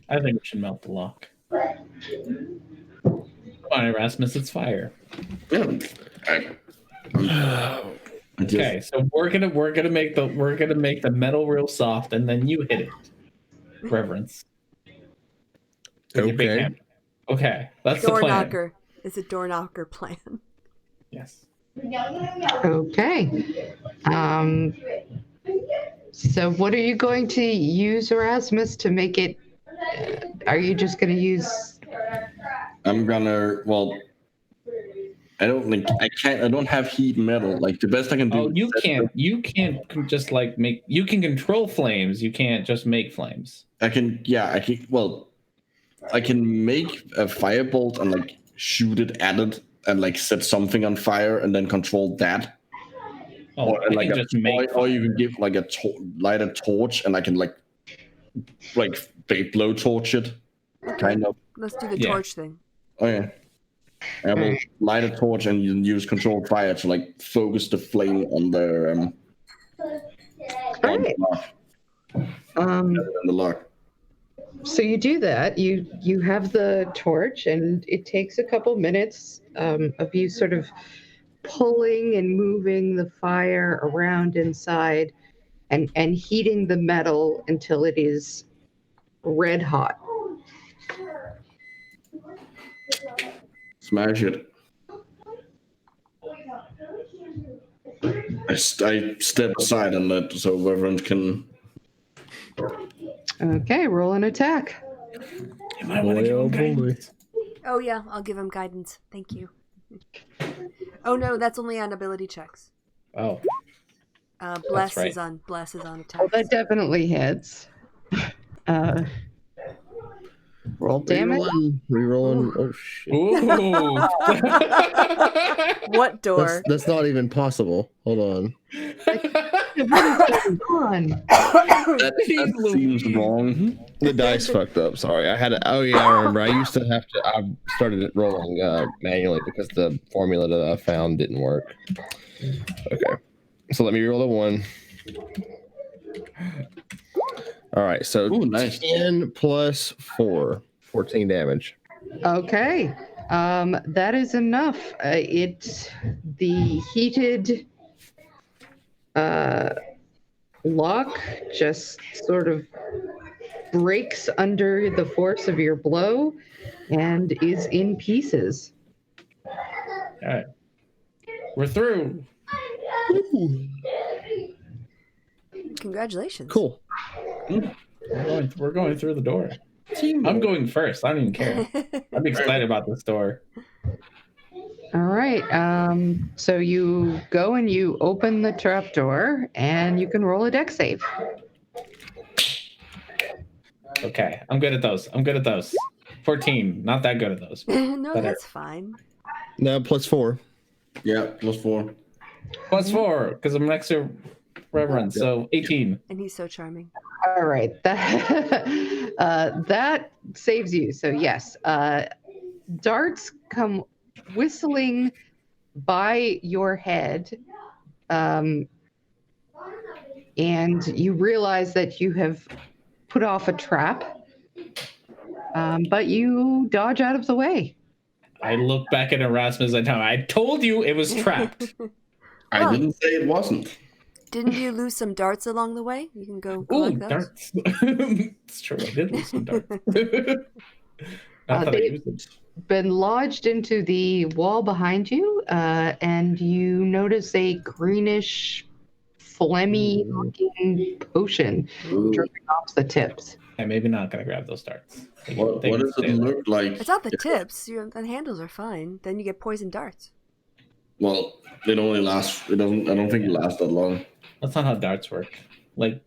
S2: I think we should melt the lock. Come on, Erasmus, it's fire.
S3: Yeah.
S2: Okay, so we're gonna make the metal real soft, and then you hit it. Reverence. With your big
S5: Okay.
S2: hammer. Okay, that's
S1: Door
S2: the plan.
S1: knocker. It's a door knocker plan.
S2: Yes.
S4: Okay. So what are you going to use, Erasmus, to make it? Are you just going to use?
S3: I'm gonna. Well, I don't have heat metal. Like the best I can do.
S2: Oh, you can't just like make. You can control flames. You can't just make flames.
S3: I can. Yeah, I can. Well, I can make a firebolt and like shoot it at it and like set something on fire and then control that.
S2: Oh,
S3: Or like
S2: just make.
S3: or you can give like light a torch and I can like blow torch it, kind of.
S1: Let's do the
S2: Yeah.
S1: torch thing.
S3: Oh yeah. I will light a torch and you use controlled fire to like focus the flame on the
S4: All right.
S3: on the lock.
S4: So you do that. You have the torch, and it takes a couple minutes of you sort of pulling and moving the fire around inside, and heating the metal until it is red hot.
S3: Smash it. I step aside and let so everyone can.
S4: Okay, roll an attack.
S2: You might want to give him
S5: Boy.
S2: guidance.
S1: Oh yeah, I'll give him guidance. Thank you. Oh no, that's only on ability checks.
S2: Oh,
S1: Bless
S2: right.
S1: is on
S4: Oh,
S1: attacks.
S4: that definitely hits. Roll damage.
S5: Rerolling. Oh shit.
S2: ooh.
S1: What door?
S5: That's not even possible. Hold on.
S4: What is going on?
S3: That seems wrong.
S5: The dice fucked up. Sorry. I remember. I used to have to. I started it rolling manually because the formula that I found didn't work. Okay. So let me roll a 1. All right. So
S3: Ooh, nice.
S5: 10 plus 4, 14 damage.
S4: Okay, that is enough. The heated lock just sort of breaks under the force of your blow and is in pieces.
S2: All right, we're through.
S1: Congratulations.
S5: Cool.
S2: We're going through the door. I'm going first. I don't even care. I'm excited about this door.
S4: All right, so you go and you open the trapdoor, and you can roll a dex save.
S2: Okay, I'm good at those. 14, not that good at those.
S1: No,
S2: Better.
S1: that's fine.
S5: No, plus 4.
S3: Yeah, +4.
S2: Plus 4, because I'm next to Reverend, so 18.
S1: And he's so charming.
S4: All right, that saves you. So yes, darts come whistling by your head, and you realize that you have put off a trap, but you dodge out of the way.
S2: I look back at Erasmus and tell him, I told you it was trapped.
S3: I didn't say it wasn't.
S1: Didn't you lose some darts along the way? You can go
S2: Ooh,
S1: collect those.
S2: darts. It's true, I did lose some darts. I thought I used them.
S4: Been lodged into the wall behind you, and you notice a greenish, phlegmy-looking potion dripping off the tips.
S2: I'm maybe not going to grab those darts.
S3: What does it look like?
S1: It's not the tips. The handles are fine. Then you get poison darts.
S3: Well, it only lasts. It doesn't. I don't think it lasts that long.
S2: That's not how darts work. Like,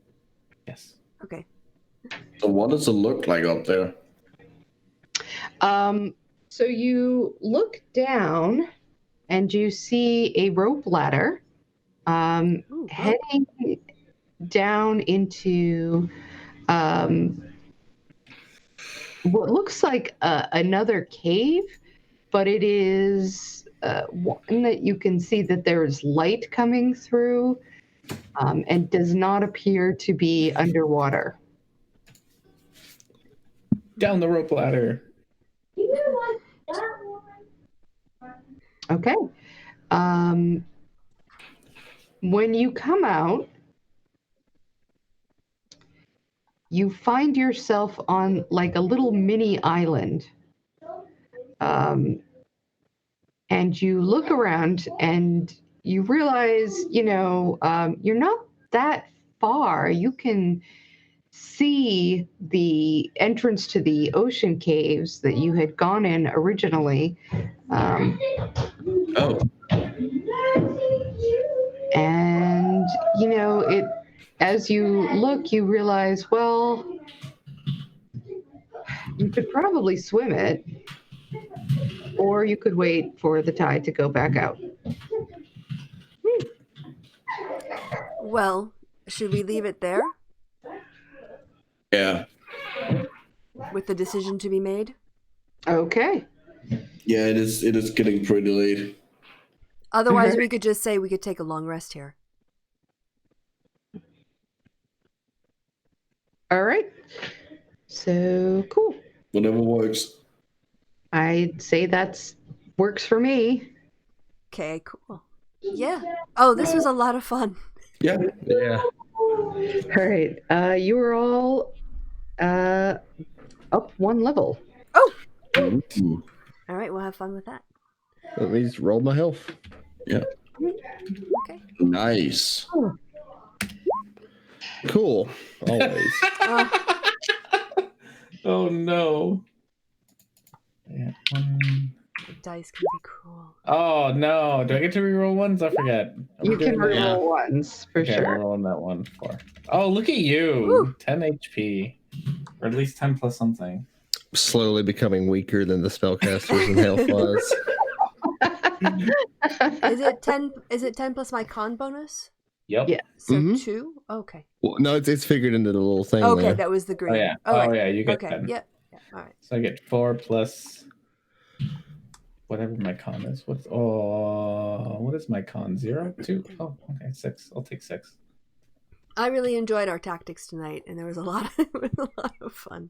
S2: yes.
S1: Okay.
S3: So what does it look like up there?
S4: So you look down and you see a rope ladder
S1: Ooh,
S4: heading down into what looks like another cave, but it is one that you can see that there is light coming through and does not appear to be underwater.
S2: Down the rope ladder.
S4: Okay. When you come out, you find yourself on like a little mini island. And you look around and you realize, you're not that far. You can see the entrance to the ocean caves that you had gone in originally.
S3: Oh,
S4: And, it as you look, you realize, well, you could probably swim it, or you could wait for the tide to go back out.
S1: Well, should we leave it there
S3: yeah.
S1: with the decision to be made?
S4: Okay.
S3: Yeah, it is. It is getting pretty late.
S1: Otherwise, we could just say we could take a long rest here.
S4: All right. So cool.
S3: Whatever works.
S4: I'd say that's works for me.
S1: Okay, cool. Yeah. Oh, this was a lot of fun.
S3: Yeah.
S5: Yeah.
S4: All right. You are all up one level.
S1: Oh!
S3: Ooh.
S1: All right, we'll have fun with that.
S5: Let me just roll my health.
S3: Yeah.
S1: Okay.
S3: Nice.
S5: Cool. Always.
S2: Oh no. Yeah.
S1: The dice can be cruel.
S2: Oh no. Do I get to reroll ones? I forget.
S4: You can
S2: reroll.
S4: reroll ones for
S2: Okay, I'm
S4: sure.
S2: rolling that one for. Oh, look at you.
S1: Woo. 10
S2: HP. Or at least 10 plus something.
S5: Slowly becoming weaker than the spellcasters in health wise.
S1: Is it 10 plus my con bonus?
S2: Yep.
S4: Yeah.
S1: So
S5: Mhm.
S1: 2? Okay.
S5: Well, no, it's figured into the little thing
S1: Okay,
S5: there.
S1: that was the green.
S2: Oh yeah.
S1: All
S2: Oh
S1: right.
S2: yeah, you get
S1: Okay.
S2: 10.
S1: Yep. Yeah. All right.
S2: So I get 4 plus whatever my con is. What is my con? 0? 2? Oh, okay, 6. I'll take 6.
S1: I really enjoyed our tactics tonight, and there was a lot of fun.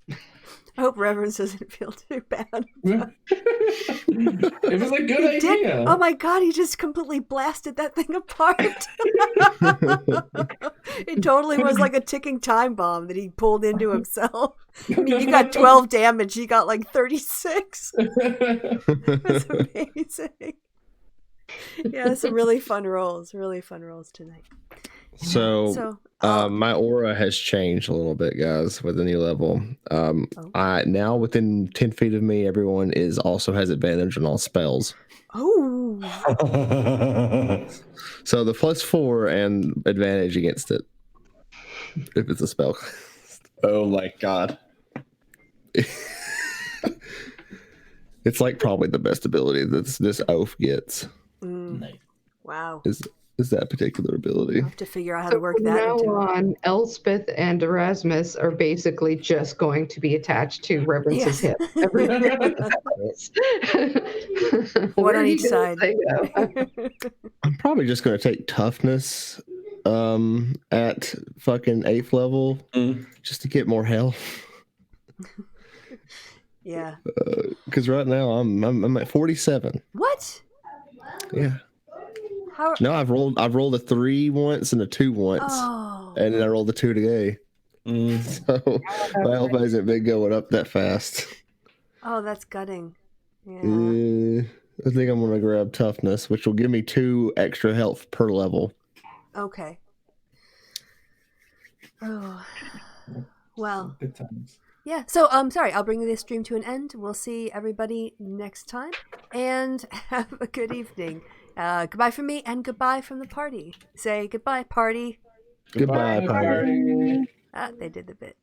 S1: I hope Reverence doesn't feel too bad.
S2: It was a good
S1: He did.
S2: idea.
S1: Oh my god, he just completely blasted that thing apart. It totally was like a ticking time bomb that he pulled into himself. I mean, you got 12 damage, he got like 36. That's amazing. Yeah, some really fun rolls tonight.
S5: So my aura has changed a little bit, guys, with the new level. I now within 10 feet of me, everyone also has advantage on all spells.
S1: Oh.
S5: So the +4 and advantage against it if it's a spell.
S3: Oh my god.
S5: It's like probably the best ability that this oaf gets.
S2: Nice.
S1: Wow.
S5: Is that particular ability.
S1: I'll have to figure out how
S4: So
S1: to work
S4: from
S1: that
S4: now
S1: into it.
S4: on, Elspeth and Erasmus are basically just going to be attached to Reverence's
S1: Yes.
S4: hip. Everything
S1: One
S4: Where
S1: on
S4: are
S1: each
S4: you gonna
S1: side.
S4: say go?
S5: I'm probably just going to take toughness at fucking 8th level just to get more health.
S1: Yeah.
S5: Because right now I'm at 47.
S1: What?
S5: Yeah.
S1: How?
S5: No, I've rolled a 3 once and a 2 once,
S1: Oh.
S5: and then I rolled a 2 today. So my health hasn't been going up that fast.
S1: Oh, that's gutting. Yeah.
S5: I think I'm gonna grab toughness, which will give me 2 extra health per level.
S1: Okay. Oh. Well.
S2: Good times.
S1: Yeah. So sorry, I'll bring this stream to an end. We'll see everybody next time, and have a good evening. Goodbye from me, and goodbye from the party. Say goodbye, party.
S5: Goodbye, party.
S1: They did the bit.